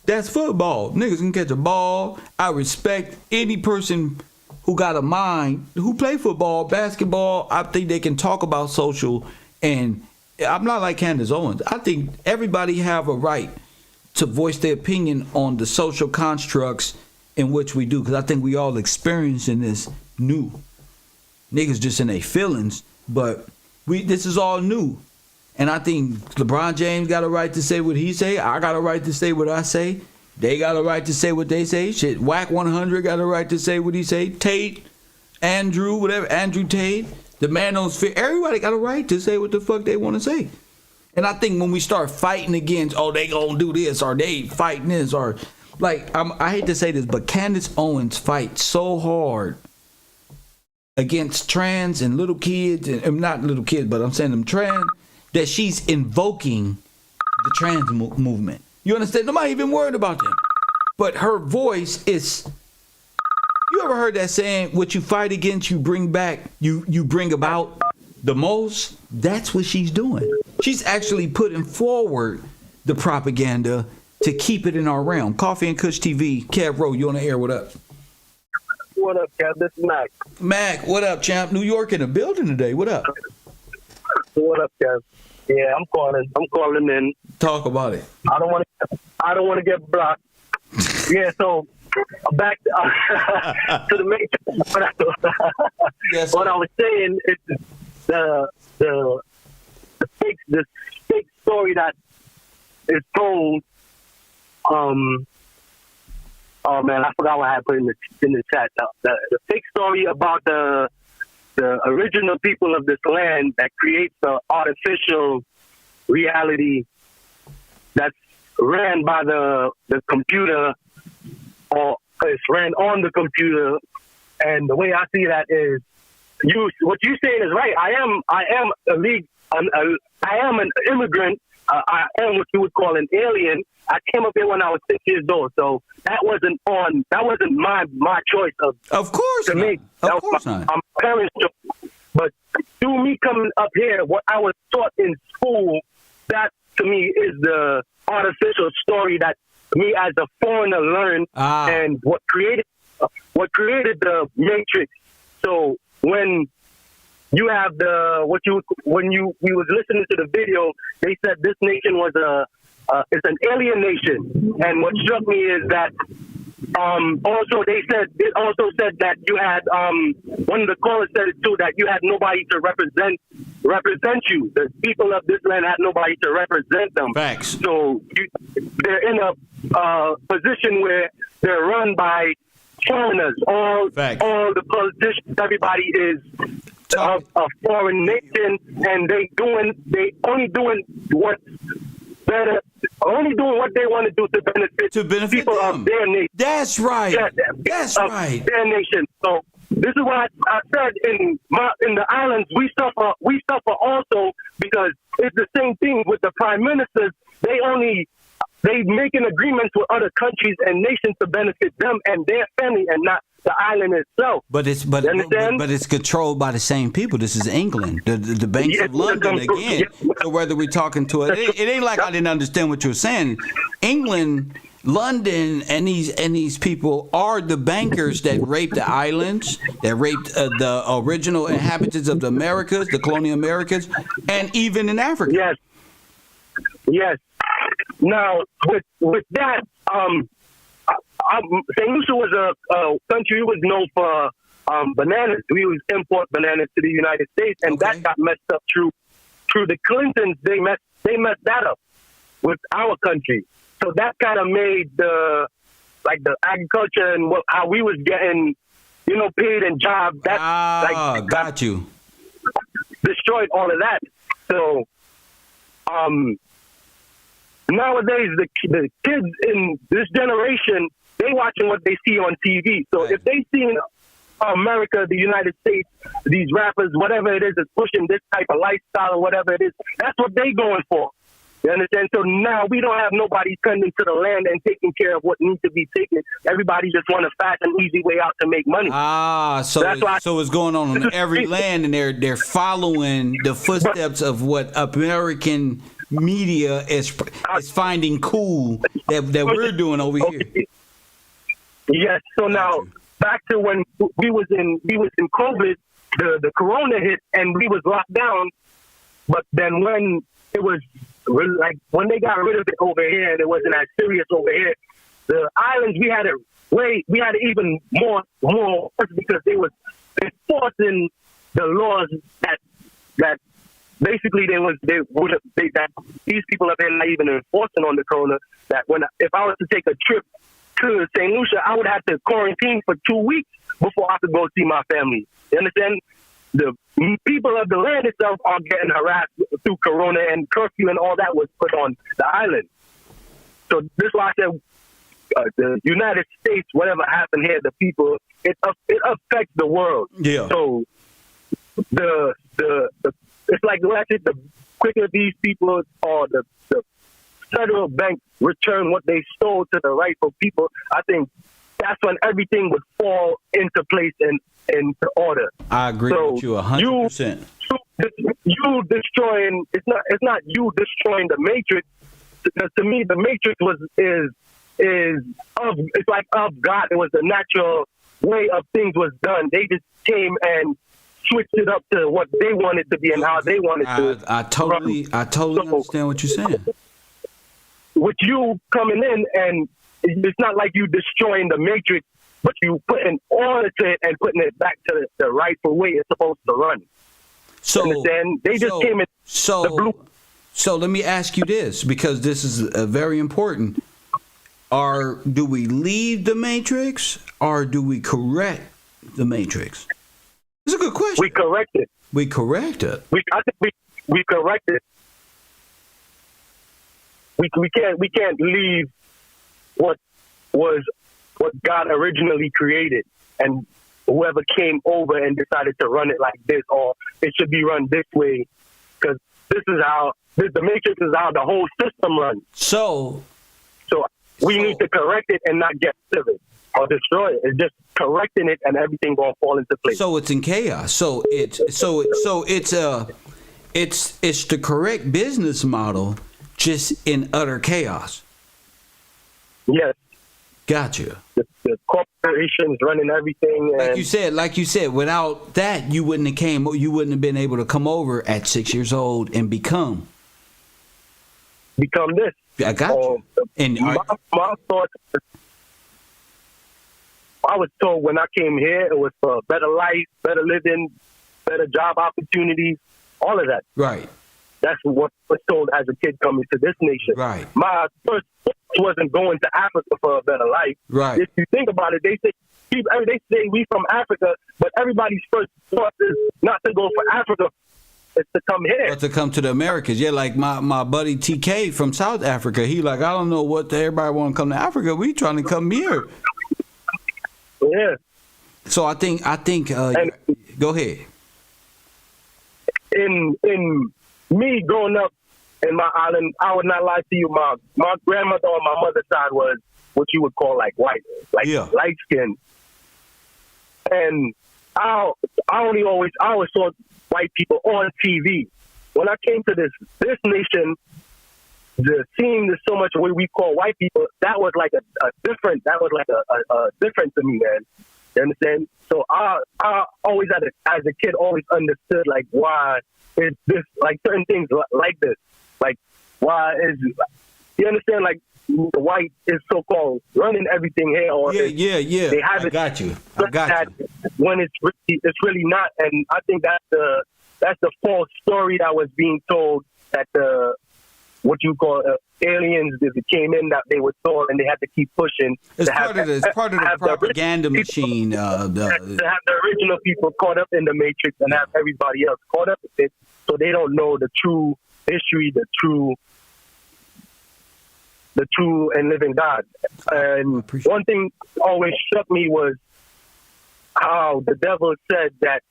That's football. Niggas can catch a ball. I respect any person who got a mind, who play football, basketball. I think they can talk about social, and I'm not like Candace Owens. I think everybody have a right to voice their opinion on the social constructs in which we do, because I think we all experiencing this new. Niggas just in their feelings, but this is all new. And I think LeBron James got a right to say what he say. I got a right to say what I say. They got a right to say what they say. Shit, Whack 100 got a right to say what he say. Tate, Andrew Tate, the man on sphere. Everybody got a right to say what the fuck they want to say. And I think when we start fighting against, oh, they gonna do this or they fighting this or like, I hate to say this, but Candace Owens fights so hard against trans and little kids, and not little kids, but I'm saying them trans, that she's invoking the trans movement. You understand? Nobody even worried about them. But her voice is, you ever heard that saying, what you fight against, you bring back, you bring about the most? That's what she's doing. She's actually putting forward the propaganda to keep it in our realm. Coffee and Kush TV, Kev Rowe, you on the air, what up? What up, Kev? This is Mac. Mac, what up, champ? New York in the building today, what up? What up, Kev? Yeah, I'm calling in. Talk about it. I don't want to get blocked. Yeah, so back to the Matrix. Yes, what I was saying is the fake story that is told. Oh man, I forgot what I put in the chat. The fake story about the original people of this land that creates the artificial reality that's ran by the computer, or it's ran on the computer. And the way I see that is, what you're saying is right. I am an immigrant. I am what you would call an alien. I came up here when I was 6 years old, so that wasn't my choice of course to make. Of course not. My parents' choice. But through me coming up here, what I was taught in school, that to me is the artificial story that me as a foreigner learned, and what created the Matrix. So when you have when we was listening to the video, they said this nation was it's an alien nation, and what struck me is that it also said that you had one of the callers said it too, that you had nobody to represent you. The people of this land had nobody to represent them. Facts. So they're in a position where they're run by foreigners. All the politicians, everybody is of a foreign nation, and they only doing what they want to do to benefit people of their nation. That's right. That's right. Their nation. So this is what I said in the islands. We suffer also because it's the same thing with the prime ministers. They making agreements with other countries and nations to benefit them and their family, and not the island itself. But it's controlled by the same people. This is England, the banks of London again. So whether we're talking to it ain't like I didn't understand what you were saying. England, London, and these people are the bankers that raped the islands, that raped the original inhabitants of the Americas, the colonial Americas, and even in Africa. Yes. Now, with that, St. Lucia was a country was known for bananas. We would import bananas to the United States, and that got messed up through the Clintons. They messed that up with our country. So that kind of made the agriculture and how we was getting, paid and jobs. That got you. Destroyed all of that. So, nowadays, the kids in this generation, they watching what they see on TV. So if they see in America, the United States, these rappers, whatever it is pushing this type of lifestyle or whatever it is, that's what they going for. You understand? So now we don't have nobody coming to the land and taking care of what needs to be taken. Everybody just want a fast and easy way out to make money. So it's going on in every land, and they're following the footsteps of what American media is finding cool that we're doing over here. Yes. So now back to when we was in COVID, the corona hit and we was locked down. But then when it was when they got rid of it over here, and it wasn't as serious over here, the islands we had it even more because they was enforcing the laws that basically that these people up there not even enforcing on the corona. That if I was to take a trip to St. Lucia, I would have to quarantine for 2 weeks before I could go see my family. You understand? the people of the land itself are getting harassed through Corona and curfew and all that was put on the island. So this is why I said the United States, whatever happened here, the people, it affects the world. Yeah. So the it's like I said, the quicker these people or the federal bank return what they stole to the rightful people, I think that's when everything would fall into place and into order. I agree with you 100%. You destroying it's not you destroying the Matrix. Because to me, the Matrix it's like of God. It was the natural way of things was done. They just came and switched it up to what they wanted to be and how they wanted to. I totally understand what you're saying. With you coming in, and it's not like you destroying the Matrix, but you putting order to it and putting it back to the rightful way it's supposed to run. So understand? They just came in the blue. So let me ask you this, because this is very important. Do we leave the Matrix or do we correct the Matrix? It's a good question. We correct it. We correct it. I think we correct it. We can't leave what God originally created, and whoever came over and decided to run it like this, or it should be run this way, because this is how the Matrix is how the whole system runs. So we need to correct it and not get rid of it or destroy it. It's just correcting it, and everything gonna fall into place. So it's in chaos. So it's the correct business model, just in utter chaos. Yes. Gotcha. The corporations running everything. And like you said, without that, you wouldn't have been able to come over at 6 years old and become this. I got you. And my thoughts, I was told when I came here, it was for better life, better living, better job opportunities, all of that. Right. That's what was told as a kid coming to this nation. Right. My first wasn't going to Africa for a better life. Right. If you think about it, they say we from Africa, but everybody's first thought is not to go for Africa. It's to come here. But to come to the Americas. Yeah, like my buddy TK from South Africa. He like, I don't know what everybody want to come to Africa. We trying to come here. Yeah. So I think. Go ahead. In me growing up in my island, I would not lie to you. My grandmother on my mother's side was what you would call like white, light skin. And I always saw white people on TV. When I came to this nation, seeing there's so much what we call white people, that was like a different to me, man. You understand? So I always as a kid always understood like why is this like certain things like this, like why is you understand like the white is so called running everything here or yeah they have I got you when it's really not, and I think that's the false story that was being told that the what you call aliens that came in that they were told and they had to keep pushing. It's part of the propaganda machine. To have the original people caught up in the Matrix and have everybody else caught up with it, so they don't know the true history, the true and living God. And one thing always struck me was how the devil said that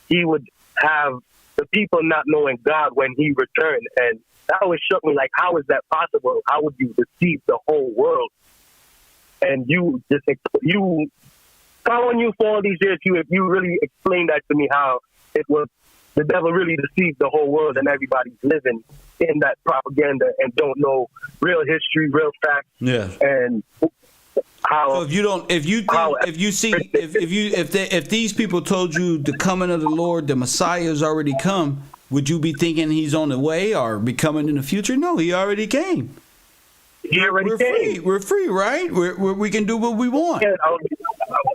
he would have the people not knowing God when he returned, and that always struck me like, how is that possible? How would you deceive the whole world? And following you for all these years, if you really explained that to me, how it was the devil really deceived the whole world and everybody's living in that propaganda and don't know real history, real facts. Yeah. And how if these people told you the coming of the Lord, the Messiah has already come, would you be thinking he's on the way or be coming in the future? No, he already came. We're free. We're free, right? We can do what we want. Yeah,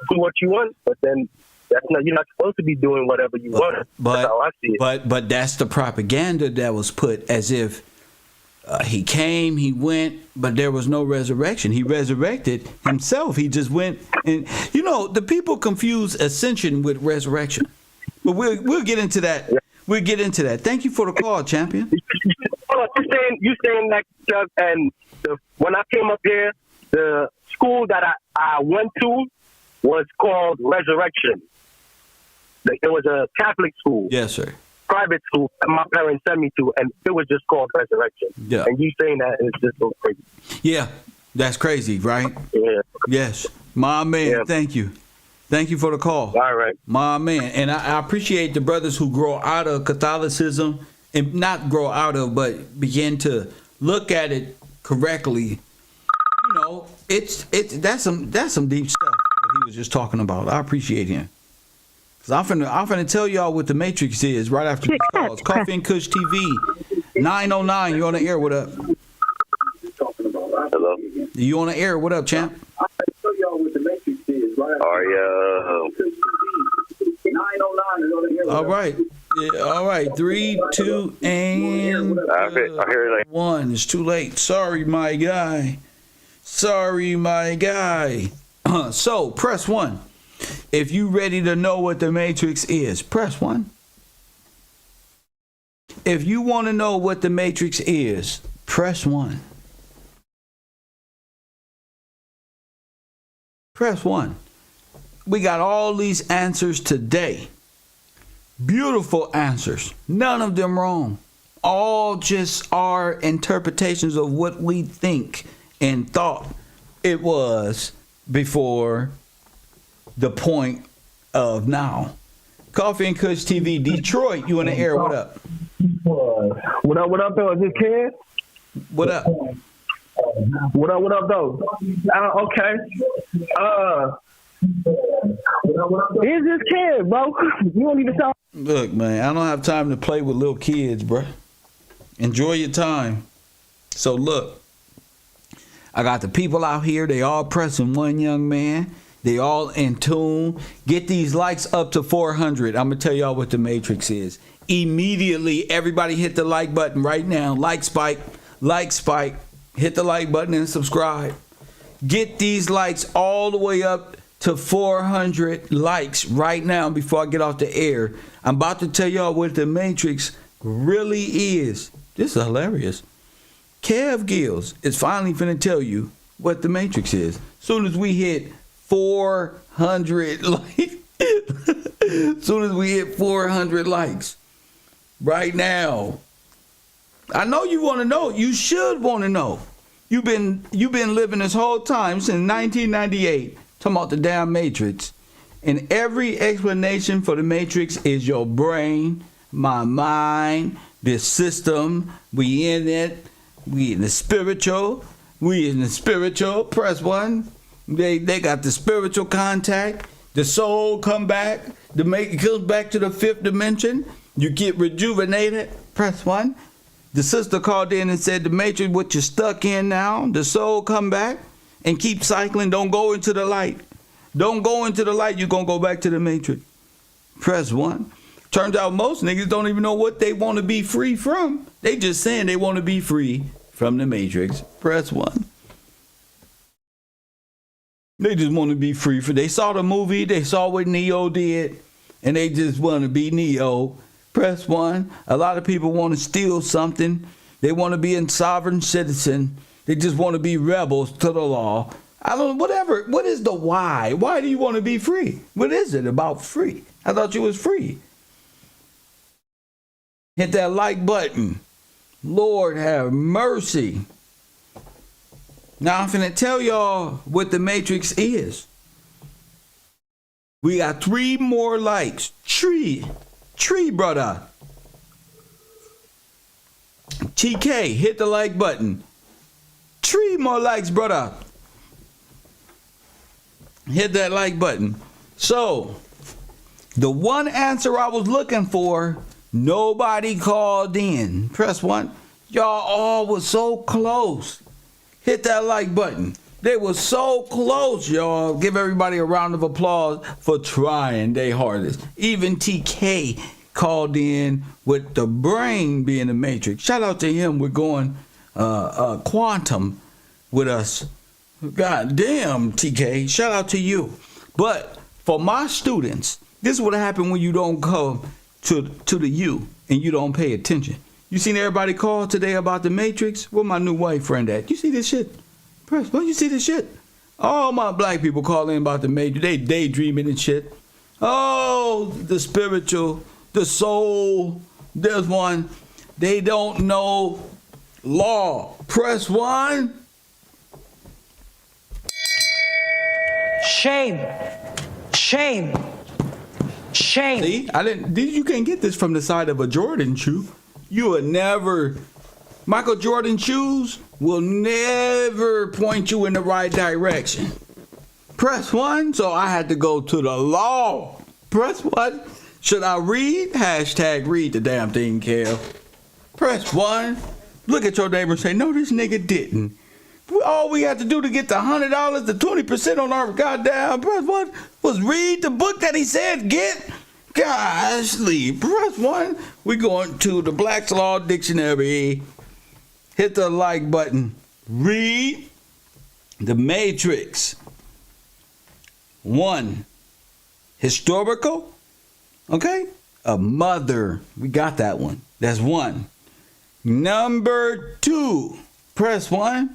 do what you want, but then you're not supposed to be doing whatever you want. That's how I see it. But that's the propaganda that was put as if he came, he went, but there was no resurrection. He resurrected himself. He just went, and the people confuse ascension with resurrection. But we'll get into that. We'll get into that. Thank you for the call, champion. You saying that, Chuck, and when I came up here, the school that I went to was called Resurrection. It was a Catholic school. Yes, sir. Private school that my parents sent me to, and it was just called Resurrection. Yeah. And you saying that is just so crazy. Yeah, that's crazy, right? Yeah. Yes. My man, Yeah. Thank you. Thank you for the call. All right. My man. And I appreciate the brothers who grow out of Catholicism, and not grow out of, but begin to look at it correctly. You know, that's some deep stuff that he was just talking about. I appreciate him. Cause I'm finna tell y'all what the Matrix is right after these calls. Coffee and Kush TV, 909. You on the air? What up? Hello. You on the air? What up, champ? All right. Yeah, all right. 3, 2, and I hear it. 1. It's too late. Sorry, my guy. So press 1. If you ready to know what the Matrix is, press 1. If you want to know what the Matrix is, press 1. Press 1. We got all these answers today. Beautiful answers. None of them wrong. All just our interpretations of what we think and thought it was before the point of now. Coffee and Kush TV, Detroit, you in the air. What up? What up, though? Is this Kid? What up? What up, though? Okay. Is this Kid, bro? You don't even talk. Look, man, I don't have time to play with little kids, bro. Enjoy your time. So look, I got the people out here. They all pressing one young man. They all in tune. Get these likes up to 400. I'm going to tell y'all what the Matrix is. Immediately, everybody hit the like button right now. Like spike. Hit the like button and subscribe. Get these likes all the way up to 400 likes right now before I get off the air. I'm about to tell y'all what the Matrix really is. This is hilarious. Kev Gills is finally finna tell you what the Matrix is. Soon as we hit 400 likes. Soon as we hit 400 likes. Right now. I know you want to know. You should want to know. You've been living this whole time since 1998 talking about the damn Matrix. And every explanation for the Matrix is your brain, my mind, this system. We in it. We in the spiritual. Press 1. They got the spiritual contact. The soul come back. It comes back to the 5th dimension. You get rejuvenated. Press 1. The sister called in and said the Matrix, what you're stuck in now. The soul come back and keep cycling. Don't go into the light. Don't go into the light. You're going to go back to the Matrix. Press 1. Turns out most niggas don't even know what they want to be free from. They just saying they want to be free from the Matrix. Press 1. They just want to be free. They saw the movie. They saw what Neo did. And they just want to be Neo. Press 1. A lot of people want to steal something. They want to be a sovereign citizen. They just want to be rebels to the law. I don't know, whatever. What is the why? Why do you want to be free? What is it about free? I thought you was free. Hit that like button. Lord have mercy. Now I'm finna tell y'all what the Matrix is. We got 3 more likes. Tree brother. TK, hit the like button. 3 more likes, brother. Hit that like button. So, the one answer I was looking for, nobody called in. Press 1. Y'all all was so close. Hit that like button. They were so close, y'all. Give everybody a round of applause for trying their hardest. Even TK called in with the brain being the Matrix. Shout out to him. We're going quantum with us. God damn, TK. Shout out to you. But for my students This is what happened when you don't come to the U and you don't pay attention. You seen everybody call today about the Matrix? Where my new white friend at? You see this shit? Press, what you see this shit? All my black people calling about the Matrix. They daydreaming and shit. Oh, the spiritual, the soul. There's one. They don't know law. Press 1. Shame. Shame. Shame. See, you can't get this from the side of a Jordan shoe. You would never. Michael Jordan shoes will never point you in the right direction. Press 1. So I had to go to the law. Press 1. Should I read? Hashtag read the damn thing, Kev. Press 1. Look at your neighbor and say, no, this nigga didn't. All we had to do to get the $100, the 20% on our goddamn press 1 was read the book that he said get. Goshly, press 1. We going to the Black's Law Dictionary. Hit the like button. Read The Matrix. 1. Historical. Okay? A mother. We got that one. That's 1. Number 2. Press 1.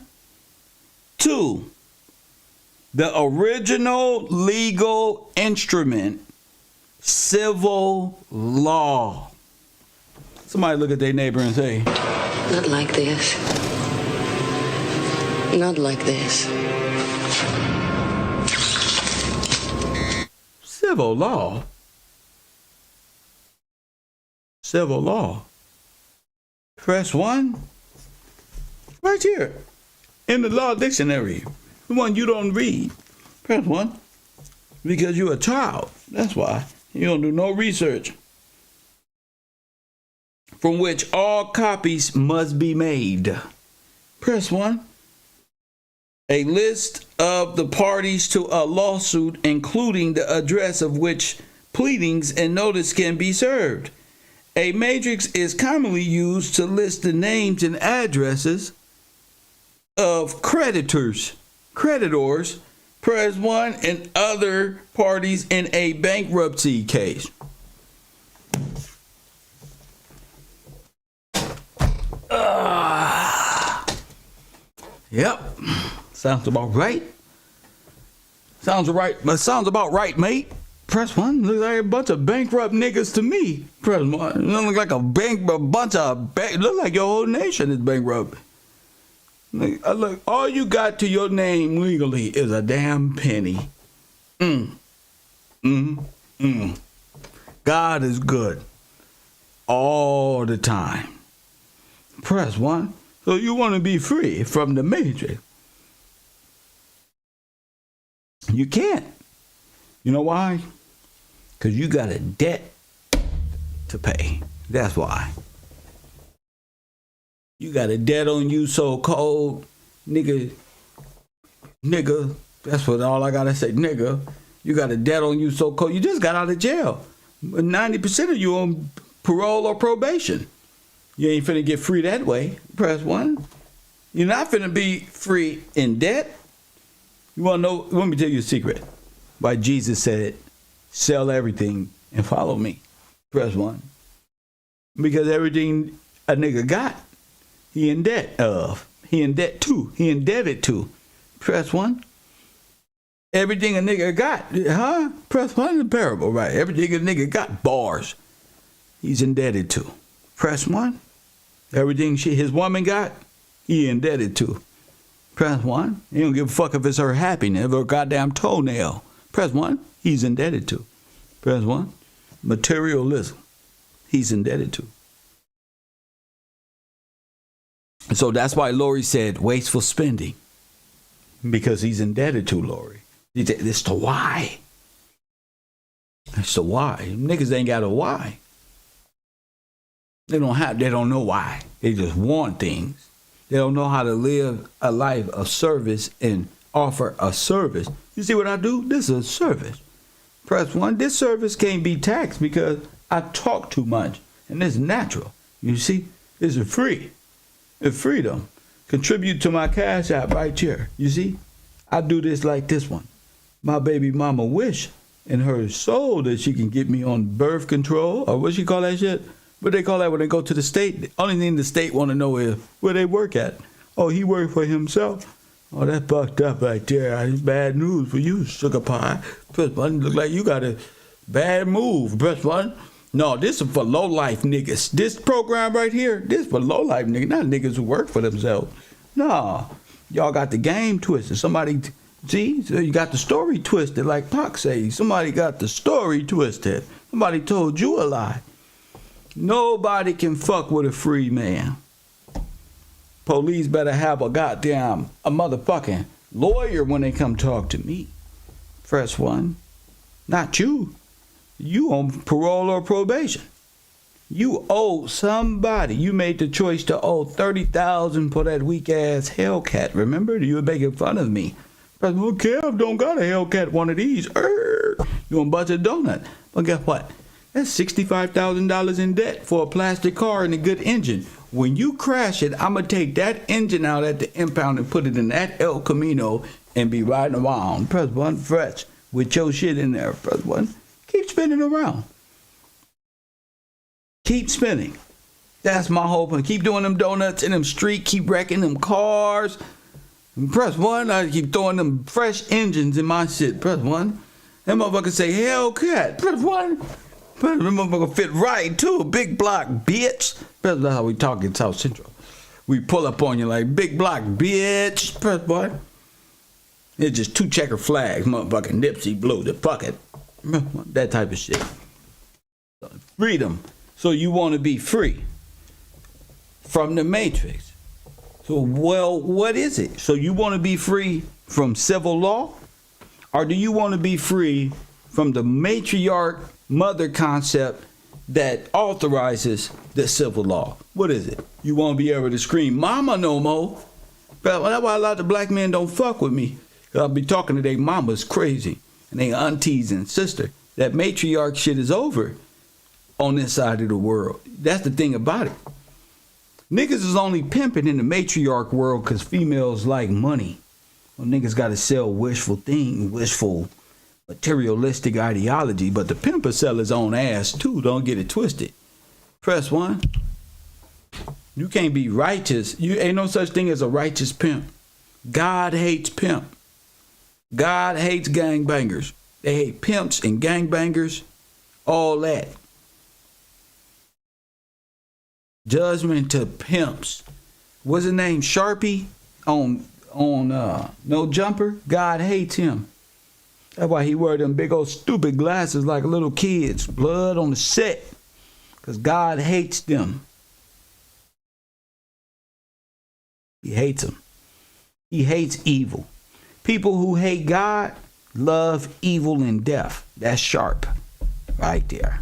2. The original legal instrument. Civil law. Somebody look at their neighbor and say, not like this. Not like this. Civil law. Civil law. Press 1. Right here. In the law dictionary. The one you don't read. Press 1. Because you're a child. That's why. You don't do no research. From which all copies must be made. Press 1. A list of the parties to a lawsuit, including the address of which pleadings and notice can be served. A matrix is commonly used to list the names and addresses of creditors. Press 1, and other parties in a bankruptcy case. Yep. Sounds about right. Sounds about right, mate. Press 1. Looks like a bunch of bankrupt niggas to me. Press 1. It looks like look like your whole nation is bankrupt. Look, all you got to your name legally is a damn penny. God is good all the time. Press 1. So you want to be free from the matrix. You can't. You know why? Because you got a debt to pay. That's why. You got a debt on you so cold, nigga. That's what all I gotta say, nigga. You got a debt on you so cold. You just got out of jail. 90% of you on parole or probation. You ain't finna get free that way. Press 1. You're not finna be free in debt. You wanna know? Let me tell you a secret. Why Jesus said, sell everything and follow me. Press 1. Because everything a nigga got, he in debt of. He in debt to. He indebted to. Press 1. Everything a nigga got, Press 1 in the parable, right? Everything a nigga got, bars. He's indebted to. Press 1. Everything his woman got, he indebted to. Press 1. He don't give a fuck if it's her happiness or goddamn toenail. Press 1. He's indebted to. Press 1. Materialism. He's indebted to. So that's why Lori said wasteful spending. Because he's indebted to Lori. It's the why. It's the why. Niggas ain't got a why. They don't know why. They just want things. They don't know how to live a life of service and offer a service. You see what I do? This is a service. Press 1. This service can't be taxed because I talk too much. And it's natural. You see? This is free. It's freedom. Contribute to my Cash App right here. You see? I do this like this one. My baby mama wish in her soul that she can get me on birth control, or what she call that shit? What they call that when they go to the state? The only thing the state want to know is where they work at. Oh, he worked for himself. Oh, that's fucked up right there. It's bad news for you, sugar pie. Press button. Look like you got a bad move. Press button. No, this is for low life niggas. This program right here, this is for low life niggas, not niggas who work for themselves. No, y'all got the game twisted. Somebody, see, so you got the story twisted, like Pac says. Somebody got the story twisted. Somebody told you a lie. Nobody can fuck with a free man. Police better have a motherfucking lawyer when they come talk to me. Press 1. Not you. You on parole or probation. You owe somebody. You made the choice to owe $30,000 for that weak ass Hellcat. Remember? You were making fun of me. Press 1. Kev don't got a Hellcat, one of these. You want a bunch of donut. But guess what? That's $65,000 in debt for a plastic car and a good engine. When you crash it, I'm going to take that engine out at the impound and put it in that El Camino and be riding around. Press 1, fresh, with your shit in there. Press 1. Keep spinning around. Keep spinning. That's my hope. And keep doing them donuts in them street. Keep wrecking them cars. And press 1. I keep throwing them fresh engines in my shit. Press 1. That motherfucker say, Hellcat. Press 1. That motherfucker fit right, too. Big block, bitch. That's how we talk in South Central. We pull up on you like, big block, bitch. Press 1. It's just 2 checker flags. Motherfucking Nipsey Blue. The fuck it. That type of shit. Freedom. So you want to be free from the Matrix. So, well, what is it? So you want to be free from civil law? Or do you want to be free from the matriarch mother concept that authorizes the civil law? What is it? You want to be able to scream, mama no more? But that's why a lot of black men don't fuck with me. I'll be talking to their mamas crazy and their aunties and sister. That matriarch shit is over on this side of the world. That's the thing about it. Niggas is only pimping in the matriarch world because females like money. Well, niggas got to sell wishful materialistic ideology, but the pimp will sell his own ass too. Don't get it twisted. Press 1. You can't be righteous. You ain't no such thing as a righteous pimp. God hates pimp. God hates gangbangers. They hate pimps and gangbangers. All that. Judgment to pimps. What's his name? Sharpie on No Jumper. God hates him. That's why he wear them big old stupid glasses like little kids. Blood on the set. Because God hates them. He hates them. He hates evil. People who hate God love evil and death. That's Sharp. Right there.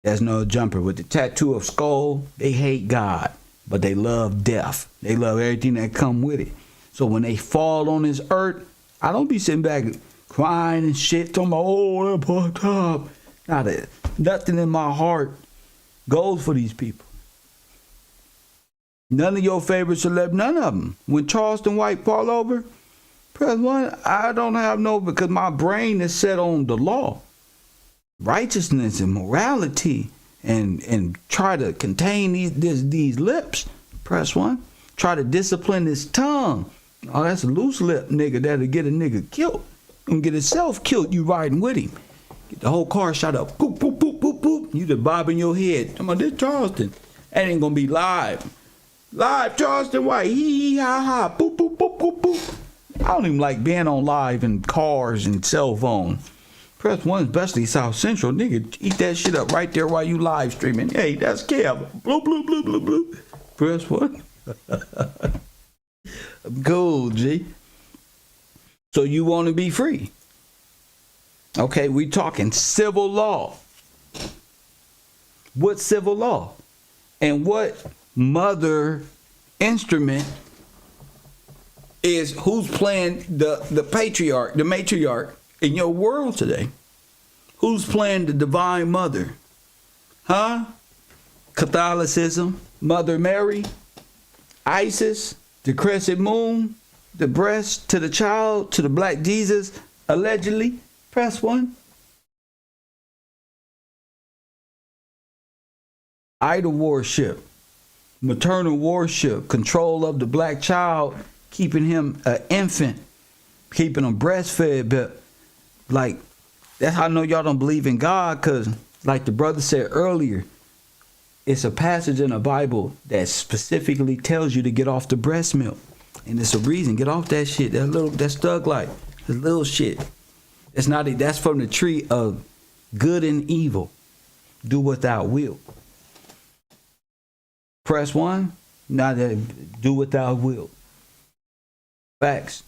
There's No Jumper with the tattoo of skull. They hate God, but they love death. They love everything that come with it. So when they fall on this earth, I don't be sitting back crying and shit, talking about, oh, they're fucked up. Nothing in my heart goes for these people. None of your favorite celebs, none of them. When Charleston White fall over, press 1, I don't have no, because my brain is set on the law. Righteousness and morality, and try to contain these lips. Press 1. Try to discipline his tongue. Oh, that's a loose lip nigga that'll get a nigga killed. And get himself killed, you riding with him. Get the whole car shot up. Boop, boop, boop, boop, boop. You just bobbing your head. Come on, this Charleston. That ain't gonna be live. Live, Charleston White. Hee, ha, ha. Boop, boop, boop, boop, boop. I don't even like being on live in cars and cell phone. Press 1, especially South Central. Nigga, eat that shit up right there while you live streaming. Hey, that's Kev. Bloop, bloop, bloop, bloop, bloop. Press 1. Cool, G. So you want to be free. Okay, we talking civil law. What civil law? And what mother instrument is who's playing the patriarch, the matriarch in your world today? Who's playing the divine mother? Huh? Catholicism, Mother Mary, ISIS, the crescent moon, the breast to the child, to the black Jesus, allegedly. Press 1. idol worship, maternal worship, control of the black child, keeping him an infant, keeping him breastfed. But like, that's how I know y'all don't believe in God, because like the brother said earlier, it's a passage in the Bible that specifically tells you to get off the breast milk. And it's a reason. Get off that shit. That's thug life. That little shit. It's not. That's from the tree of good and evil. Do what thou wilt. Press 1. Now that do what thou wilt. Facts.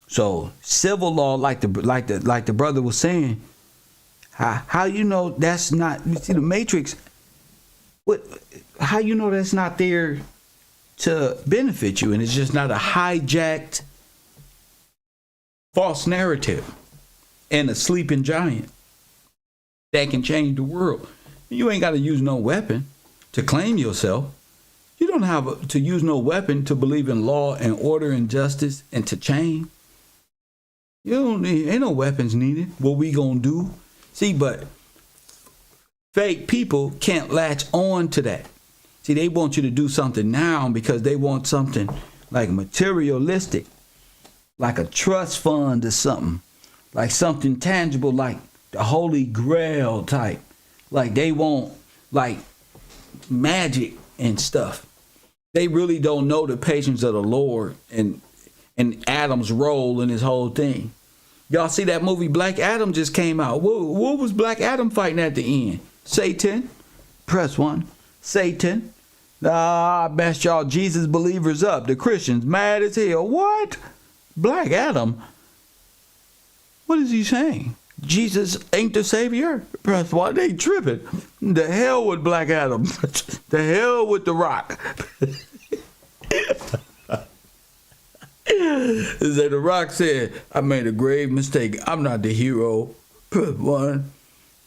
So civil law, like the brother was saying, how you know that's not? You see the Matrix. How you know that's not there to benefit you, and it's just not a hijacked false narrative and a sleeping giant that can change the world. You ain't got to use no weapon to claim yourself. You don't have to use no weapon to believe in law and order and justice and to change. You don't need, ain't no weapons needed. What we gonna do? See, but fake people can't latch on to that. See, they want you to do something now because they want something like materialistic, like a trust fund or something, like something tangible, like the Holy Grail type. Like they want like magic and stuff. They really don't know the patience of the Lord and Adam's role in this whole thing. Y'all see that movie Black Adam just came out. What was Black Adam fighting at the end? Satan. Press 1. Satan. I messed y'all Jesus believers up. The Christians mad as hell. What? Black Adam? What is he saying? Jesus ain't the Savior? Press 1. They tripping. The hell with Black Adam. The hell with The Rock. The Rock said, I made a grave mistake. I'm not the hero. Press 1.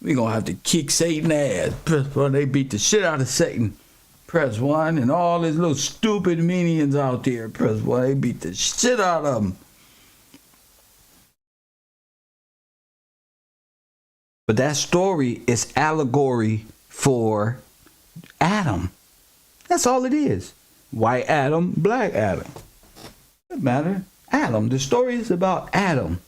We gonna have to kick Satan ass. Press 1. They beat the shit out of Satan. Press 1. And all his little stupid minions out there. Press 1. They beat the shit out of them. But that story is allegory for Adam. That's all it is. White Adam, black Adam. Doesn't matter. Adam. The story is about Adam.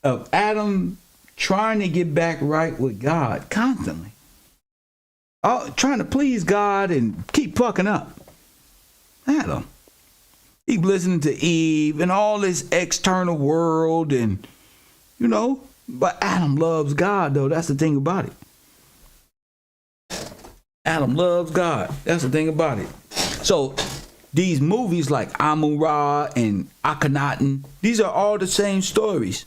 Of Adam trying to get back right with God constantly. Trying to please God and keep fucking up. Adam. Keep listening to Eve and all this external world and, you know, but Adam loves God though. That's the thing about it. Adam loves God. That's the thing about it. So these movies like Amun-Ra and Akhenaten, these are all the same stories.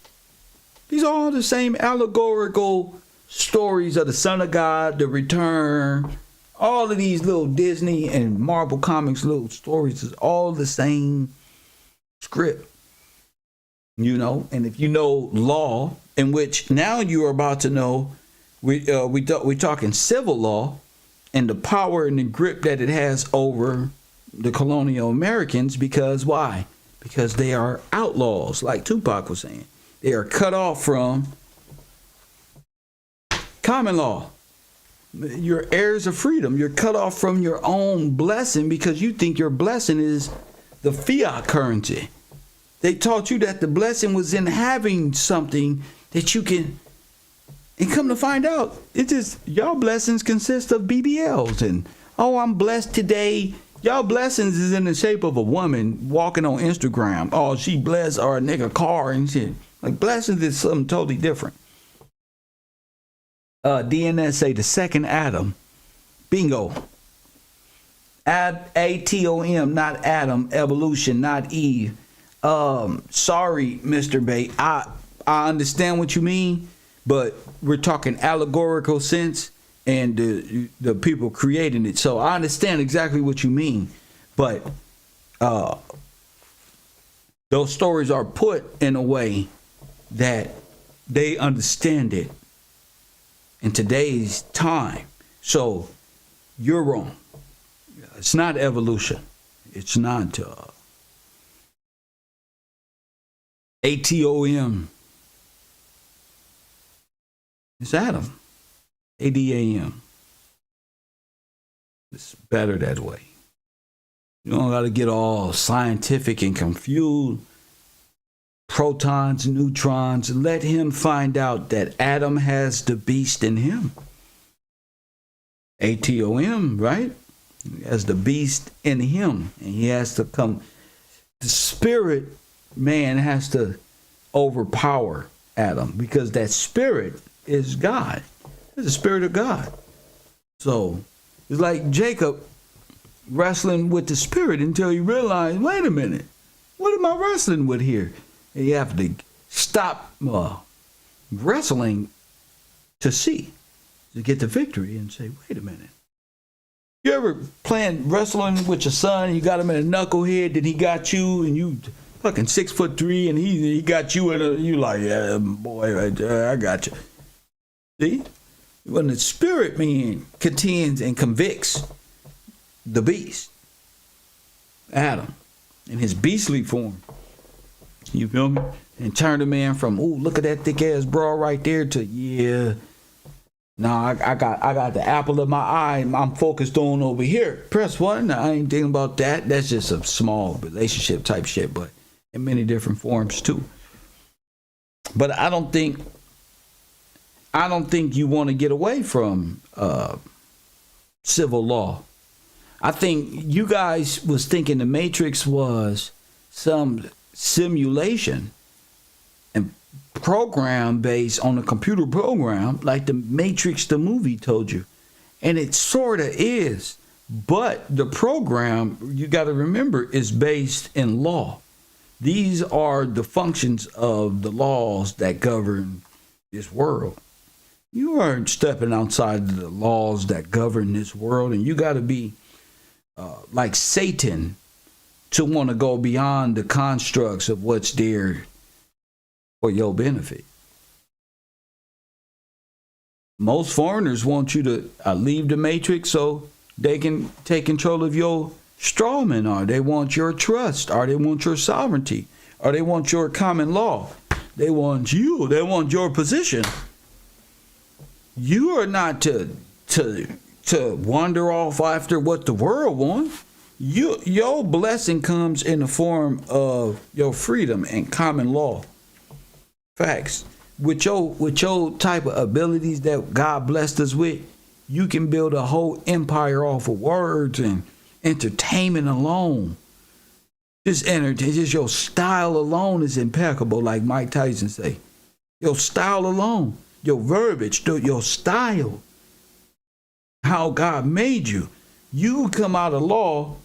These are all the same allegorical stories of the Son of God, the Return. All of these little Disney and Marvel Comics little stories is all the same script. You know, and if you know law, in which now you are about to know, we're talking civil law and the power and the grip that it has over the colonial Americans. Because why? Because they are outlaws, like Tupac was saying. They are cut off from common law. You're heirs of freedom. You're cut off from your own blessing because you think your blessing is the fiat currency. They taught you that the blessing was in having something that you can, and come to find out, it just, y'all blessings consist of BBLs and, oh, I'm blessed today. Y'all blessings is in the shape of a woman walking on Instagram. Oh, she blessed, or a nigga car and shit. Like blessings is something totally different. DNS say the second Adam. Bingo. ATOM, not Adam. Evolution, not Eve. Sorry, Mr. Bate. I understand what you mean, but we're talking allegorical sense and the people creating it. So I understand exactly what you mean, but those stories are put in a way that they understand it in today's time. So you're wrong. It's not evolution. It's not ATOM. It's Adam. ADAM. It's better that way. You don't got to get all scientific and confused. Protons, neutrons. Let him find out that Adam has the beast in him. ATOM, right? He has the beast in him. And he has to come. The spirit man has to overpower Adam because that spirit is God. It's the spirit of God. So it's like Jacob wrestling with the spirit until you realize, wait a minute, what am I wrestling with here? And you have to stop wrestling to see, to get the victory and say, wait a minute. You ever playing wrestling with your son, you got him in a knucklehead, then he got you, and you fucking 6'3", and he got you in a, you like, yeah, boy, right there, I got you. See? When the spirit man contends and convicts the beast, Adam, in his beastly form, you feel me? And turn the man from, ooh, look at that thick ass bra right there, to, yeah, no, I got the apple of my eye I'm focused on over here. Press 1. I ain't thinking about that. That's just a small relationship type shit, but in many different forms too. But I don't think you want to get away from civil law. I think you guys was thinking the Matrix was some simulation and program based on a computer program like the Matrix, the movie, told you. And it sort of is. But the program, you got to remember, is based in law. These are the functions of the laws that govern this world. You aren't stepping outside of the laws that govern this world, and you got to be like Satan to want to go beyond the constructs of what's there for your benefit. Most foreigners want you to leave the Matrix so they can take control of your strawman, or they want your trust, or they want your sovereignty, or they want your common law. They want you. They want your position. You are not to wander off after what the world wants. Your blessing comes in the form of your freedom and common law. Facts. With your type of abilities that God blessed us with, you can build a whole empire off of words and entertainment alone. Just your style alone is impeccable, like Mike Tyson say. Your style alone, your verbiage, your style, how God made you. You come out of law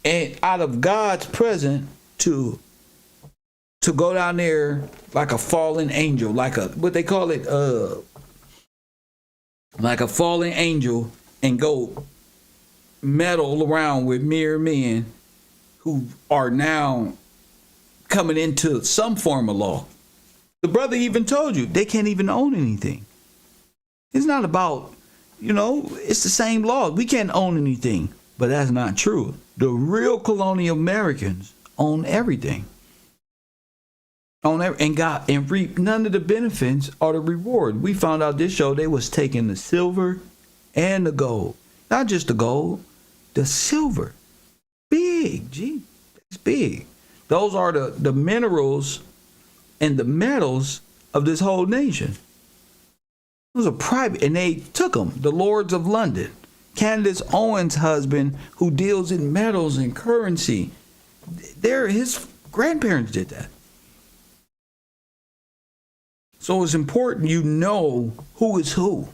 and out of God's presence to go down there like a fallen angel, like a, what they call it, like a fallen angel, and go meddle around with mere men who are now coming into some form of law. The brother even told you they can't even own anything. It's not about, it's the same law. We can't own anything, but that's not true. The real colonial Americans own everything. And reap none of the benefits or the reward. We found out this show they was taking the silver and the gold. Not just the gold, the silver. Big, gee, it's big. Those are the minerals and the metals of this whole nation. It was a private, and they took them. The Lords of London, Candace Owens' husband, who deals in metals and currency. His grandparents did that. So it's important you know who is who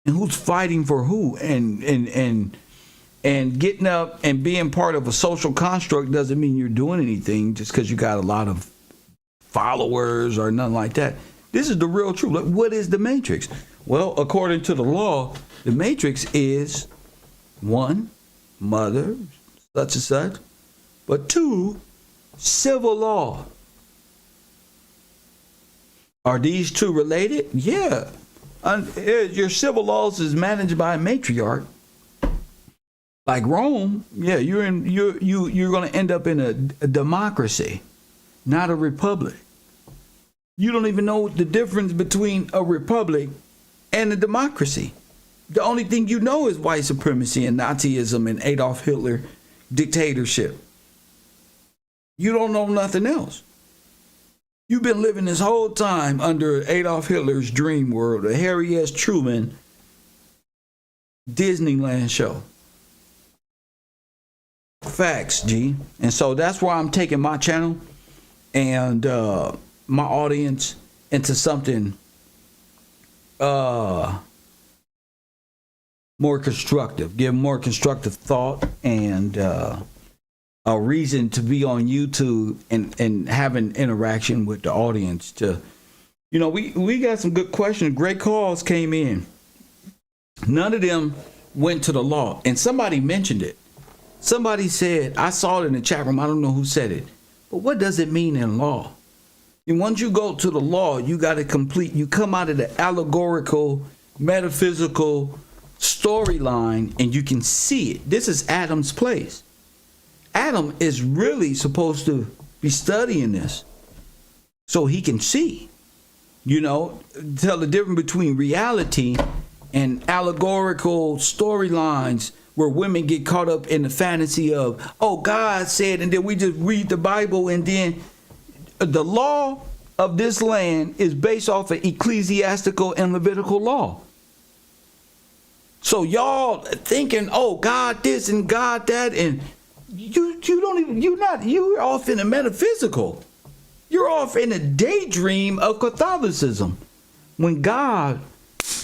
and who's fighting for who, and getting up and being part of a social construct doesn't mean you're doing anything just because you got a lot of followers or nothing like that. This is the real truth. Look, what is the Matrix? Well, according to the law, the Matrix is 1, mother, such and such, but 2, civil law. Are these two related? Yeah. Your civil laws is managed by a matriarch. Like Rome, yeah, you're going to end up in a democracy, not a republic. You don't even know the difference between a republic and a democracy. The only thing you know is white supremacy and Nazism and Adolf Hitler dictatorship. You don't know nothing else. You've been living this whole time under Adolf Hitler's dream world, a Harry S. Truman Disneyland show. Facts, G. And so that's why I'm taking my channel and my audience into something more constructive, give more constructive thought and a reason to be on YouTube and having interaction with the audience. To, you know, we got some good questions. Great calls came in. None of them went to the law, and somebody mentioned it. Somebody said, I saw it in the chat room, I don't know who said it, but what does it mean in law? And once you go to the law, you got to you come out of the allegorical, metaphysical storyline, and you can see it. This is Adam's place. Adam is really supposed to be studying this so he can see, you know, tell the difference between reality and allegorical storylines where women get caught up in the fantasy of, oh, God said, and then we just read the Bible, and then the law of this land is based off of ecclesiastical and Levitical law. So y'all thinking, oh, God this and God that, and you're off in the metaphysical. You're off in a daydream of Catholicism when God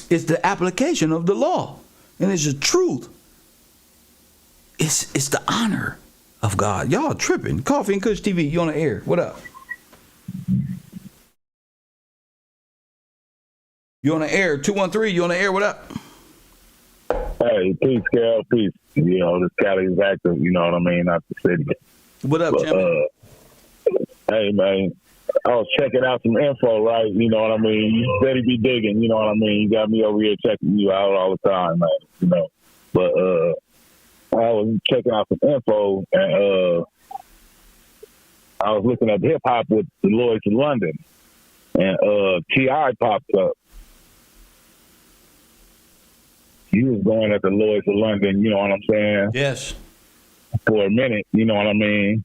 is the application of the law and it's the truth. It's the honor of God. Y'all tripping. Coffee and Kush TV, you on the air. What up? You on the air. 213, you on the air. What up? Hey, peace, Cal, peace. You know, this Cali is active, you know what I mean, not the city. What up, Jimmy? Hey, man, I was checking out some info, right? You know what I mean? You steady be digging, you know what I mean? You got me over here checking you out all the time, man, you know. But I was checking out some info, and I was looking at hip-hop with the Lloyds of London, and T.I. popped up. He was going at the Lloyds of London, you know what I'm saying? Yes. For a minute, you know what I mean?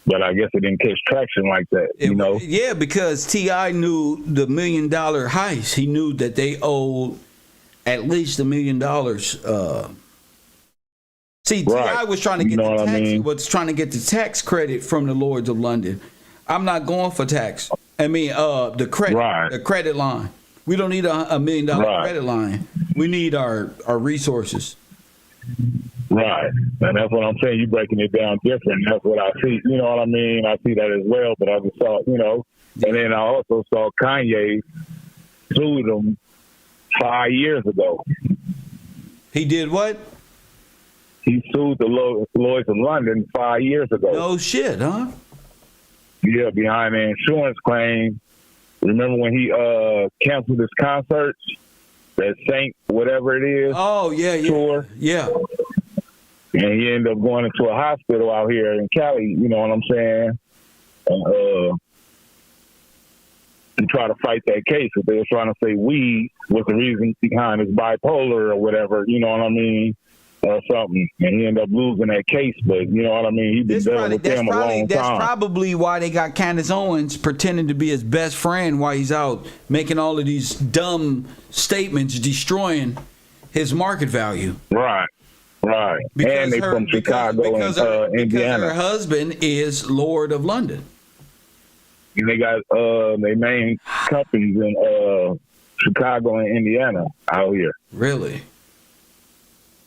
But I guess it didn't catch traction like that, you know? Yeah, because T.I. knew the $1 million heist. He knew that they owed at least $1 million. See, T.I. was trying to get the tax. He was trying to get the tax credit from the Lloyds of London. I'm not going for tax. I mean, the credit line. We don't need a $1 million credit line. We need our resources. Right. And that's what I'm saying. You're breaking it down different. That's what I see. You know what I mean? I see that as well, but I just saw, you know, and then I also saw Kanye sued him 5 years ago. He did what? He sued the Lloyds of London 5 years ago. No shit, huh? Yeah, behind the insurance claim. Remember when he canceled his concerts? That Saint, whatever it is. Oh, yeah, yeah. Tour. Yeah. And he ended up going into a hospital out here in Cali, you know what I'm saying? And try to fight that case. If they were trying to say weed was the reason behind his bipolar or whatever, you know what I mean? Or something. And he ended up losing that case, but you know what I mean? He's been dealing with them a long time. That's probably why they got Candace Owens pretending to be his best friend while he's out making all of these dumb statements, destroying his market value. Right. Right. Because and they from Chicago and Indiana. Because her husband is Lord of London. And they got their main companies in Chicago and Indiana out here. Really?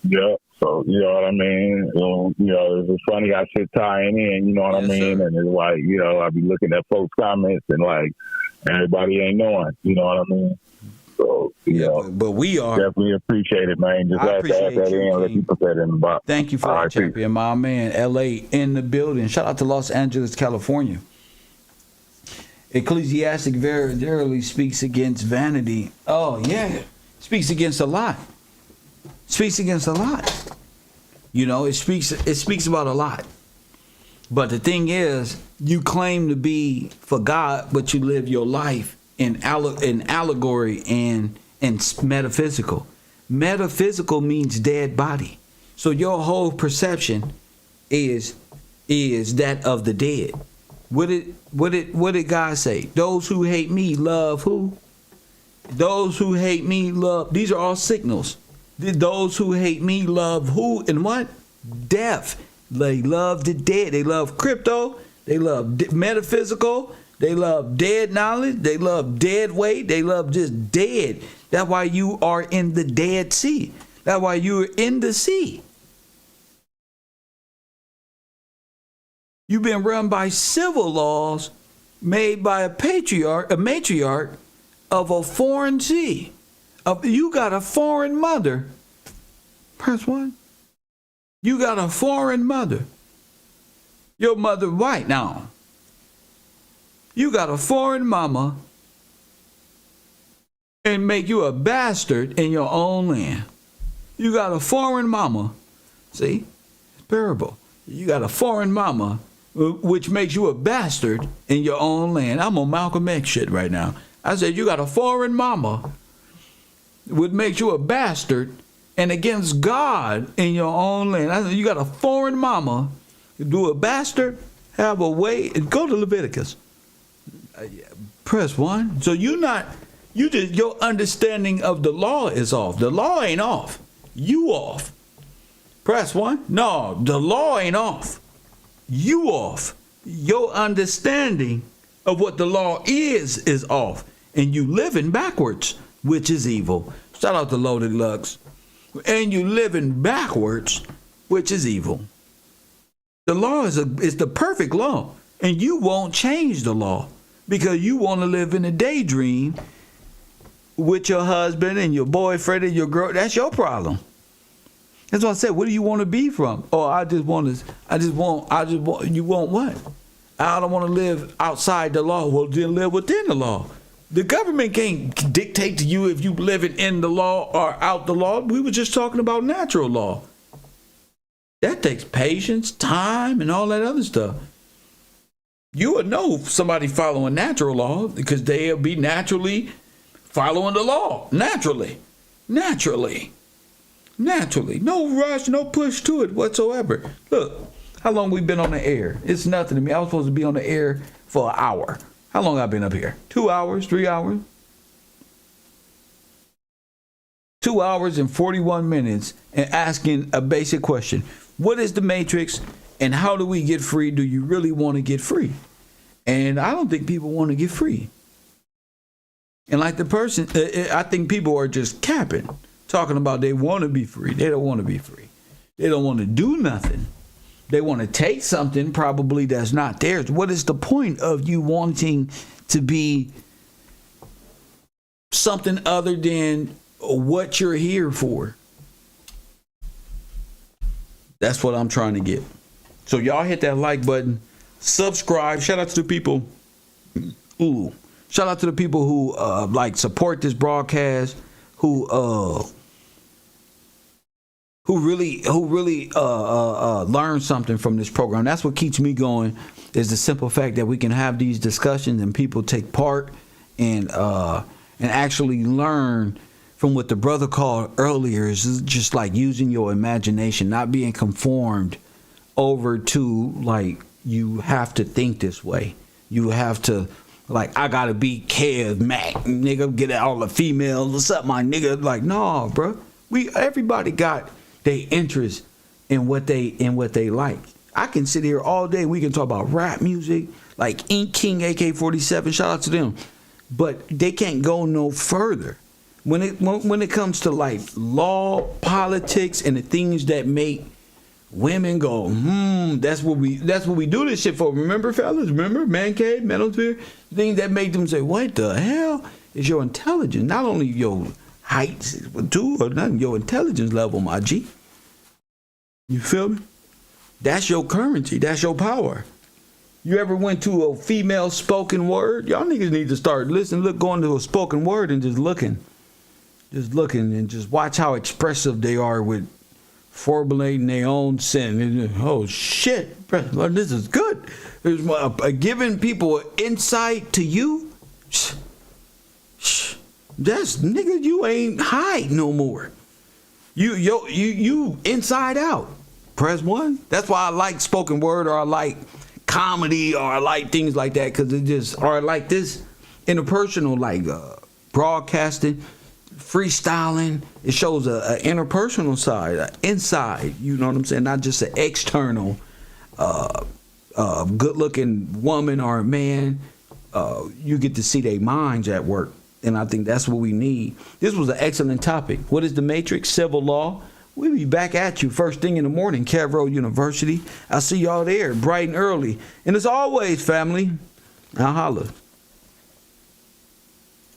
Yeah. So, you know what I mean? You know, it's funny I sit tying in, you know what I mean? Sir. And it's like, you know, I be looking at folks' comments and like, everybody ain't knowing, you know what I mean? So, you know, but we are. Definitely appreciate it, man. Just have to add that in and let you put that in the box. Thank you for that, champion, my man. LA in the building. Shout out to Los Angeles, California. Ecclesiastic verily speaks against vanity. Oh, yeah. Speaks against a lot. Speaks against a lot. You know, it speaks about a lot. But the thing is, you claim to be for God, but you live your life in allegory and and metaphysical. Metaphysical means dead body. So your whole perception is that of the dead. What did God say? Those who hate me love who? Those who hate me love. These are all signals. Those who hate me love who and what? Death. They love the dead. They love crypto. They love metaphysical. They love dead knowledge. They love dead weight. They love just dead. That's why you are in the Dead Sea. That's why you're in the sea. You've been run by civil laws made by a matriarch of a foreign sea. You got a foreign mother. Press 1. You got a foreign mother. Your mother white now. You got a foreign mama and make you a bastard in your own land. You got a foreign mama. See? Parable. You got a foreign mama which makes you a bastard in your own land. I'm on Malcolm X shit right now. I said you got a foreign mama which makes you a bastard and against God in your own land. I said you got a foreign mama. Do a bastard, have a way, and go to Leviticus. Press 1. So your understanding of the law is off. The law ain't off. You off. Press 1. No, the law ain't off. You off. Your understanding of what the law is off. And you living backwards, which is evil. Shout out to Loaded Lux. And you living backwards, which is evil. The law is the perfect law. And you won't change the law because you want to live in a daydream with your husband and your boyfriend and your girl. That's your problem. That's what I said. What do you want to be from? Oh, you want what? I don't want to live outside the law. Well, then live within the law. The government can't dictate to you if you living in the law or out the law. We were just talking about natural law. That takes patience, time, and all that other stuff. You would know somebody following natural law because they'll be naturally following the law. Naturally. No rush, no push to it whatsoever. Look, how long we been on the air? It's nothing to me. I was supposed to be on the air for an hour. How long I've been up here? 2 hours, 3 hours? 2 hours and 41 minutes and asking a basic question. What is the Matrix and how do we get free? Do you really want to get free? And I don't think people want to get free. And like the person, I think people are just capping, talking about they want to be free. They don't want to be free. They don't want to do nothing. They want to take something probably that's not theirs. What is the point of you wanting to be something other than what you're here for? That's what I'm trying to get. So y'all hit that like button, subscribe. Shout out to the people. Shout out to the people who support this broadcast, who really learn something from this program. That's what keeps me going, is the simple fact that we can have these discussions and people take part and actually learn from what the brother called earlier is just like using your imagination, not being conformed over to like you have to think this way. You have to I gotta be Kev Mac, nigga, get all the females. What's up, my nigga? Like, no, bro. Everybody got their interest in what they like. I can sit here all day. We can talk about rap music, like Ink King AK-47. Shout out to them, but they can't go no further when it comes to like law, politics, and the things that make women go, that's what we do this shit for. Remember, fellas? Remember, man cave, manosphere, things that make them say, what the hell is your intelligence? Not only your height, but your intelligence level, my G. You feel me? That's your currency. That's your power. You ever went to a female spoken word? Y'all niggas need to start listening, going to a spoken word and just looking and just watch how expressive they are with formulating their own sin. Oh shit, this is good. There's giving people insight to you. That's nigga, you ain't hide no more. You inside out. Press 1. That's why I like spoken word, or I like comedy, or I like things like that, because it just, or I like this interpersonal, like broadcasting, freestyling. It shows a interpersonal side, inside. You know what I'm saying? Not just an external, good-looking woman or a man. You get to see their minds at work. And I think that's what we need. This was an excellent topic. What is the Matrix? Civil law. We'll be back at you first thing in the morning, Cavro University. I'll see y'all there bright and early. And as always, family, I'll holla.